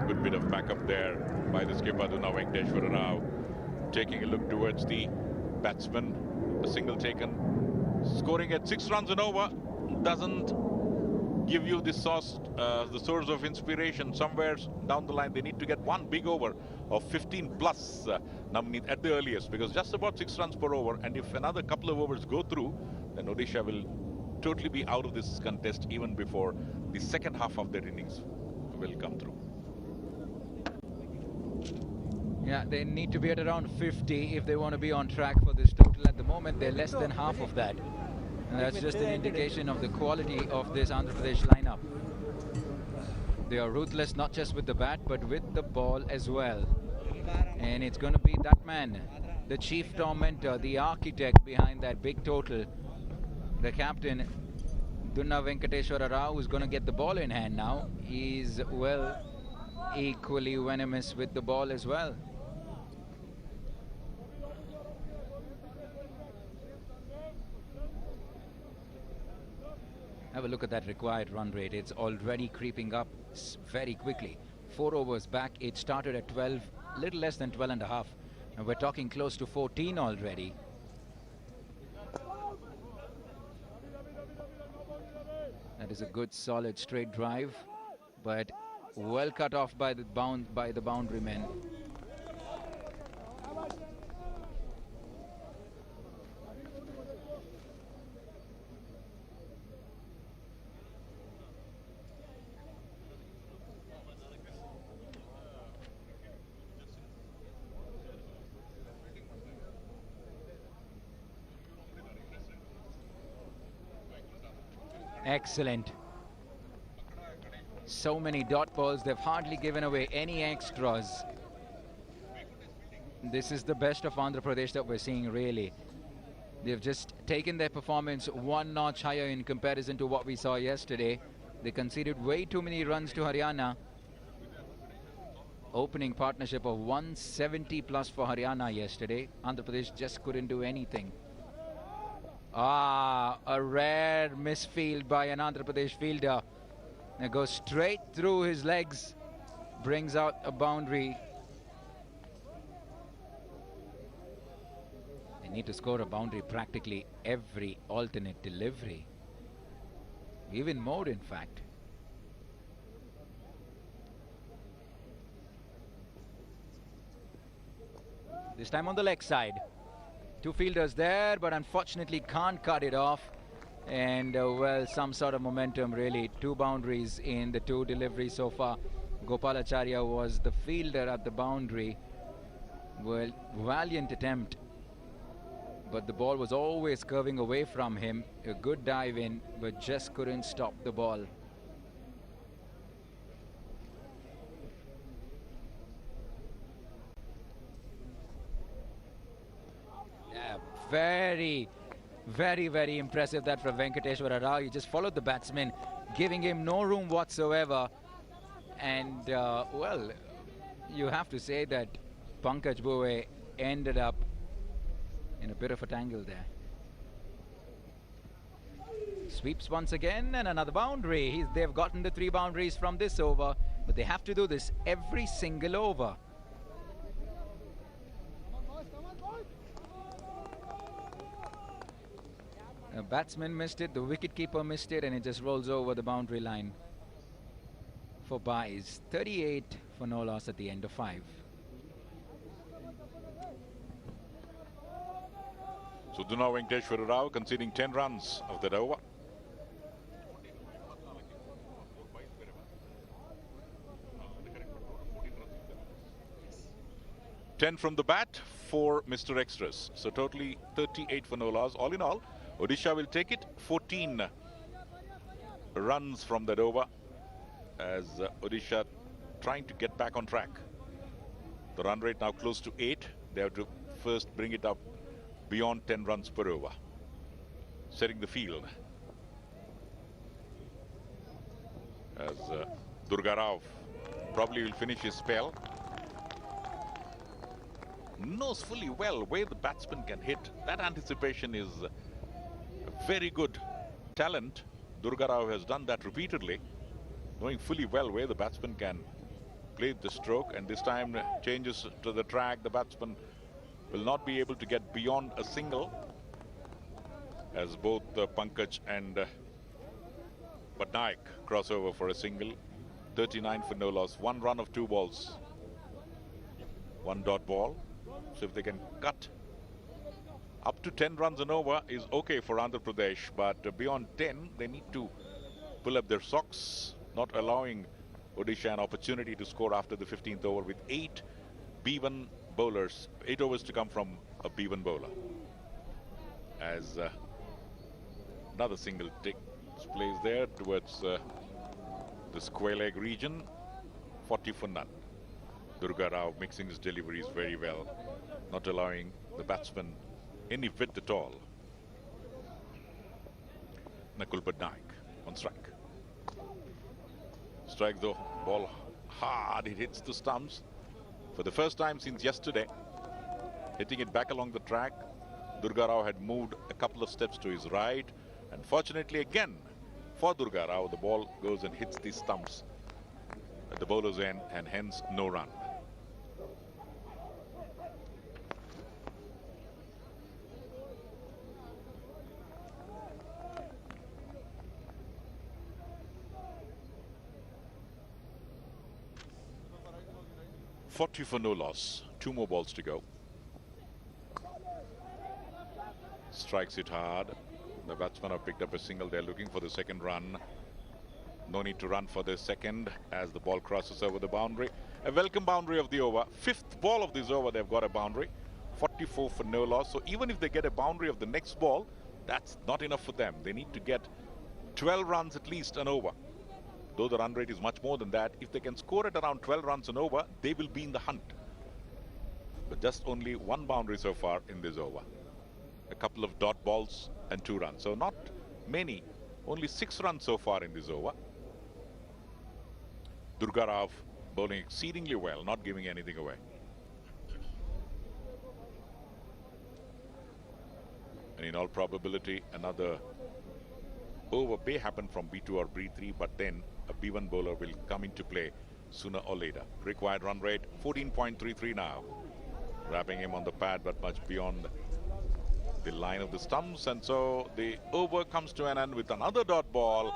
S1: Good bit of backup there by the skipper Dunna Venkateshwara Rao. Taking a look towards the batsman. A single taken. Scoring at 6 runs and over doesn't give you the source of inspiration. Somewhere down the line they need to get one big over of 15 plus Navneet at the earliest, because just about 6 runs per over, and if another couple of overs go through, then Odisha will totally be out of this contest even before the second half of their innings will come through.
S5: Yeah, they need to be at around 50 if they want to be on track for this total. At the moment they're less than half of that. And that's just an indication of the quality of this Andhra Pradesh lineup. They are ruthless not just with the bat but with the ball as well. And it's going to be that man, the chief tormentor, the architect behind that big total, the captain, Dunna Venkateshwara Rao, who's going to get the ball in hand now. He's, well, equally venomous with the ball as well. Have a look at that required run rate. It's already creeping up very quickly. 4 overs back, it started at 12, little less than 12 and a half. And we're talking close to 14 already. That is a good solid straight drive, but well cut off by the boundary men. Excellent. So many dot balls, they've hardly given away any extras. This is the best of Andhra Pradesh that we're seeing, really. They've just taken their performance one notch higher in comparison to what we saw yesterday. They conceded way too many runs to Haryana. Opening partnership of 170 plus for Haryana yesterday. Andhra Pradesh just couldn't do anything. A rare misfield by an Andhra Pradesh fielder. It goes straight through his legs, brings out a boundary. They need to score a boundary practically every alternate delivery. Even more, in fact. This time on the leg side. 2 fielders there, but unfortunately can't cut it off. And well, some sort of momentum, really. 2 boundaries in the 2 deliveries so far. Gopalacharya was the fielder at the boundary. Well, valiant attempt, but the ball was always curving away from him. A good dive in, but just couldn't stop the ball. Yeah, very impressive that from Venkateshwara Rao. He just followed the batsman, giving him no room whatsoever. And well, you have to say that Pankaj Puhe ended up in a bit of a tangle there. Sweeps once again and another boundary. They've gotten the 3 boundaries from this over, but they have to do this every single over. The batsman missed it, the wicketkeeper missed it, and it just rolls over the boundary line for byes. 38 for no loss at the end of 5.
S1: So Dunna Venkateshwara Rao conceding 10 runs of that over. Ten from the bat for Mr. Extras. So totally 38 for no loss. All in all, Odisha will take it. 14 runs from that over as Odisha trying to get back on track. The run rate now close to 8. They have to first bring it up beyond 10 runs per over. Setting the field as Durga Rao probably will finish his spell. Knows fully well where the batsman can hit. That anticipation is a very good talent Durga Rao has done that repeatedly, knowing fully well where the batsman can play the stroke, and this time changes to the track. The batsman will not be able to get beyond a single, as both Pankaj and Patnaik cross over for a single. 39 for no loss. 1 run of 2 balls. 1 dot ball. So if they can cut up to 10 runs and over is okay for Andhra Pradesh, but beyond 10 they need to pull up their socks, not allowing Odisha an opportunity to score after the 15th over with 8 B1 bowlers. 8 overs to come from a B1 bowler. As another single takes place there towards the square leg region. 40 for none. Durga Rao mixing his deliveries very well, not allowing the batsman any width at all. Nakul Patnaik on strike. Strikes the ball hard. It hits the stumps for the first time since yesterday. Hitting it back along the track. Durga Rao had moved a couple of steps to his right, and fortunately again for Durga Rao, the ball goes and hits the stumps at the bowler's end, and hence no run. .40 for no loss. 2 more balls to go. Strikes it hard. The batsmen have picked up a single. They're looking for the second run. No need to run for the second as the ball crosses over the boundary. A welcome boundary of the over. 5th ball of this over, they've got a boundary. 44 for no loss. So even if they get a boundary of the next ball, that's not enough for them. They need to get 12 runs at least and over. Though the run rate is much more than that, if they can score at around 12 runs and over, they will be in the hunt. But just only 1 boundary so far in this over. A couple of dot balls and 2 runs. So not many, only 6 runs so far in this over. Durga Rao bowling exceedingly well, not giving anything away. And in all probability, another over may happen from B2 or B3, but then a B1 bowler will come into play sooner or later. Required run rate 14.33 now. Wrapping him on the pad, but much beyond the line of the stumps, and so the over comes to an end with another dot ball.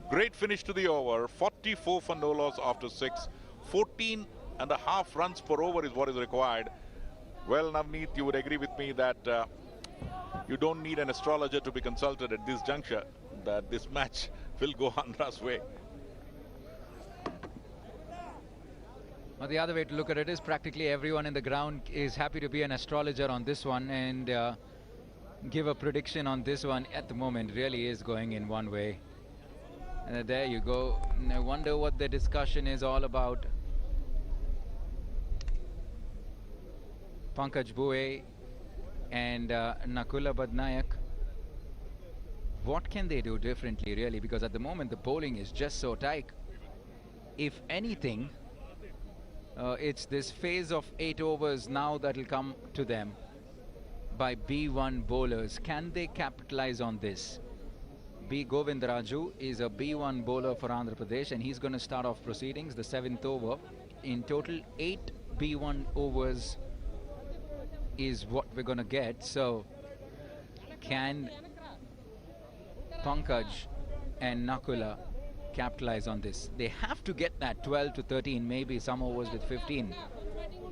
S1: Great finish to the over. 44 for no loss after 6. 14.5 runs per over is what is required. Well, Navneet, you would agree with me that you don't need an astrologer to be consulted at this juncture, that this match will go Andhra's way.
S5: Well, the other way to look at it is practically everyone in the ground is happy to be an astrologer on this one, and give a prediction on this one at the moment really is going in one way. And there you go. And I wonder what the discussion is all about. Pankaj Bue and Nakula Badnayak. What can they do differently really? Because at the moment the bowling is just so tight. If anything, it's this phase of 8 overs now that will come to them by B1 bowlers. Can they capitalize on this? B. Govindaraju is a B1 bowler for Andhra Pradesh, and he's going to start off proceedings, the 7th over. In total, 8 B1 overs is what we're going to get. So, can Pankaj and Nakula capitalize on this? They have to get that 12 to 13, maybe some overs with 15.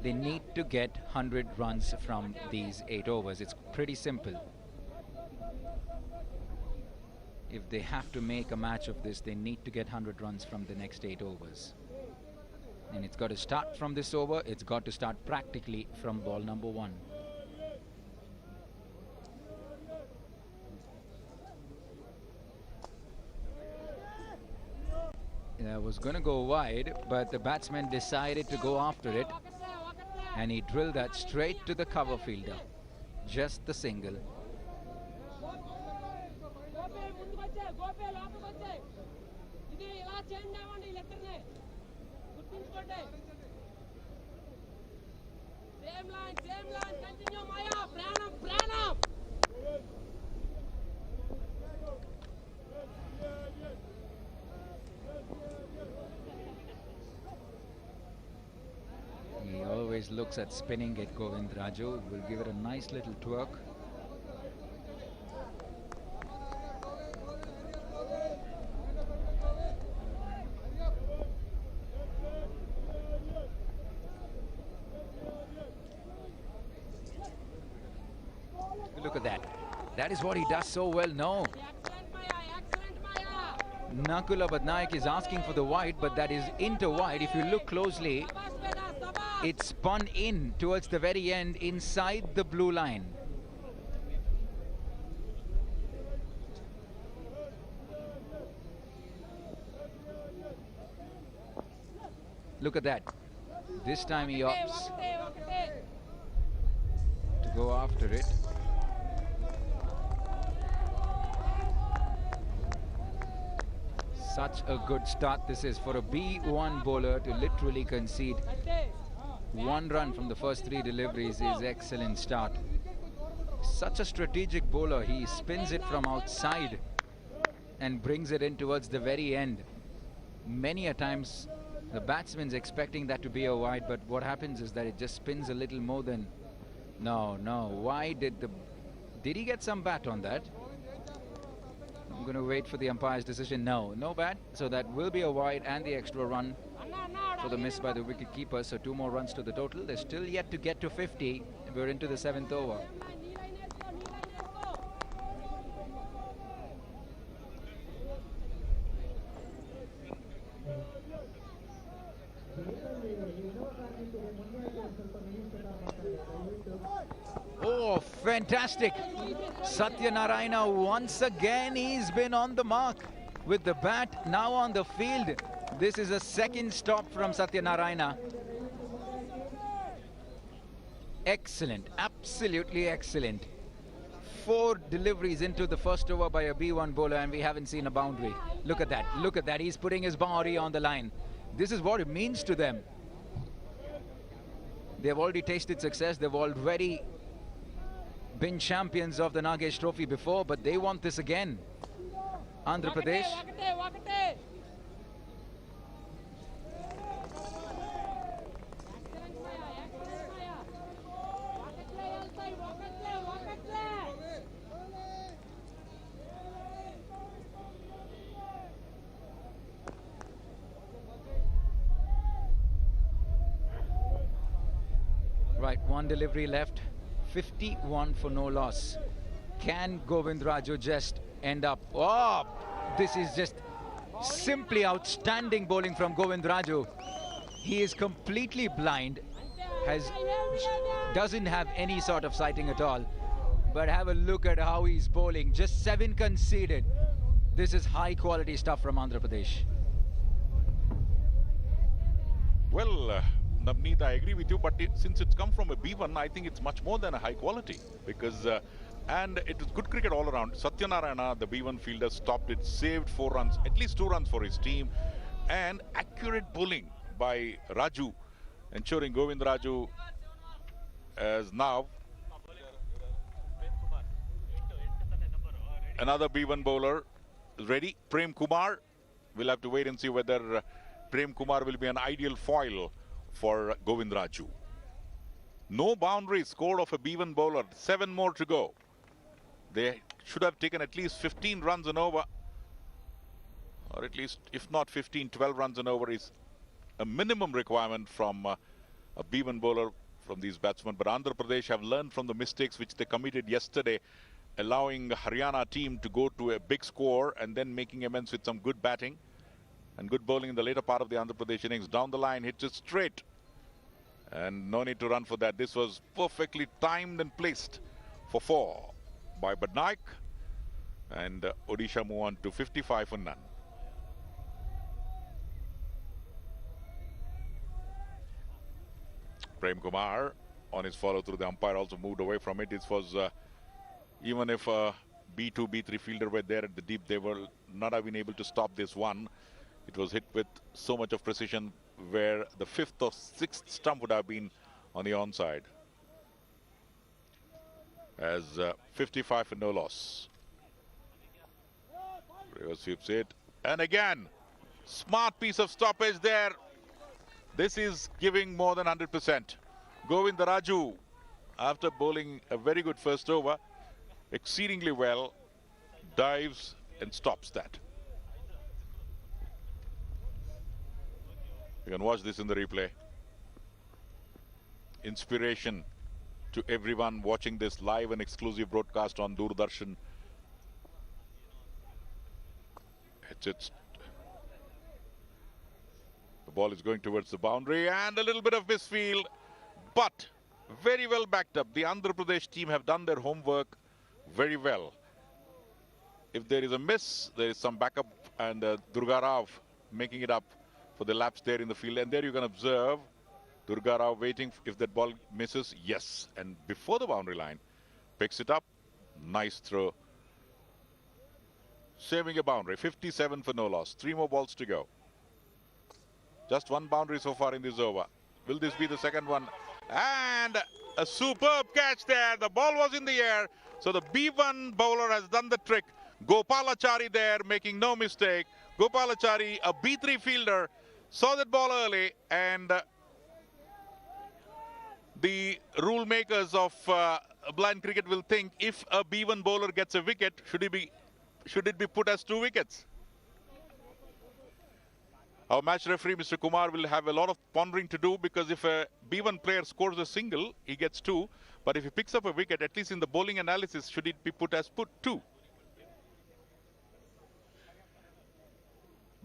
S5: They need to get 100 runs from these 8 overs. It's pretty simple. If they have to make a match of this, they need to get 100 runs from the next 8 overs. And it's got to start from this over. It's got to start practically from ball number 1. That was going to go wide, but the batsman decided to go after it. And he drilled that straight to the cover fielder. Just the single. umpires looks at spinning it. Govind Raju will give it a nice little twerk. Look at that. That is what he does so well. No. Nakula Badnaik is asking for the wide, but that is into wide. If you look closely, it's spun in towards the very end inside the blue line. Look at that. This time he opts to go after it. Such a good start this is for a B1 bowler to literally concede 1 run from the first 3 deliveries is excellent start. Such a strategic bowler. He spins it from outside and brings it in towards the very end. Many a times the batsman's expecting that to be a wide, but what happens is that it just spins a little more than... No. Why did he get some bat on that? I'm going to wait for the umpire's decision. No bat. So that will be a wide and the extra run for the miss by the wicket keeper. So 2 more runs to the total. They're still yet to get to 50. We're into the 7th over. Oh, fantastic. Satyanarayana once again, he's been on the mark with the bat, now on the field. This is a second stop from Satyanarayana. Excellent, absolutely excellent. 4 deliveries into the first over by a B1 bowler and we haven't seen a boundary. Look at that, he's putting his boundary on the line. This is what it means to them. They've already tasted success, they've already been champions of the Nagesh trophy before, but they want this again. Andhra Pradesh. Right, 1 delivery left. 51 for no loss. Can Govind Raju just end up? Oh, this is just simply outstanding bowling from Govind Raju. He is completely blind, doesn't have any sort of sighting at all. But have a look at how he's bowling. Just 7 conceded. This is high quality stuff from Andhra Pradesh.
S1: Well, Navneet, I agree with you, but since it's come from a B1, I think it's much more than a high quality because, and it was good cricket all around. Satyanarayana, the B1 fielder, stopped it, saved 4 runs, at least 2 runs for his team, and accurate bowling by Raju, ensuring Govind Raju as now another B1 bowler is ready. Prem Kumar. We'll have to wait and see whether Prem Kumar will be an ideal foil for Govind Raju. No boundary scored of a B1 bowler. 7 more to go. They should have taken at least 15 runs and over. Or at least, if not 15, 12 runs and over is a minimum requirement from a B1 bowler from these batsmen. But Andhra Pradesh have learned from the mistakes which they committed yesterday, allowing the Haryana team to go to a big score and then making amends with some good batting and good bowling in the later part of the Andhra Pradesh innings. Down the line, hits it straight. And no need to run for that. This was perfectly timed and placed for 4 by Badnaik. And Odisha move on to 55 for none. Prem Kumar on his follow through. The umpire also moved away from it. This was, even if B2, B3 fielder were there at the deep, they were not have been able to stop this one. It was hit with so much of precision where the 5th or 6th stump would have been on the onside. As 55 for no loss. Reverse sweeps it. And again, smart piece of stoppage there. This is giving more than 100%. Govindaraju, after bowling a very good first over, exceedingly well, dives and stops that. You can watch this in the replay. Inspiration to everyone watching this live and exclusive broadcast on Doordarshan. The ball is going towards the boundary and a little bit of misfield, but very well backed up. The Andhra Pradesh team have done their homework very well. If there is a miss, there is some backup, and Durga Rao making it up for the laps there in the field. And there you can observe Durga Rao waiting if that ball misses. Yes, and before the boundary line, picks it up. Nice throw. Saving a boundary. 57 for no loss. 3 more balls to go. Just 1 boundary so far in this over. Will this be the second one? And a superb catch there. The ball was in the air. So the B1 bowler has done the trick. Gopalachari there making no mistake. Gopalachari, a B3 fielder, saw that ball early, and the rule makers of blind cricket will think if a B1 bowler gets a wicket, should it be put as 2 wickets? Our match referee, Mr. Kumar, will have a lot of pondering to do, because if a B1 player scores a single, he gets 2. But if he picks up a wicket, at least in the bowling analysis, should it be put as 2?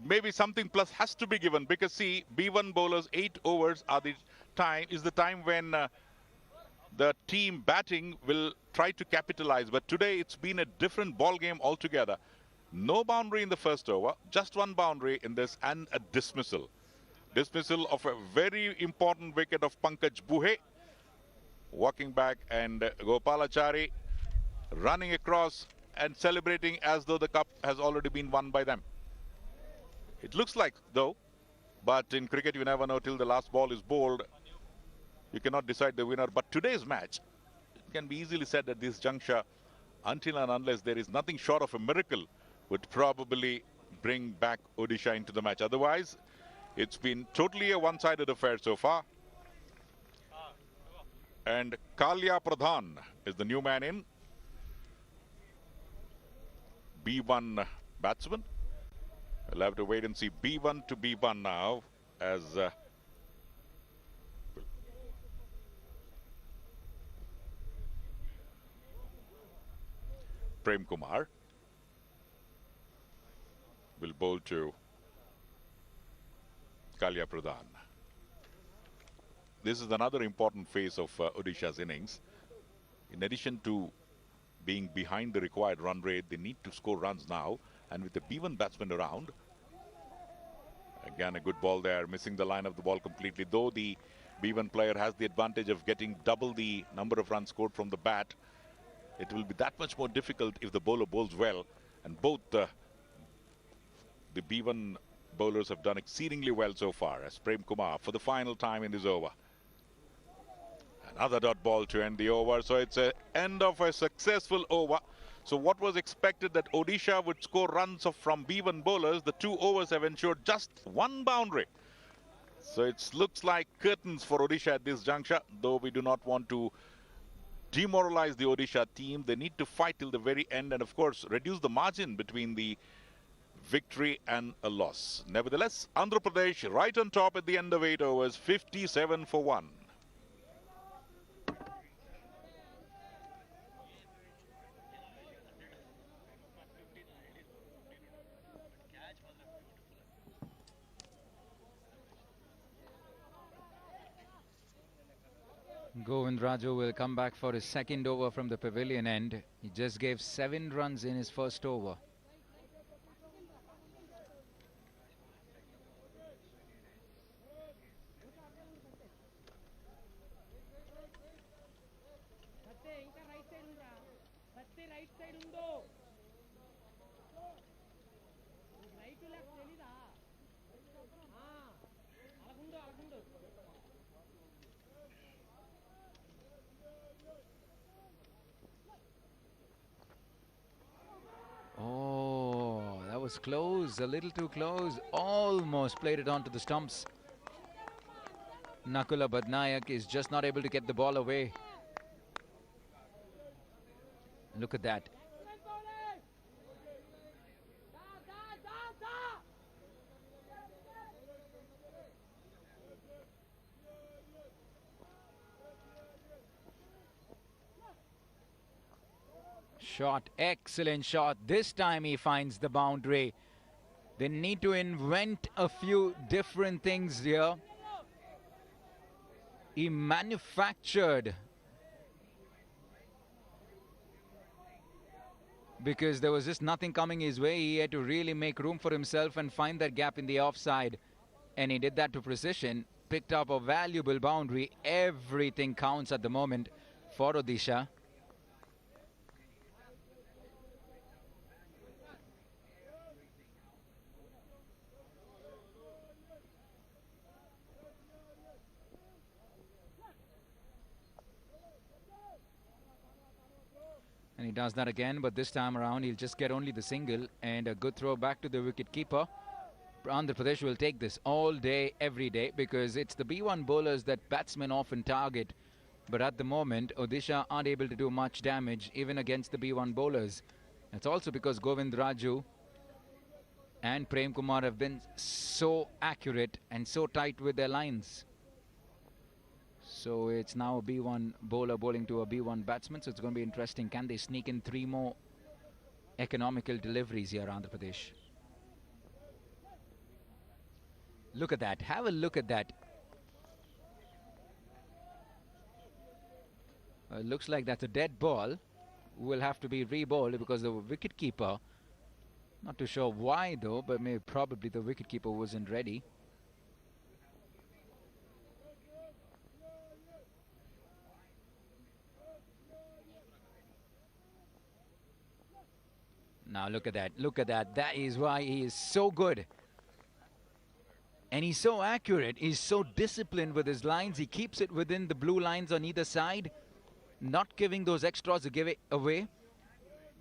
S1: Maybe something plus has to be given, because see, B1 bowlers 8 overs are the time when the team batting will try to capitalize. But today it's been a different ball game altogether. No boundary in the first over, just 1 boundary in this, and a dismissal. Dismissal of a very important wicket of Pankaj Buhe. Walking back, and Gopalachari running across and celebrating as though the cup has already been won by them. It looks like, though, but in cricket you never know till the last ball is bowled. You cannot decide the winner. But today's match, it can be easily said at this juncture, until and unless there is nothing short of a miracle, would probably bring back Odisha into the match. Otherwise, it's been totally a one-sided affair so far. And Kalya Pradhan is the new man in. B1 batsman. We'll have to wait and see. B1 to B1 now, as Prem Kumar will bowl to Kalya Pradhan. This is another important phase of Odisha's innings. In addition to being behind the required run rate, they need to score runs now. And with the B1 batsman around, again a good ball there, missing the line of the ball completely. Though the B1 player has the advantage of getting double the number of runs scored from the bat, it will be that much more difficult if the bowler bowls well. And both the B1 bowlers have done exceedingly well so far, as Prem Kumar for the final time in this over. Another dot ball to end the over. So it's an end of a successful over. So what was expected that Odisha would score runs from B1 bowlers, the 2 overs have ensured just 1 boundary. So it looks like curtains for Odisha at this juncture, though we do not want to demoralize the Odisha team. They need to fight till the very end and, of course, reduce the margin between the victory and a loss. Nevertheless, Andhra Pradesh right on top at the end of 8 overs, 57 for 1.
S5: Govindaraju will come back for his second over from the pavilion end. He just gave 7 runs in his first over. Oh, that was close, a little too close. Almost played it onto the stumps. Nakula Badnayak is just not able to get the ball away. Look at that. Shot, excellent shot. This time he finds the boundary. They need to invent a few different things here. He manufactured, because there was just nothing coming his way. He had to really make room for himself and find that gap in the offside. And he did that to precision. Picked up a valuable boundary. Everything counts at the moment for Odisha. And he does that again, but this time around he'll just get only the single, and a good throw back to the wicket keeper. Andhra Pradesh will take this all day, every day, because it's the B1 bowlers that batsmen often target. But at the moment, Odisha aren't able to do much damage even against the B1 bowlers. It's also because Govind Raju and Prem Kumar have been so accurate and so tight with their lines. So it's now a B1 bowler bowling to a B1 batsman. So it's going to be interesting. Can they sneak in 3 more economical deliveries here, Andhra Pradesh? Look at that. Have a look at that. Looks like that's a dead ball. Will have to be re-bowled because the wicket-keeper, not too sure why though, but maybe probably the wicket-keeper wasn't ready. Now look at that, look at that. That is why he is so good. And he's so accurate, he's so disciplined with his lines. He keeps it within the blue lines on either side, not giving those extras to give it away.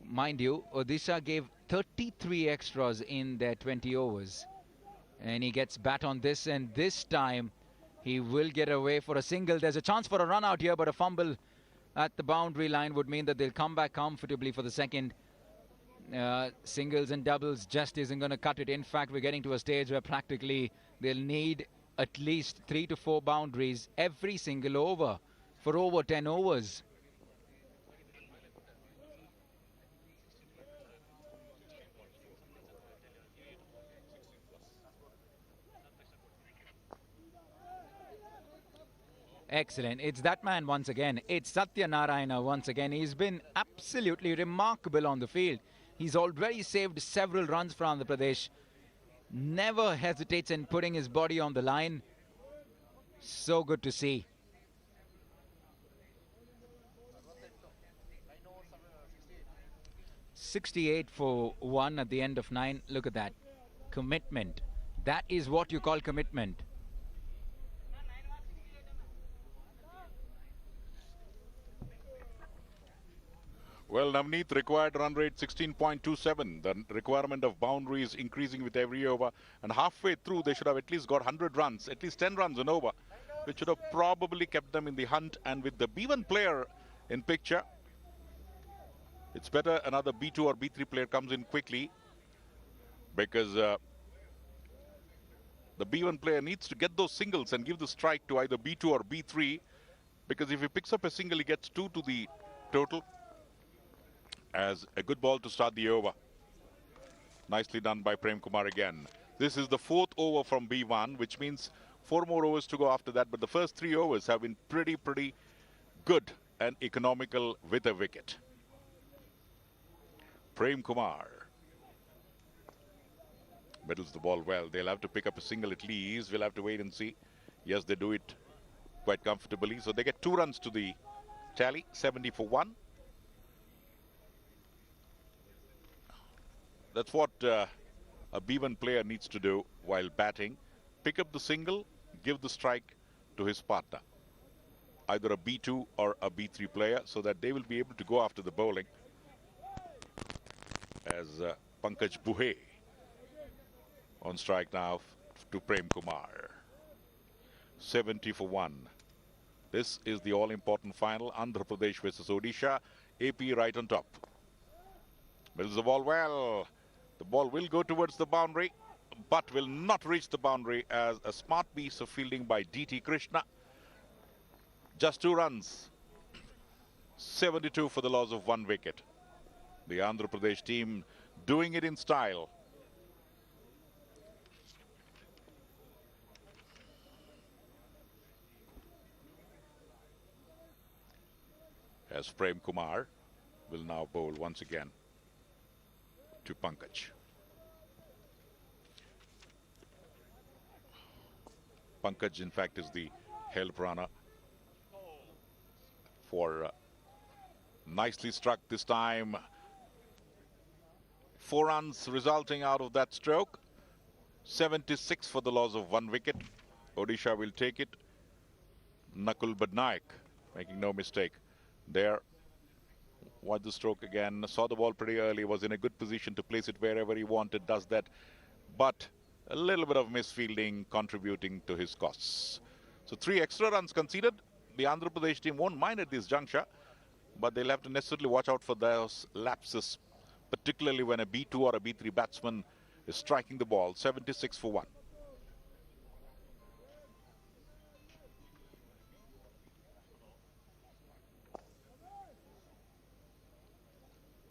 S5: Mind you, Odisha gave 33 extras in their 20 overs. And he gets bat on this, and this time he will get away for a single. There's a chance for a run out here, but a fumble at the boundary line would mean that they'll come back comfortably for the second. Singles and doubles just isn't going to cut it. In fact, we're getting to a stage where practically they'll need at least 3 to 4 boundaries every single over for over 10 overs. Excellent. It's that man once again. It's Satya Narayana once again. He's been absolutely remarkable on the field. He's already saved several runs for Andhra Pradesh. Never hesitates in putting his body on the line. So good to see. .68 for 1 at the end of 9. Look at that. Commitment. That is what you call commitment.
S1: Well, Navneet, required run rate 16.27. The requirement of boundaries increasing with every over. And halfway through, they should have at least got 100 runs, at least 10 runs an over, which should have probably kept them in the hunt. And with the B1 player in picture, it's better another B2 or B3 player comes in quickly, because the B1 player needs to get those singles and give the strike to either B2 or B3, because if he picks up a single, he gets 2 to the total. As a good ball to start the over. Nicely done by Prem Kumar again. This is the 4th over from B1, which means 4 more overs to go after that. But the first 3 overs have been pretty good and economical with a wicket. Prem Kumar middles the ball well. They'll have to pick up a single at least. We'll have to wait and see. Yes, they do it quite comfortably. So they get 2 runs to the tally, 70 for 1. That's what a B1 player needs to do while batting. Pick up the single, give the strike to his partner. Either a B2 or a B3 player, so that they will be able to go after the bowling. As Pankaj Buhe on strike now to Prem Kumar. 70 for 1. This is the all-important final. Andhra Pradesh versus Odisha. AP right on top. Builds the ball well. The ball will go towards the boundary, but will not reach the boundary as a smart piece of fielding by DT Krishna. Just 2 runs. 72 for the loss of 1 wicket. The Andhra Pradesh team doing it in style. As Prem Kumar will now bowl once again to Pankaj. Pankaj, in fact, is the help runner for nicely struck this time. 4 runs resulting out of that stroke. 76 for the loss of 1 wicket. Odisha will take it. Nakul Badnaik making no mistake there. Watch the stroke again. Saw the ball pretty early. Was in a good position to place it wherever he wanted. Does that. But a little bit of misfielding contributing to his costs. So 3 extra runs conceded. The Andhra Pradesh team won't mind at this juncture, but they'll have to necessarily watch out for those lapses, particularly when a B2 or a B3 batsman is striking the ball. 76 for 1.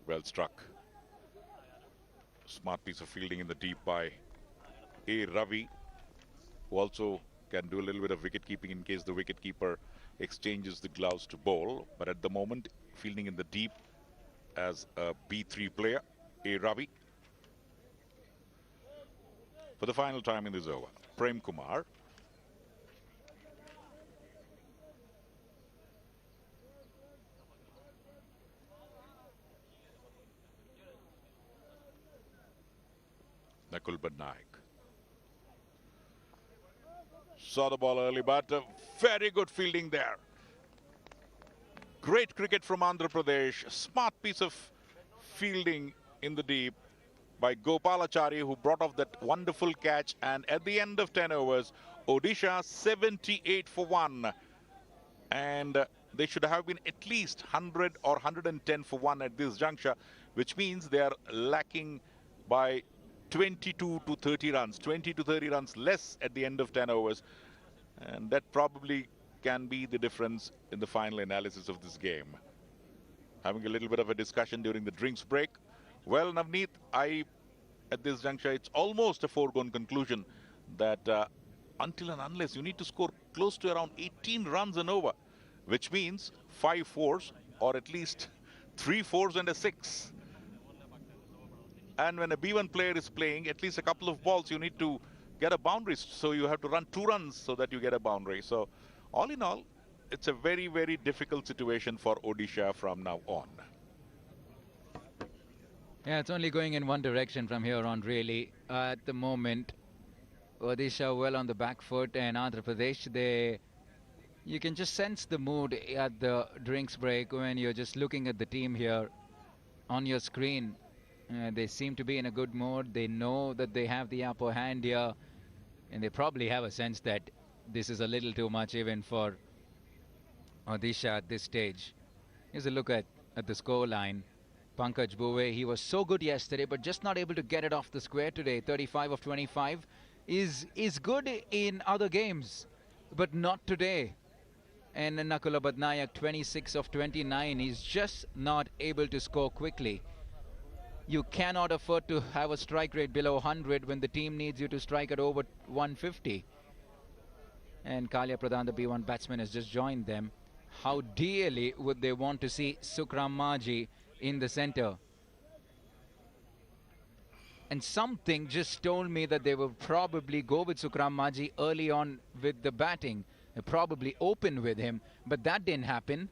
S1: Well struck. Smart piece of fielding in the deep by A. Ravi, who also can do a little bit of wicket keeping in case the wicket keeper exchanges the gloves to bowl. But at the moment, fielding in the deep as a B3 player, A. Ravi. For the final time in this over, Prem Kumar. Nakul Badnaik. Saw the ball early, but very good fielding there. Great cricket from Andhra Pradesh. Smart piece of fielding in the deep by Gopalachari, who brought off that wonderful catch. And at the end of 10 overs, Odisha 78 for 1. And they should have been at least 100 or 110 for 1 at this juncture, which means they are lacking by 22 to 30 runs, 20 to 30 runs less at the end of 10 overs. And that probably can be the difference in the final analysis of this game. Having a little bit of a discussion during the drinks break. Well, Navneet, at this juncture, it's almost a foregone conclusion that until and unless you need to score close to around 18 runs and over, which means 5 fours or at least 3 fours and a 6. And when a B1 player is playing, at least a couple of balls, you need to get a boundary. So you have to run 2 runs so that you get a boundary. So all in all, it's a very, very difficult situation for Odisha from now on.
S5: Yeah, it's only going in one direction from here on, really. At the moment, Odisha well on the back foot, and Andhra Pradesh, you can just sense the mood at the drinks break when you're just looking at the team here on your screen. They seem to be in a good mood. They know that they have the upper hand here, and they probably have a sense that this is a little too much even for Odisha at this stage. Here's a look at the score line. Pankaj Bhuve, he was so good yesterday, but just not able to get it off the square today. 35 of 25 is good in other games, but not today. And Nakul Badnaik, 26 of 29, he's just not able to score quickly. You cannot afford to have a strike rate below 100 when the team needs you to strike at over 150. And Kalia Pradhan, the B1 batsman, has just joined them. How dearly would they want to see Sukram Maji in the center? And something just told me that they will probably go with Sukram Maji early on with the batting. They probably open with him, but that didn't happen.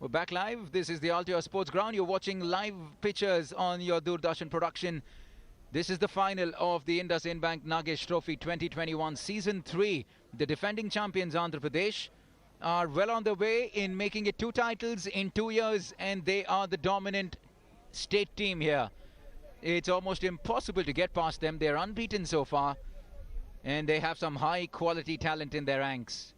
S5: We're back live. This is the Altior Sports Ground. You're watching live pictures on your Doordarshan production. This is the final of the IndusInd Bank Nagesh Trophy 2021 Season 3. The defending champions Andhra Pradesh are well on their way in making it 2 titles in 2 years, and they are the dominant state team here. It's almost impossible to get past them. They're unbeaten so far, and they have some high quality talent in their ranks.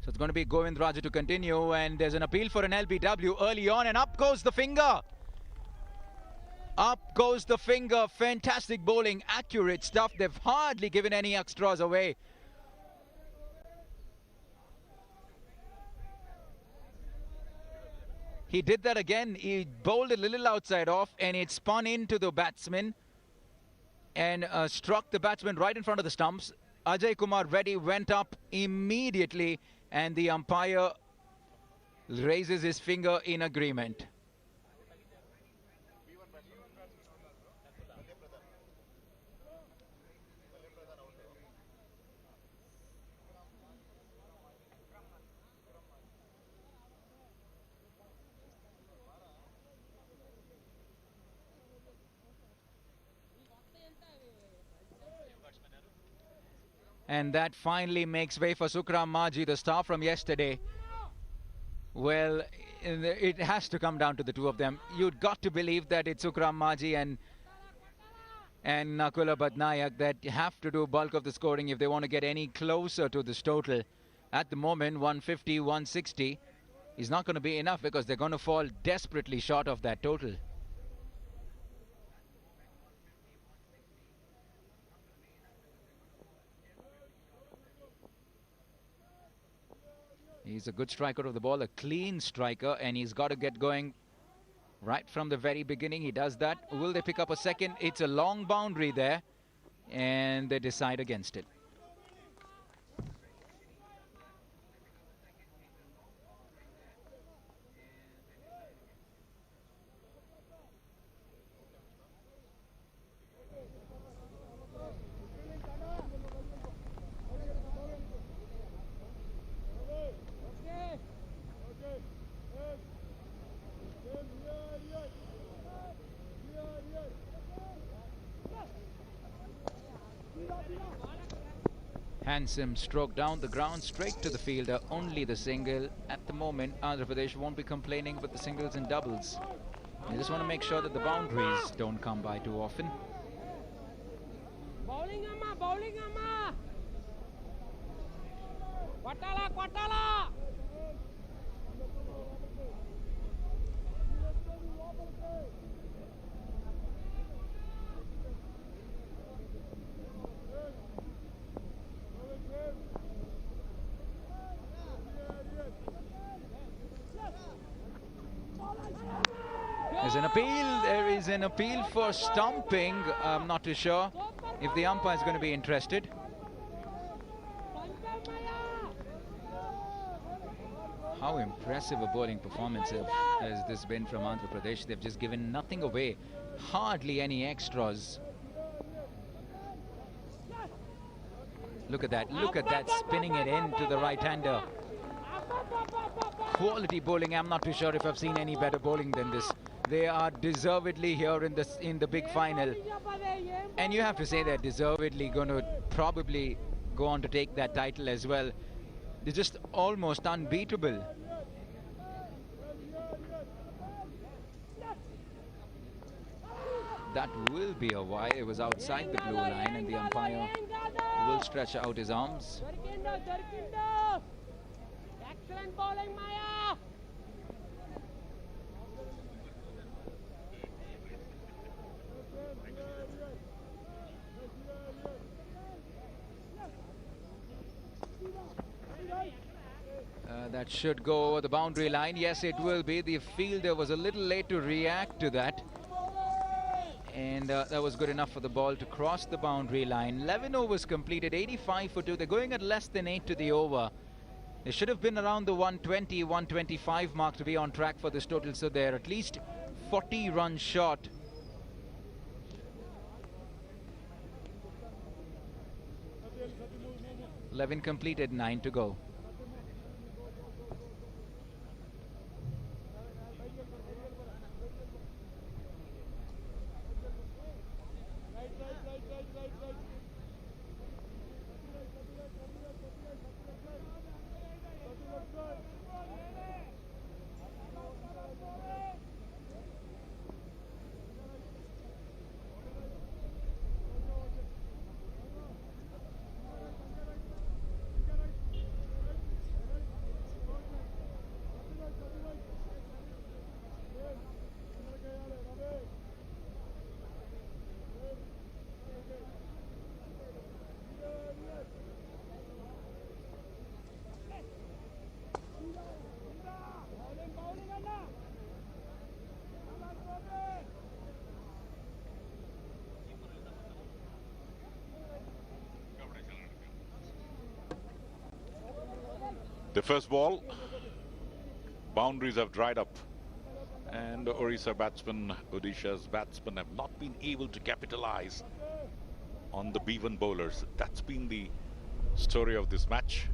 S5: So it's going to be Govind Raju to continue, and there's an appeal for an LBW early on, and up goes the finger. Up goes the finger. Fantastic bowling, accurate stuff. They've hardly given any extras away. He did that again. He bowled a little outside off, and it spun into the batsman and struck the batsman right in front of the stumps. Ajay Kumar Reddy went up immediately, and the umpire raises his finger in agreement. And that finally makes way for Sukram Maji, the star from yesterday. Well, it has to come down to the two of them. You'd got to believe that it's Sukram Maji and Nakula Bhatnayak that have to do bulk of the scoring if they want to get any closer to this total. At the moment, 150, 160 is not going to be enough because they're going to fall desperately short of that total. He's a good striker of the ball, a clean striker, and he's got to get going right from the very beginning. He does that. Will they pick up a second? It's a long boundary there, and they decide against it. Handsome stroke down the ground, straight to the fielder, only the single. At the moment, Andhra Pradesh won't be complaining with the singles and doubles. They just want to make sure that the boundaries don't come by too often.
S7: Bowling amma, bowling amma. Kwatala, kwatala.
S5: There's an appeal. There is an appeal for stumping. I'm not too sure if the umpire is going to be interested. How impressive a bowling performance has this been from Andhra Pradesh. They've just given nothing away. Hardly any extras. Look at that. Look at that, spinning it into the right-hander. Quality bowling. I'm not too sure if I've seen any better bowling than this. They are deservedly here in the big final, and you have to say they're deservedly going to probably go on to take that title as well. They're just almost unbeatable. That will be a wide. It was outside the blue line, and the umpire will stretch out his arms.
S7: Excellent bowling, Maya.
S5: That should go over the boundary line. Yes, it will be. The fielder was a little late to react to that. And that was good enough for the ball to cross the boundary line. 11 overs completed, 85 for 2. They're going at less than 8 to the over. They should have been around the 120, 125 mark to be on track for this total. So they're at least 40 runs short. .11 completed, 9 to go.
S1: The first ball, boundaries have dried up, and Odisha's batsmen have not been able to capitalize on the B1 bowlers. That's been the story of this match,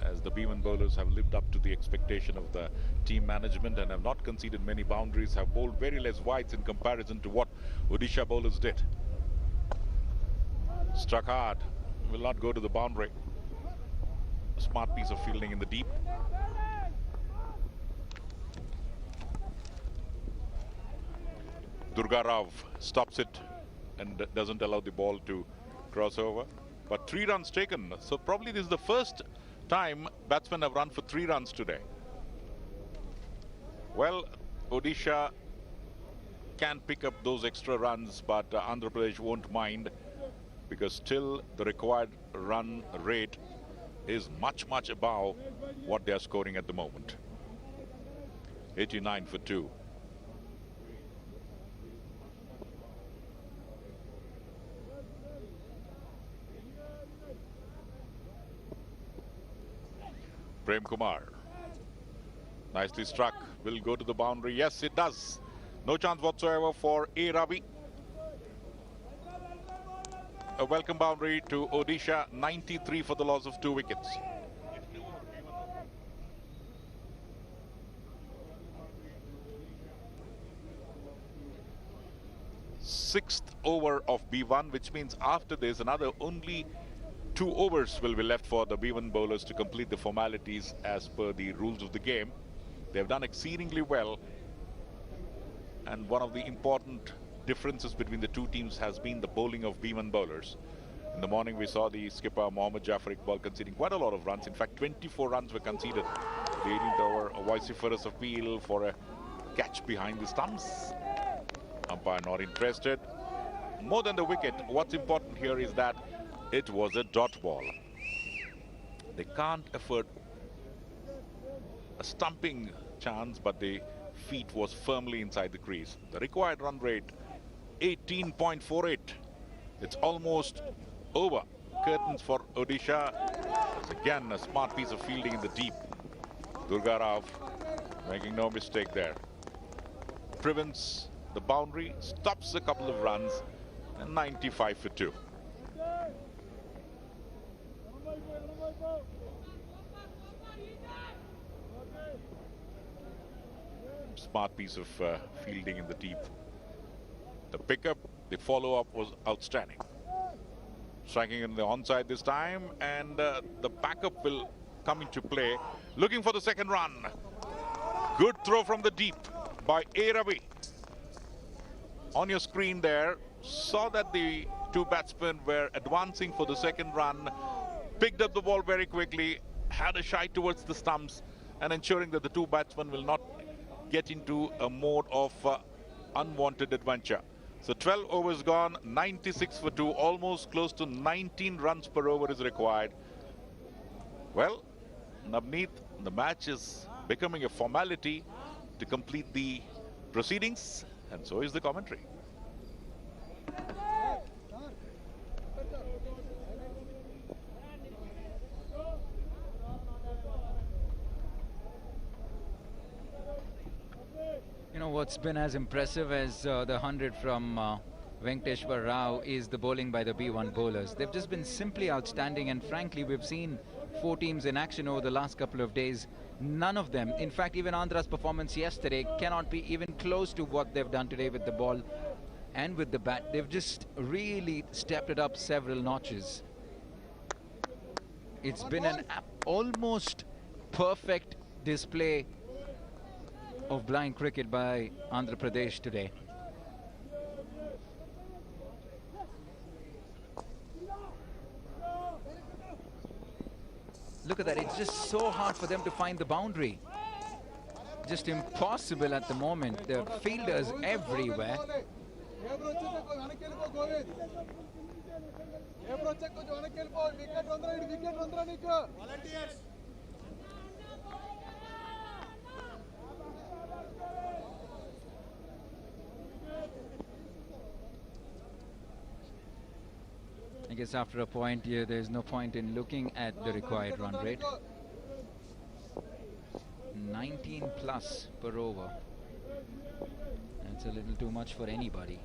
S1: as the B1 bowlers have lived up to the expectation of the team management and have not conceded many boundaries, have bowled very less wides in comparison to what Odisha bowlers did. Struck hard, will not go to the boundary. Smart piece of fielding in the deep. Durga Rao stops it and doesn't allow the ball to cross over. But 3 runs taken. So probably this is the first time batsmen have run for 3 runs today. Well, Odisha can pick up those extra runs, but Andhra Pradesh won't mind, because still the required run rate is much above what they are scoring at the moment. 89 for 2. Prem Kumar, nicely struck, will go to the boundary. Yes, it does. No chance whatsoever for A. Ravi. A welcome boundary to Odisha, 93 for the loss of 2 wickets. Sixth over of B1, which means after this another only 2 overs will be left for the B1 bowlers to complete the formalities as per the rules of the game. They have done exceedingly well, and one of the important differences between the two teams has been the bowling of B1 bowlers. In the morning we saw the skipper Mohammad Jafar Iqbal conceding quite a lot of runs. In fact, 24 runs were conceded. The 18th over, a vociferous appeal for a catch behind the stumps. Umpire not interested. More than the wicket, what's important here is that it was a dot ball. They can't afford a stumping chance, but the feet was firmly inside the crease. The required run rate, 18.48. It's almost over. Curtains for Odisha. It's again a smart piece of fielding in the deep. Durga Rao making no mistake there. Prevents the boundary, stops a couple of runs, and 95 for 2. Smart piece of fielding in the deep. The pickup, the follow-up was outstanding. Striking in the onside this time, and the backup will come into play. Looking for the second run. Good throw from the deep by A. Ravi. On your screen there, saw that the 2 batsmen were advancing for the second run, picked up the ball very quickly, had a shy towards the stumps, and ensuring that the 2 batsmen will not get into a mode of unwanted adventure. So 12 overs gone, 96 for 2, almost close to 19 runs per over is required. Well, Navneet, the match is becoming a formality to complete the proceedings, and so is the commentary.
S5: You know, what's been as impressive as the 100 from Venkateshwar Rao is the bowling by the B1 bowlers. They've just been simply outstanding, and frankly, we've seen 4 teams in action over the last couple of days. None of them, in fact, even Andhra's performance yesterday cannot be even close to what they've done today with the ball and with the bat. They've just really stepped it up several notches. It's been an almost perfect display of blind cricket by Andhra Pradesh today. Look at that, it's just so hard for them to find the boundary. Just impossible at the moment. There are fielders everywhere. I guess after a point here, there's no point in looking at the required run rate. 19 plus per over. That's a little too much for anybody.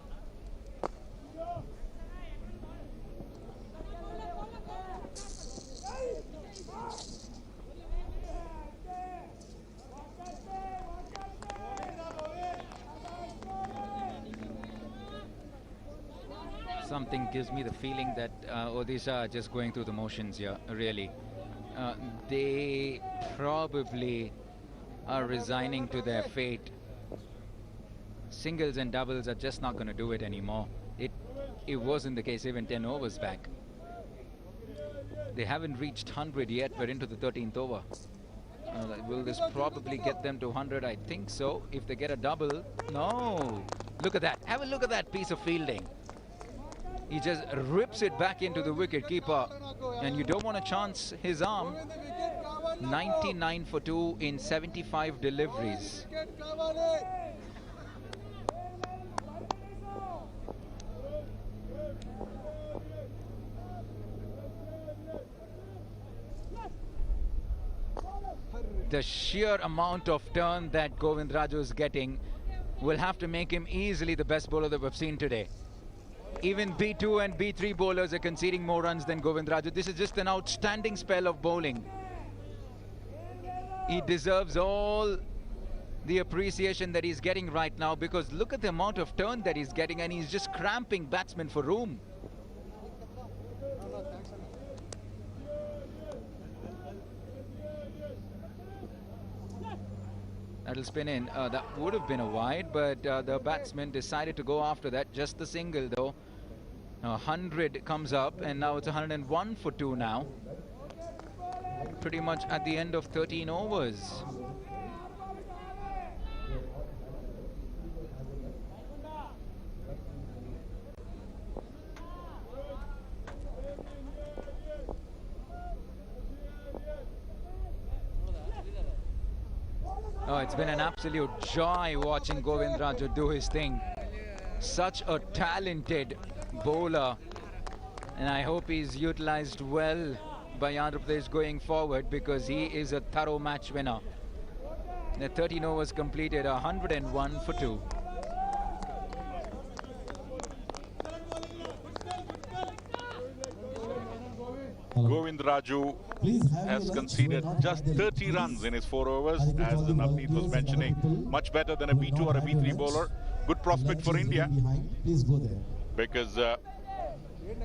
S5: Something gives me the feeling that Odisha are just going through the motions here, really. They probably are resigning to their fate. Singles and doubles are just not going to do it anymore. It wasn't the case even 10 overs back. They haven't reached 100 yet. We're into the 13th over. Will this probably get them to 100? I think so. If they get a double, no. Look at that. Have a look at that piece of fielding. He just rips it back into the wicket keeper, and you don't want to chance his arm. 99 for 2 in 75 deliveries. The sheer amount of turn that Govindraju is getting will have to make him easily the best bowler that we've seen today. Even B2 and B3 bowlers are conceding more runs than Govindraju. This is just an outstanding spell of bowling. He deserves all the appreciation that he's getting right now, because look at the amount of turn that he's getting, and he's just cramping batsmen for room. That'll spin in. That would have been a wide, but the batsman decided to go after that. Just the single though. 100 comes up, and now it's 101 for 2 now. Pretty much at the end of 13 overs. Oh, it's been an absolute joy watching Govindraju do his thing. Such a talented bowler, and I hope he's utilized well by Andhra Pradesh going forward, because he is a thorough match winner. The 13 overs completed, 101 for 2.
S1: Govindraju has conceded just 30 runs in his 4 overs, as Navneet was mentioning. Much better than a B2 or a B3 bowler. Good prospect for India, because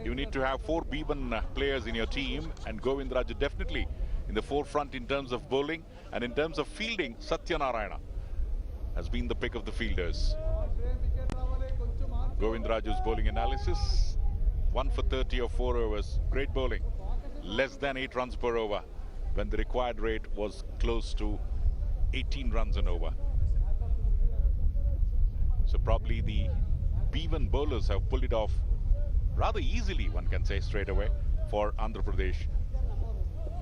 S1: you need to have 4 B1 players in your team, and Govindraju definitely in the forefront in terms of bowling, and in terms of fielding, Satyanarayana has been the pick of the fielders. Govindraju's bowling analysis: 1 for 30 of 4 overs. Great bowling. Less than 8 runs per over, when the required rate was close to 18 runs an over. So probably the B1 bowlers have pulled it off rather easily, one can say, straight away for Andhra Pradesh,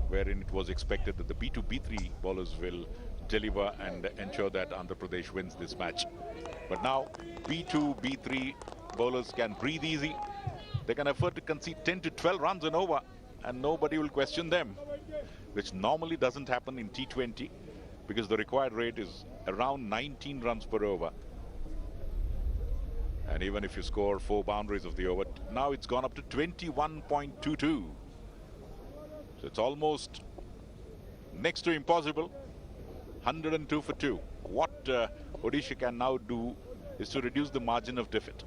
S1: wherein it was expected that the B2, B3 bowlers will deliver and ensure that Andhra Pradesh wins this match. But now B2, B3 bowlers can breathe easy. They can afford to concede 10 to 12 runs an over, and nobody will question them, which normally doesn't happen in T20, because the required rate is around 19 runs per over. And even if you score 4 boundaries of the over, now it's gone up to 21.22. So it's almost next to impossible. 102 for 2. What Odisha can now do is to reduce the margin of defeat.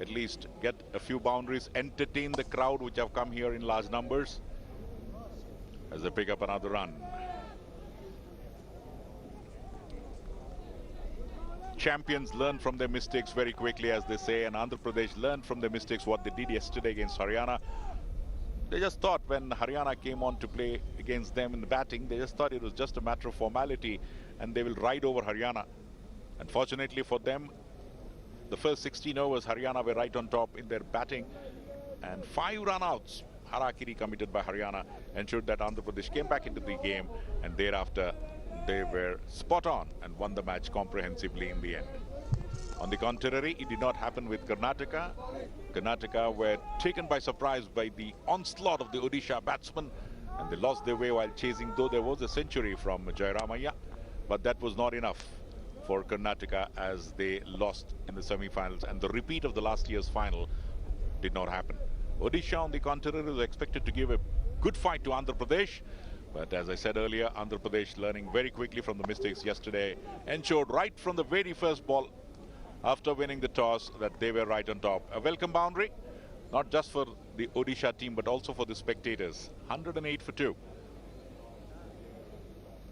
S1: At least get a few boundaries, entertain the crowd which have come here in large numbers, as they pick up another run. Champions learn from their mistakes very quickly, as they say, and Andhra Pradesh learned from their mistakes what they did yesterday against Haryana. They just thought, when Haryana came on to play against them in the batting, they just thought it was just a matter of formality and they will ride over Haryana. Unfortunately for them, the first 16 overs, Haryana were right on top in their batting, and 5 run-outs, harakiri committed by Haryana, ensured that Andhra Pradesh came back into the game, and thereafter they were spot on and won the match comprehensively in the end. On the contrary, it did not happen with Karnataka. Karnataka were taken by surprise by the onslaught of the Odisha batsmen, and they lost their way while chasing, though there was a century from Jairamaya. but that was not enough for Karnataka as they lost in the semi-finals, and the repeat of the last year's final did not happen. Odisha, on the contrary, is expected to give a good fight to Andhra Pradesh, but as I said earlier, Andhra Pradesh, learning very quickly from the mistakes yesterday, ensured right from the very first ball after winning the toss that they were right on top. A welcome boundary, not just for the Odisha team but also for the spectators. 108 for 2.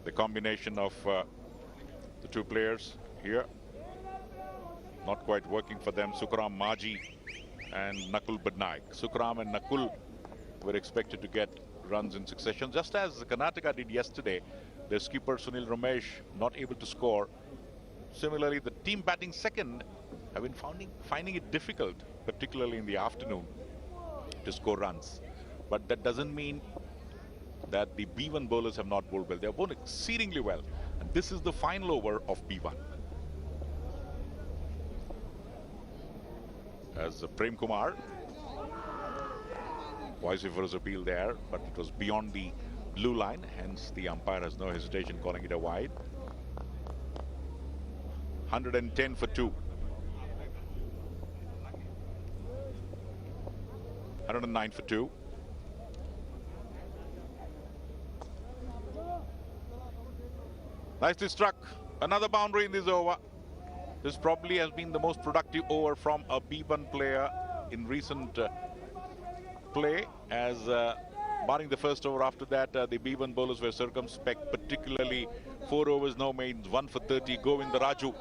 S1: The combination of the two players here not quite working for them. Sukram Maji and Nakul Badnaik. Sukram and Nakul were expected to get runs in succession, just as Karnataka did yesterday. Their skipper Sunil Ramesh not able to score. Similarly, the team batting second have been finding it difficult, particularly in the afternoon, to score runs. But that doesn't mean that the B1 bowlers have not bowled well. They have bowled exceedingly well. And this is the final over of B1. As Prem Kumar, voice reverse appeal there, but it was beyond the blue line, hence the umpire has no hesitation calling it a wide. 110 for 2. 109 for 2. Nicely struck. Another boundary in this over. This probably has been the most productive over from a B1 player in recent play, as barring the first over. After that, the B1 bowlers were circumspect, particularly 4 overs, no mains, 1 for 30, Govinda Raju.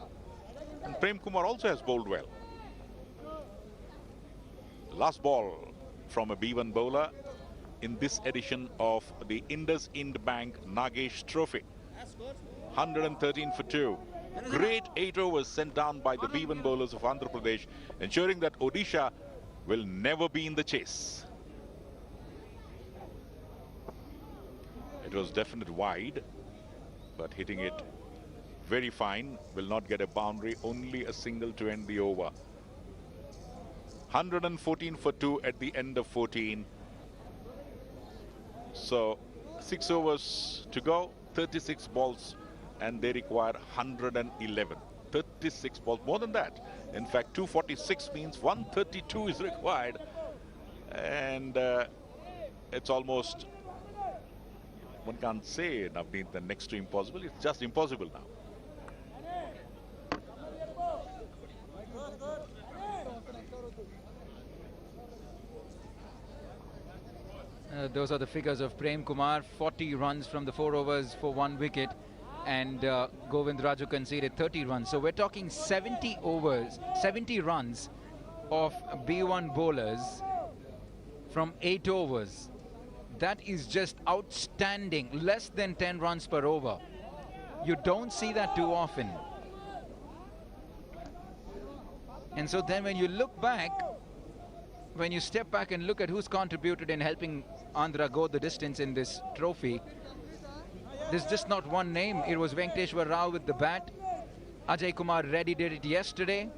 S1: And Prem Kumar also has bowled well. Last ball from a B1 bowler in this edition of the IndusInd Bank Nagesh Trophy. 113 for 2. Great 8 overs sent down by the B1 bowlers of Andhra Pradesh, ensuring that Odisha will never be in the chase. It was definite wide, but hitting it very fine. Will not get a boundary, only a single to end the over. 114 for 2 at the end of 14. So 6 overs to go, 36 balls, and they require 111. 36 balls, more than that. In fact, 246 means 132 is required. And it's almost, one can't say, Navneet, the next to impossible. It's just impossible now.
S5: Those are the figures of Prem Kumar. 40 runs from the 4 overs for 1 wicket. And Govind Raju conceded 30 runs. So we're talking 70 overs, 70 runs of B1 bowlers from 8 overs. That is just outstanding. Less than 10 runs per over. You don't see that too often. And so then when you look back, when you step back and look at who's contributed in helping Andhra go the distance in this trophy, there's just not one name. It was Venkateshwar Rao with the bat. Ajay Kumar Reddy did it yesterday.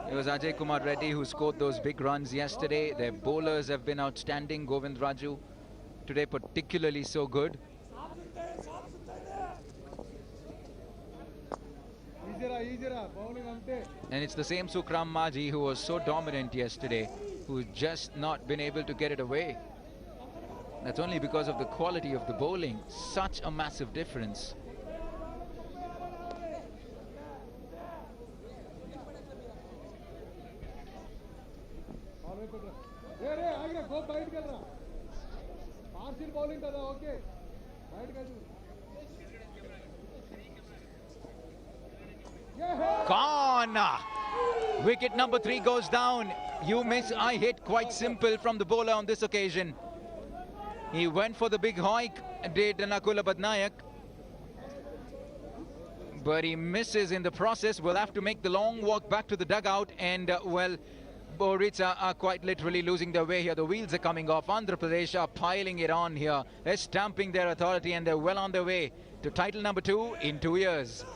S5: It was Ajay Kumar Reddy who scored those big runs yesterday. Their bowlers have been outstanding. Govind Raju today particularly so good. And it's the same Sukram Maji who was so dominant yesterday, who's just not been able to get it away. That's only because of the quality of the bowling. Such a massive difference. Gone! Wicket number 3 goes down. You miss, I hit. Quite simple from the bowler on this occasion. He went for the big hoik, did Nakul Badnaik, but he misses in the process. Will have to make the long walk back to the dugout, and well, Boritsa are quite literally losing their way here. The wheels are coming off. Andhra Pradesh are piling it on here. They're stamping their authority, and they're well on their way to title number 2 in 2 years.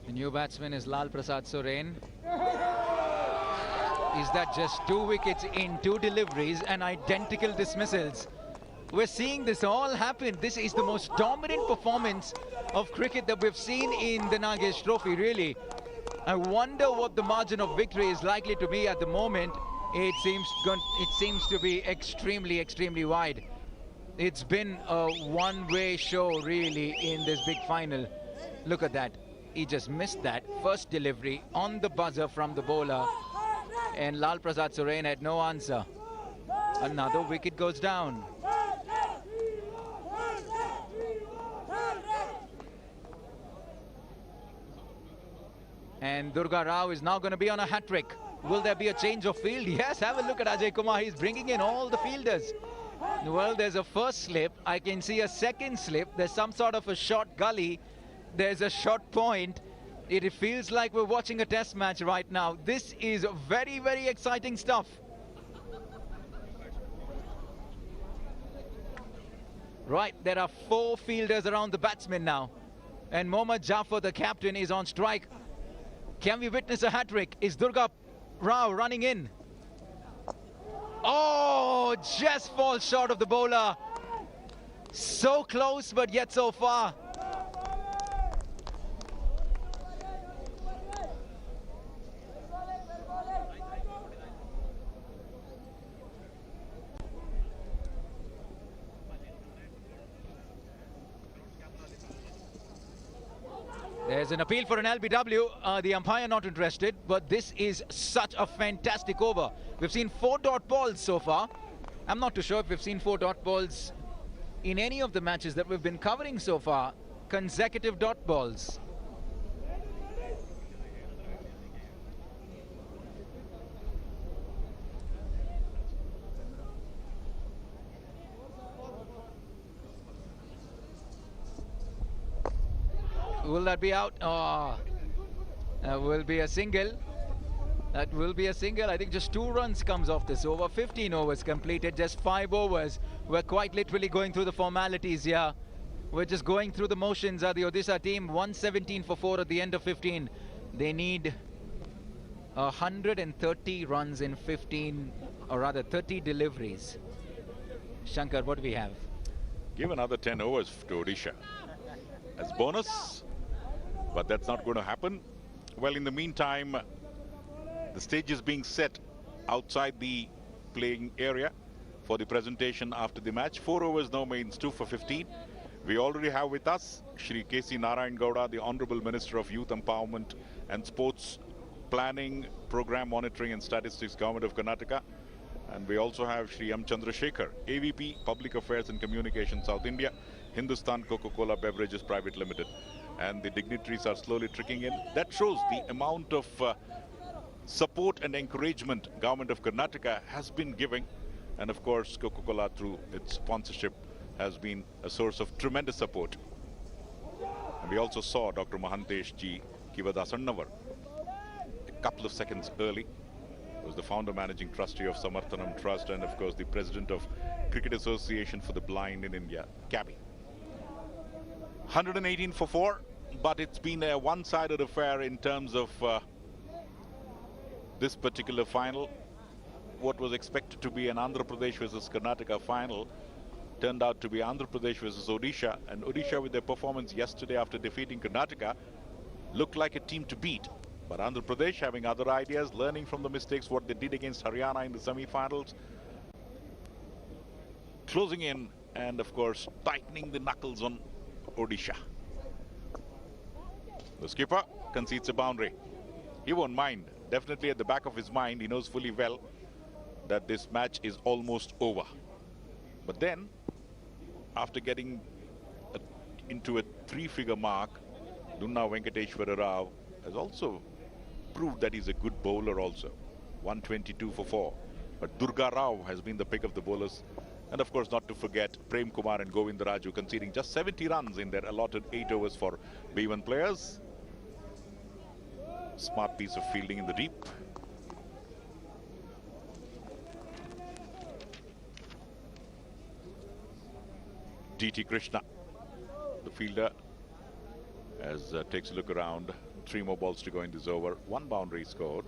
S5: The new batsman is Lal Prasad Soren. Is that just 2 wickets in 2 deliveries and identical dismissals? We're seeing this all happen. This is the most dominant performance of cricket that we've seen in the Nagesh Trophy, really. I wonder what the margin of victory is likely to be at the moment. It seems to be extremely, extremely wide. It's been a one-way show, really, in this big final. Look at that. He just missed that first delivery on the buzzer from the bowler. And Lal Prasad Soren had no answer. Another wicket goes down. And Durga Rao is now going to be on a hat-trick. Will there be a change of field? Yes, have a look at Ajay Kumar. He's bringing in all the fielders. Well, there's a first slip. I can see a second slip. There's some sort of a short gully. There's a short point. It feels like we're watching a test match right now. This is very, very exciting stuff. Right, there are 4 fielders around the batsman now. And Mohammad Jafar, the captain, is on strike. Can we witness a hat-trick? Is Durga Rao running in? Oh, just falls short of the bowler. So close, but yet so far. There's an appeal for an LBW. The umpire not interested, but this is such a fantastic over. We've seen 4 dot balls so far. I'm not too sure if we've seen 4 dot balls in any of the matches that we've been covering so far. Consecutive dot balls. Will that be out? Oh, that will be a single. That will be a single. I think just 2 runs comes off this over. 15 overs completed, just 5 overs. We're quite literally going through the formalities here. We're just going through the motions. The Odisha team 117 for 4 at the end of 15. They need 130 runs in 15, or rather 30 deliveries. Shankar, what do we have?
S1: Give another 10 overs to Odisha as bonus, but that's not going to happen. Well, in the meantime, the stage is being set outside the playing area for the presentation after the match. 4 overs now means 2 for 15. We already have with us Shri K.C. Narayan Gowda, the Honorable Minister of Youth Empowerment and Sports Planning, Program Monitoring and Statistics, Government of Karnataka. And we also have Shri M. Chandrasekhar, AVP, Public Affairs and Communications, South India, Hindustan Coca-Cola Beverages Private Limited. And the dignitaries are slowly trickling in. That shows the amount of support and encouragement Government of Karnataka has been giving. And of course, Coca-Cola, through its sponsorship, has been a source of tremendous support. And we also saw Dr. Mahantesh Ji Kivadasannawar a couple of seconds early. Was the founder managing trustee of Samarthanam Trust and of course the president of Cricket Association for the Blind in India, Cabby. 118 for 4, but it's been a one-sided affair in terms of this particular final. What was expected to be an Andhra Pradesh versus Karnataka final turned out to be Andhra Pradesh versus Odisha, and Odisha, with their performance yesterday after defeating Karnataka, looked like a team to beat. But Andhra Pradesh having other ideas, learning from the mistakes what they did against Haryana in the semi-finals, closing in and of course tightening the knuckles on Odisha. The skipper concedes a boundary. He won't mind. Definitely at the back of his mind, he knows fully well that this match is almost over. But then, after getting into a three-figure mark, Dunna Venkateshwara Rao has also proved that he's a good bowler also. 122 for 4. But Durga Rao has been the pick of the bowlers. And of course, not to forget Prem Kumar and Govindaraju conceding just 70 runs in their allotted 8 overs for B1 players. Smart piece of fielding in the deep. DT Krishna, the fielder, as takes a look around. 3 more balls to go in this over. 1 boundary scored.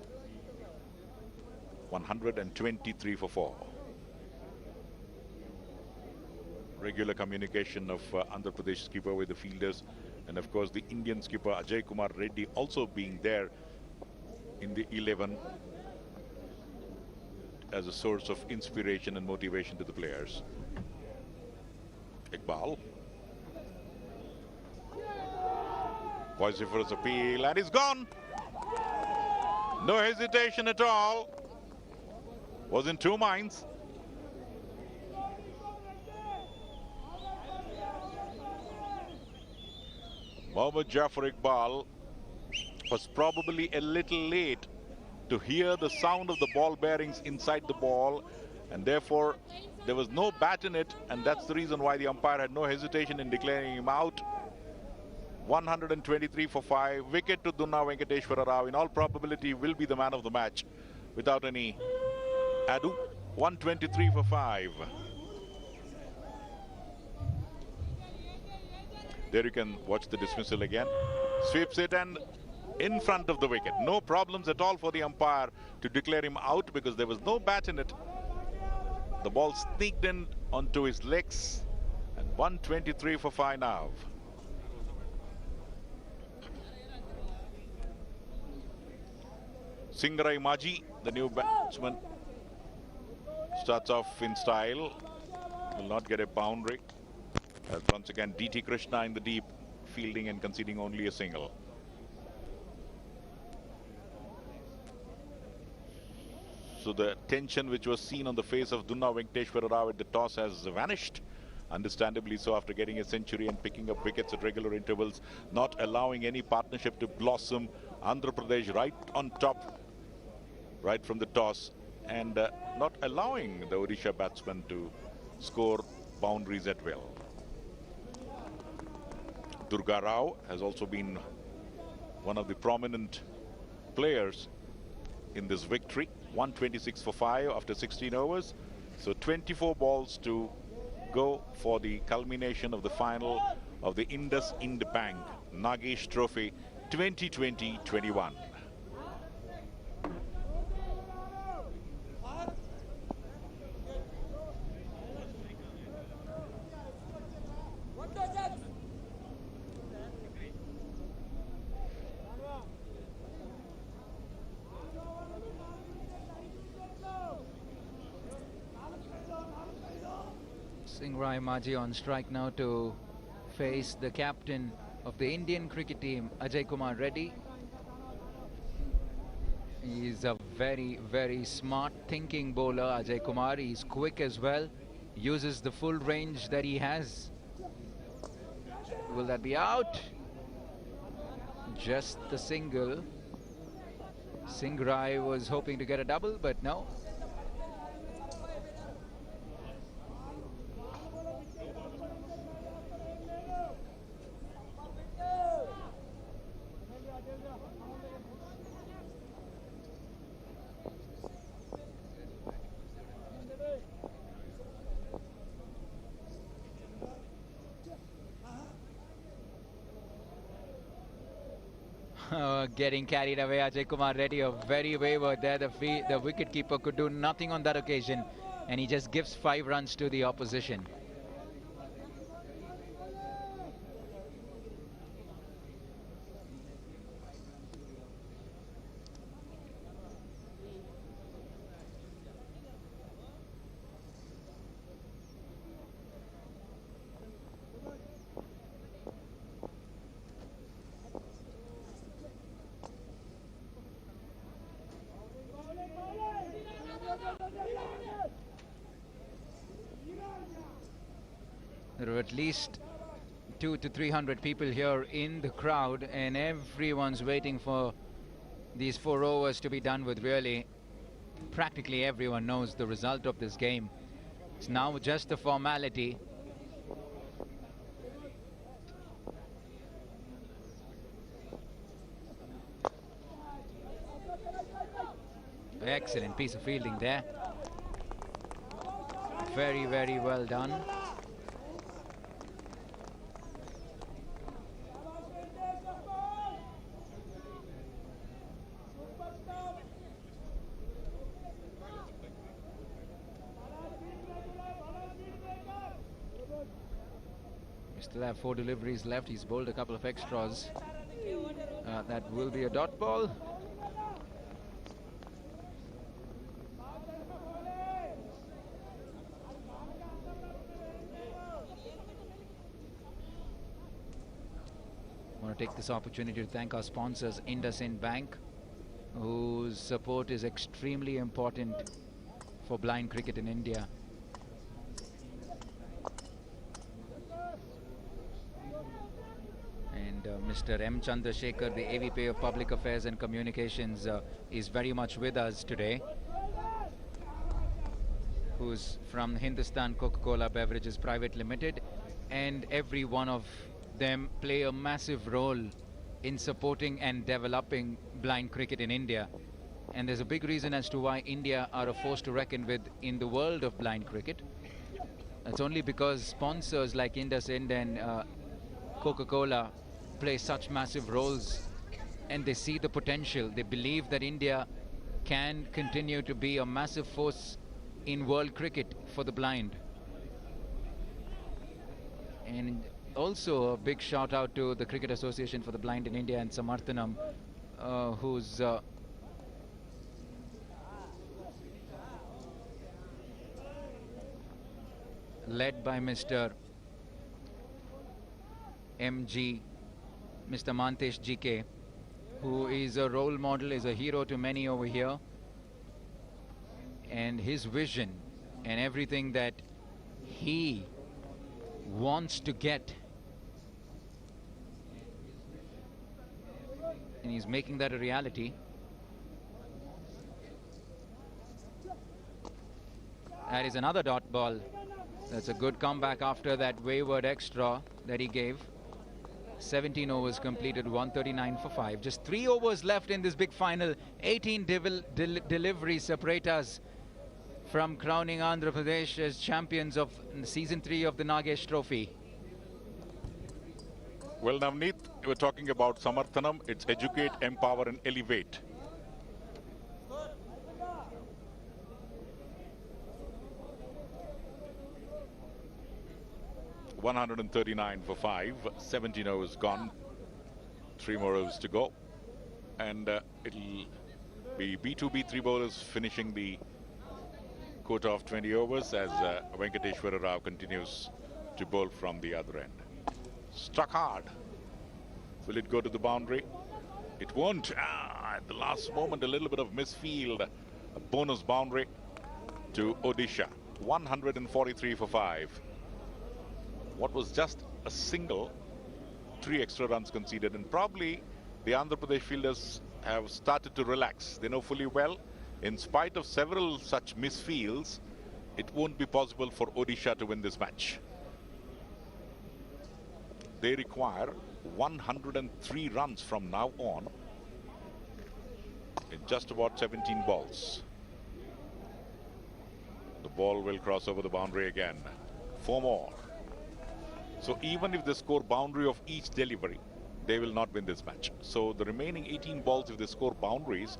S1: 123 for 4. Regular communication of Andhra Pradesh skipper with the fielders, and of course the Indian skipper Ajay Kumar Reddy also being there in the 11 as a source of inspiration and motivation to the players. Iqbal. Vociferous appeal, and he's gone. No hesitation at all. Was in 2 minds. Mohammad Jafar Iqbal was probably a little late to hear the sound of the ball bearings inside the ball, and therefore there was no bat in it, and that's the reason why the umpire had no hesitation in declaring him out. 123 for 5. Wicket to Dunna Venkateshwara Rao. In all probability will be the man of the match without any ado. 123 for 5. There you can watch the dismissal again. Sweeps it and in front of the wicket. No problems at all for the umpire to declare him out because there was no bat in it. The ball sneaked in onto his legs, and 123 for 5 now. Singrai Maji, the new batsman, starts off in style. Will not get a boundary. Once again, DT Krishna in the deep, fielding and conceding only a single. So the tension which was seen on the face of Dunna Venkateshwara Rao at the toss has vanished. Understandably so, after getting a century and picking up wickets at regular intervals, not allowing any partnership to blossom. Andhra Pradesh right on top, right from the toss, and not allowing the Odisha batsmen to score boundaries at will. Durga Rao has also been one of the prominent players in this victory. 126 for 5 after 16 overs. So 24 balls to go for the culmination of the final of the Indus Ind Bank Nagesh Trophy 2020-21.
S5: Singrai Maji on strike now to face the captain of the Indian cricket team, Ajay Kumar Reddy. He's a very, very smart thinking bowler, Ajay Kumar. He's quick as well, uses the full range that he has. Will that be out? Just the single. Singrai was hoping to get a double, but no. Getting carried away, Ajay Kumar Reddy, very wayward there. The wicket keeper could do nothing on that occasion, and he just gives 5 runs to the opposition. There are at least 200 to 300 people here in the crowd, and everyone's waiting for these 4 overs to be done with. Really, practically everyone knows the result of this game. It's now just a formality. Excellent piece of fielding there. Very, very well done. We still have 4 deliveries left. He's bowled a couple of extras. That will be a dot ball. I want to take this opportunity to thank our sponsors, IndusInd Bank, whose support is extremely important for blind cricket in India. And Mr. M. Chandrasekhar, the AVP of Public Affairs and Communications, is very much with us today, who's from Hindustan Coca-Cola Beverages Private Limited, and every one of them play a massive role in supporting and developing blind cricket in India. And there's a big reason as to why India are a force to reckon with in the world of blind cricket. It's only because sponsors like IndusInd and Coca-Cola play such massive roles, and they see the potential. They believe that India can continue to be a massive force in world cricket for the blind. And also a big shout out to the Cricket Association for the Blind in India and Samarthanam, who's led by Mr. MG, Mr. Mantesh GK, who is a role model, is a hero to many over here. And his vision and everything that he wants to get, and he's making that a reality. That is another dot ball. That's a good comeback after that wayward extra that he gave. 17 overs completed, 139 for 5. Just 3 overs left in this big final. 18 deliveries separate us from crowning Andhra Pradesh as champions of season 3 of the Nagesh Trophy.
S1: Well, Navneet, we're talking about Samarthanam. It's educate, empower and elevate. $139 for 5, 17 overs gone, 3 more overs to go, and it'll be B2, B3 bowlers finishing the quota of 20 overs as Venkateshwara Rao continues to bowl from the other end. Struck hard. Will it go to the boundary? It won't. At the last moment, a little bit of misfield. A bonus boundary to Odisha. 143 for 5. What was just a single, 3 extra runs conceded, and probably the Andhra Pradesh fielders have started to relax. They know fully well, in spite of several such misfields, it won't be possible for Odisha to win this match. They require 103 runs from now on in just about 17 balls. The ball will cross over the boundary again. 4 more. So even if they score boundary of each delivery, they will not win this match. So the remaining 18 balls, if they score boundaries,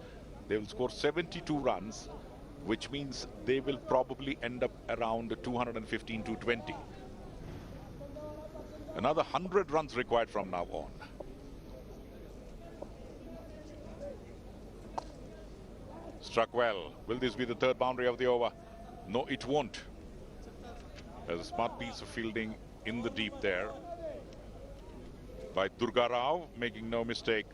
S1: they will score 72 runs, which means they will probably end up around 215 to 20. Another 100 runs required from now on. Struck well. Will this be the 3rd boundary of the over? No, it won't. There's a smart piece of fielding in the deep there by Durga Rao, making no mistake.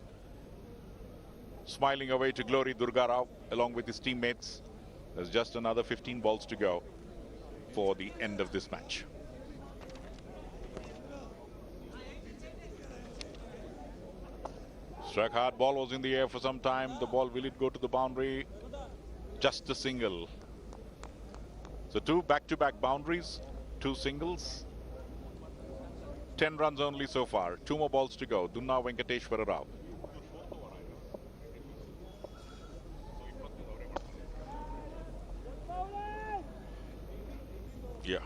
S1: Smiling away to glory, Durga Rao, along with his teammates. There's just another 15 balls to go for the end of this match. Struck hard, ball was in the air for some time. The ball, will it go to the boundary? Just a single. So 2 back-to-back boundaries, 2 singles. 10 runs only so far. 2 more balls to go. Dunna Venkateshwara Rao. Yeah.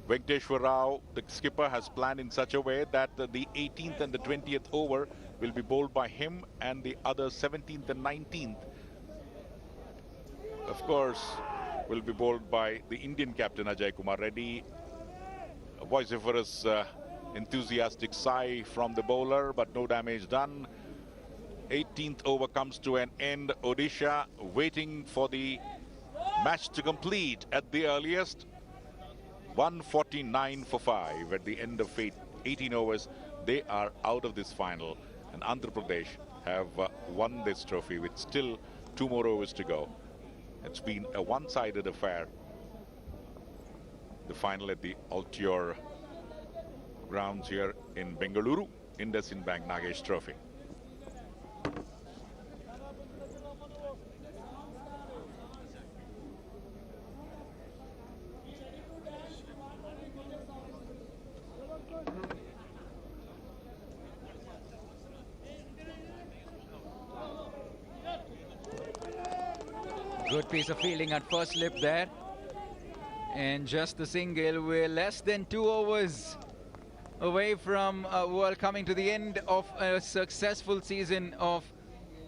S1: Venkateshwara Rao, the skipper, has planned in such a way that the 18th and the 20th over will be bowled by him, and the other 17th and 19th, of course, will be bowled by the Indian captain Ajay Kumar Reddy. A vociferous, enthusiastic sigh from the bowler, but no damage done. 18th over comes to an end. Odisha waiting for the match to complete at the earliest. 149 for 5 at the end of 18 overs. They are out of this final, and Andhra Pradesh have won this trophy with still 2 more overs to go. It's been a one-sided affair. The final at the Altior grounds here in Bengaluru, IndusInd Bank Nagesh Trophy.
S5: Good piece of fielding at first slip there. And just the single. We're less than 2 overs away from coming to the end of a successful season of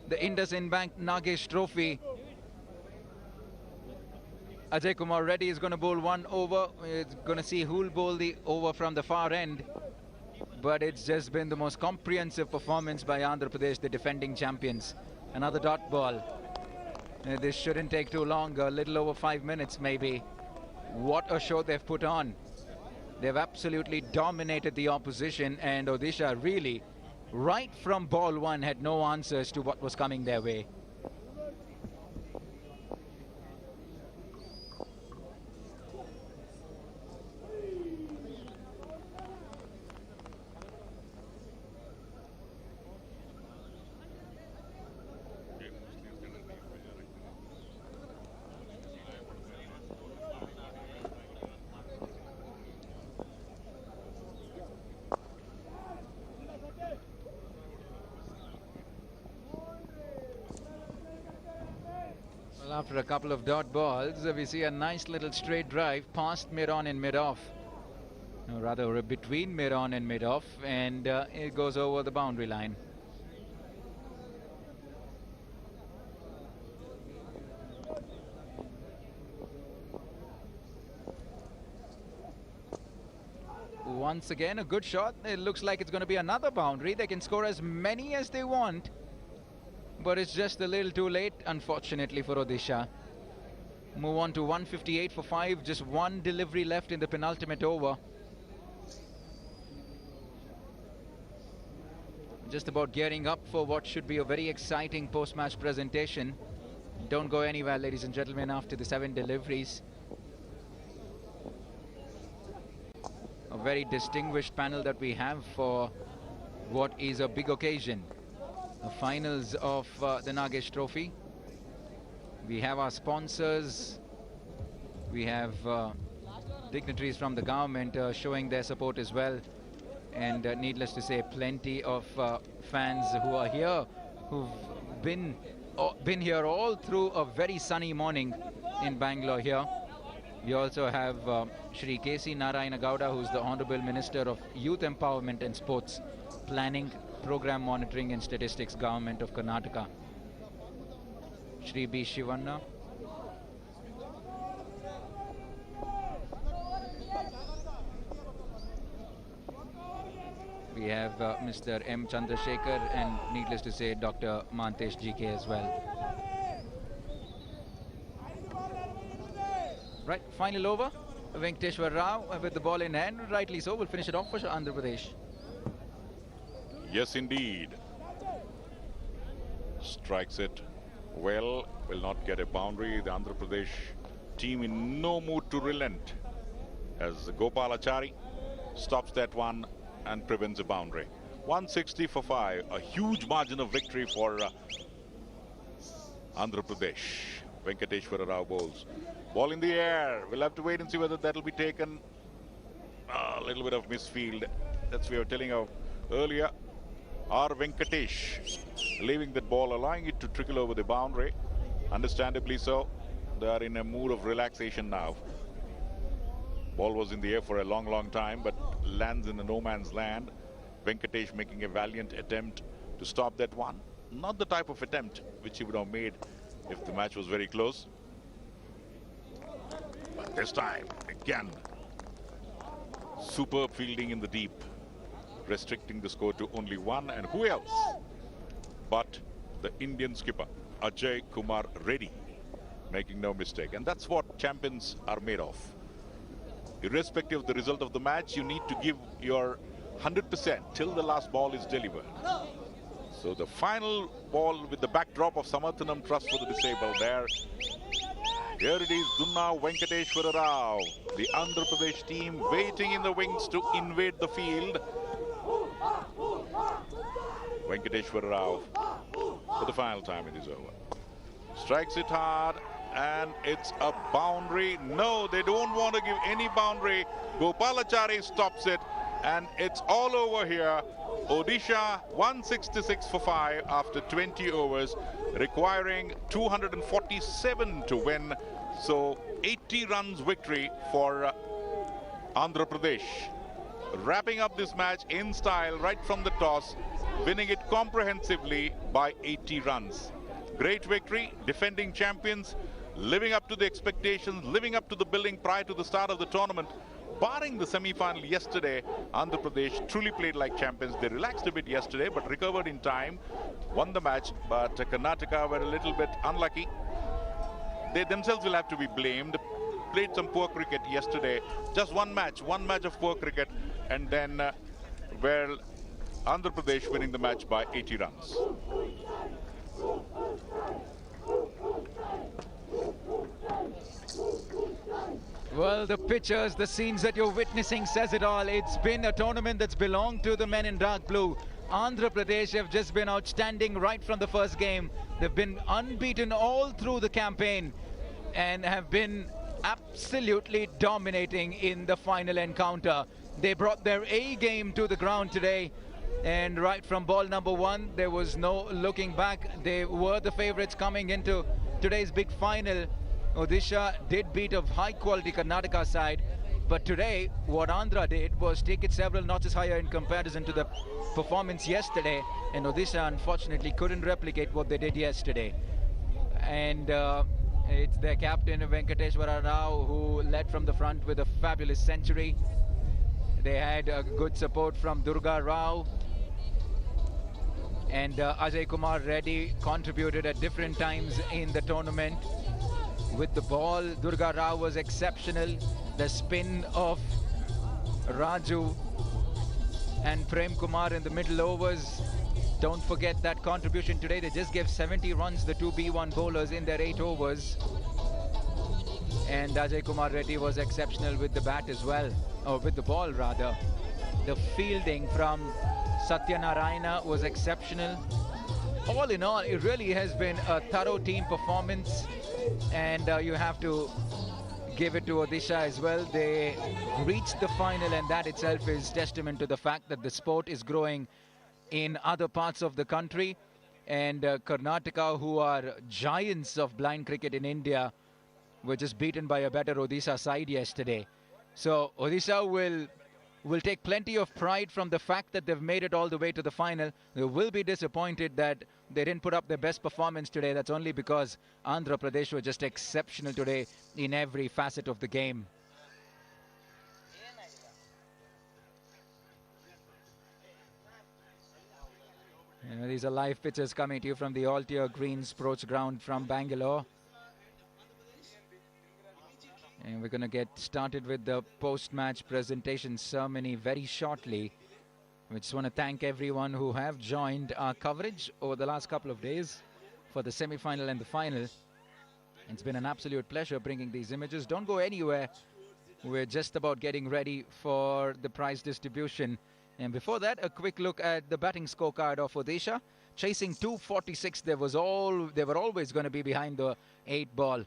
S5: the IndusInd Bank Nagesh Trophy. Ajay Kumar Reddy is going to bowl 1 over. We're going to see who'll bowl the over from the far end. But it's just been the most comprehensive performance by Andhra Pradesh, the defending champions. Another dot ball. This shouldn't take too long, a little over 5 minutes maybe. What a show they've put on. They've absolutely dominated the opposition, and Odisha really, right from ball 1, had no answers to what was coming their way. After a couple of dot balls, we see a nice little straight drive past mid-on and mid-off. No, rather between mid-on and mid-off, and it goes over the boundary line. Once again, a good shot. It looks like it's going to be another boundary. They can score as many as they want, but it's just a little too late, unfortunately, for Odisha. Move on to 158 for 5. Just 1 delivery left in the penultimate over. Just about gearing up for what should be a very exciting post-match presentation. Don't go anywhere, ladies and gentlemen, after the 7 deliveries. A very distinguished panel that we have for what is a big occasion. The finals of the Nagesh Trophy. We have our sponsors. We have dignitaries from the government showing their support as well. And needless to say, plenty of fans who are here, who've been here all through a very sunny morning in Bangalore here. We also have Shri K.C. Narayana Gowda, who's the Honorable Minister of Youth Empowerment and Sports, Planning, Program Monitoring and Statistics, Government of Karnataka. Shri B. Shivanna. We have Mr. M. Chandrasekhar and, needless to say, Dr. Mantesh GK as well. Right, final over. Venkateshwara Rao with the ball in hand. Rightly so. Will finish it off for Andhra Pradesh.
S1: Yes, indeed. Strikes it well. Will not get a boundary. The Andhra Pradesh team in no mood to relent, as Gopalachari stops that one and prevents a boundary. 160 for 5. A huge margin of victory for Andhra Pradesh. Venkateshwara Rao bowls. Ball in the air. We'll have to wait and see whether that will be taken. A little bit of misfield. That's what we were telling you earlier. R. Venkatesh leaving that ball, allowing it to trickle over the boundary. Understandably so. They are in a mood of relaxation now. Ball was in the air for a long time, but lands in the no man's land. Venkatesh making a valiant attempt to stop that one. Not the type of attempt which he would have made if the match was very close. But this time, again, superb fielding in the deep, restricting the score to only 1. And who else but the Indian skipper, Ajay Kumar Reddy, making no mistake. And that's what champions are made of. Irrespective of the result of the match, you need to give your 100% till the last ball is delivered. So the final ball with the backdrop of Samarthanam Trust for the disabled there. Here it is, Dunna Venkateshwara Rao, the Andhra Pradesh team waiting in the wings to invade the field. Venkateshwara Rao for the final time in this over. Strikes it hard, and it's a boundary. No, they don't want to give any boundary. Gopalachari stops it, and it's all over here. Odisha 166 for 5 after 20 overs, requiring 247 to win. So 80 runs victory for Andhra Pradesh. Wrapping up this match in style right from the toss, winning it comprehensively by 80 runs. Great victory, defending champions, living up to the expectations, living up to the billing prior to the start of the tournament. Barring the semi-final yesterday, Andhra Pradesh truly played like champions. They relaxed a bit yesterday, but recovered in time, won the match. But Karnataka were a little bit unlucky. They themselves will have to be blamed. Played some poor cricket yesterday. Just one match of poor cricket. And then, well, Andhra Pradesh winning the match by 80 runs.
S5: Well, the pictures, the scenes that you're witnessing says it all. It's been a tournament that's belonged to the men in dark blue. Andhra Pradesh have just been outstanding right from the first game. They've been unbeaten all through the campaign and have been absolutely dominating in the final encounter. They brought their A game to the ground today, and right from ball number 1, there was no looking back. They were the favorites coming into today's big final. Odisha did beat a high-quality Karnataka side, but today what Andhra did was take it several notches higher in comparison to the performance yesterday, and Odisha unfortunately couldn't replicate what they did yesterday. And it's their captain Venkateshwara Rao who led from the front with a fabulous century. They had good support from Durga Rao, and Ajay Kumar Reddy contributed at different times in the tournament. With the ball, Durga Rao was exceptional. The spin of Raju and Prem Kumar in the middle overs. Don't forget that contribution today. They just gave 70 runs, the two B1 bowlers, in their 8 overs. And Ajay Kumar Reddy was exceptional with the bat as well, or with the ball rather. The fielding from Satya Narayana was exceptional. All in all, it really has been a thorough team performance. And you have to give it to Odisha as well. They reached the final, and that itself is testament to the fact that the sport is growing in other parts of the country. And Karnataka, who are giants of blind cricket in India, were just beaten by a better Odisha side yesterday. So Odisha will take plenty of pride from the fact that they've made it all the way to the final. They will be disappointed that they didn't put up their best performance today. That's only because Andhra Pradesh were just exceptional today in every facet of the game. These are live pictures coming to you from the Altier Green Sports Ground from Bangalore. And we're going to get started with the post-match presentation ceremony very shortly. We just want to thank everyone who have joined our coverage over the last couple of days for the semi-final and the final. It's been an absolute pleasure bringing these images. Don't go anywhere. We're just about getting ready for the prize distribution. And before that, a quick look at the batting scorecard of Odisha. Chasing 246, they were always going to be behind the 8 ball.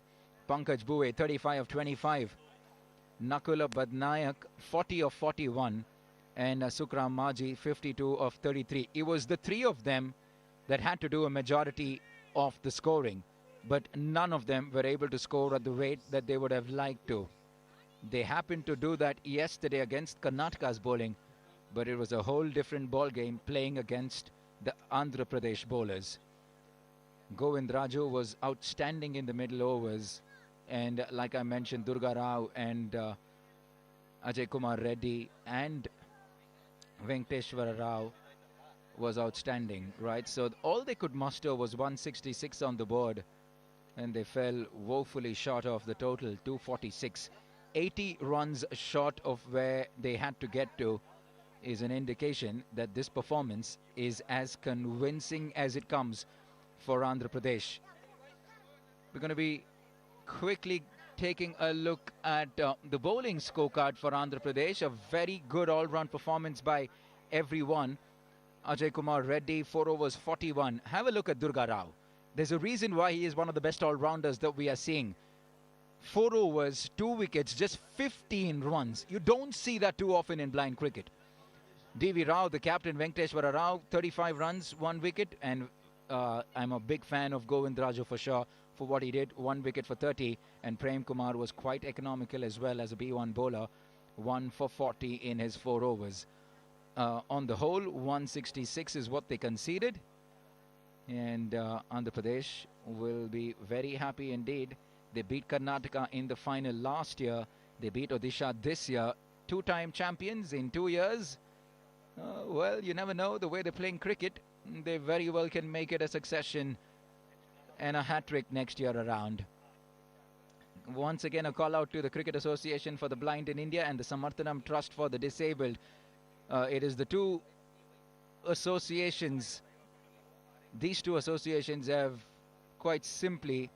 S5: Pankaj Bhuwe, 35 of 25. Nakula Badnayak, 40 of 41. And Sukram Maji, 52 of 33. It was the three of them that had to do a majority of the scoring. But none of them were able to score at the rate that they would have liked to. They happened to do that yesterday against Karnataka's bowling. But it was a whole different ball game playing against the Andhra Pradesh bowlers. Govind Raju was outstanding in the middle overs. And like I mentioned, Durga Rao and Ajay Kumar Reddy and Venkateshwara Rao was outstanding, right? So all they could muster was 166 on the board, and they fell woefully short of the total, 246. 80 runs short of where they had to get to is an indication that this performance is as convincing as it comes for Andhra Pradesh. We're going to be quickly taking a look at the bowling scorecard for Andhra Pradesh. A very good all-round performance by everyone. Ajay Kumar Reddy, 4 overs, 41. Have a look at Durga Rao. There's a reason why he is one of the best all-rounders that we are seeing. 4 overs, 2 wickets, just 15 runs. You don't see that too often in blind cricket. D.V. Rao, the captain, Venkateshwara Rao, 35 runs, 1 wicket. And I'm a big fan of Govind Raju for sure for what he did. 1 wicket for 30. And Prem Kumar was quite economical as well as a B1 bowler. 1 for 40 in his 4 overs. On the whole, 166 is what they conceded. And Andhra Pradesh will be very happy indeed. They beat Karnataka in the final last year. They beat Odisha this year. 2-time champions in 2 years. Well, you never know. The way they're playing cricket, they very well can make it a succession and a hat-trick next year around. Once again, a call out to the Cricket Association for the Blind in India and the Samarthanam Trust for the Disabled. It is the two associations. These two associations have quite simply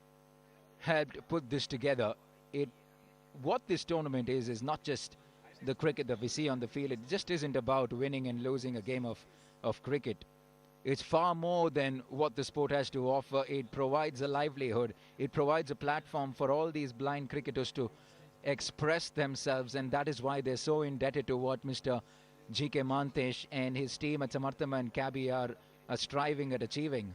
S5: helped put this together. What this tournament is not just the cricket that we see on the field. It just isn't about winning and losing a game of cricket. It's far more than what the sport has to offer. It provides a livelihood. It provides a platform for all these blind cricketers to express themselves, and that is why they're so indebted to what Mr. G.K. Mantesh and his team at Samartham and Cabby are striving at achieving.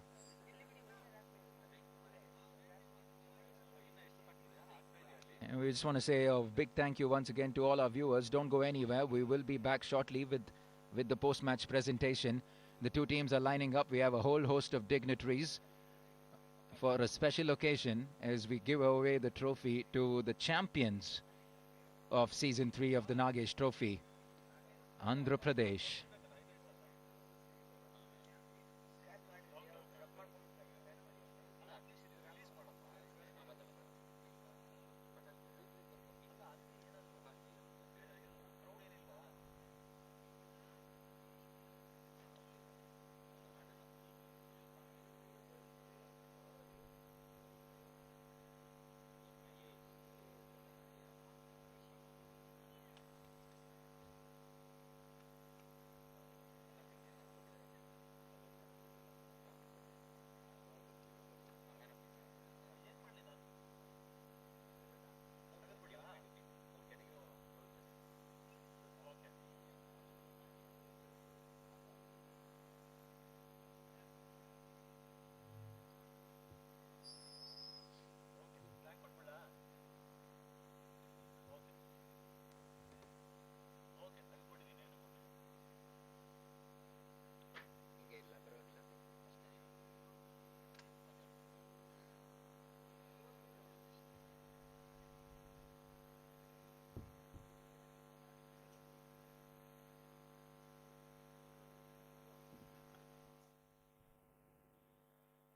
S5: And we just want to say a big thank you once again to all our viewers. Don't go anywhere. We will be back shortly with the post-match presentation. The two teams are lining up. We have a whole host of dignitaries for a special occasion as we give away the trophy to the champions of Season 3 of the Nagesh Trophy, Andhra Pradesh.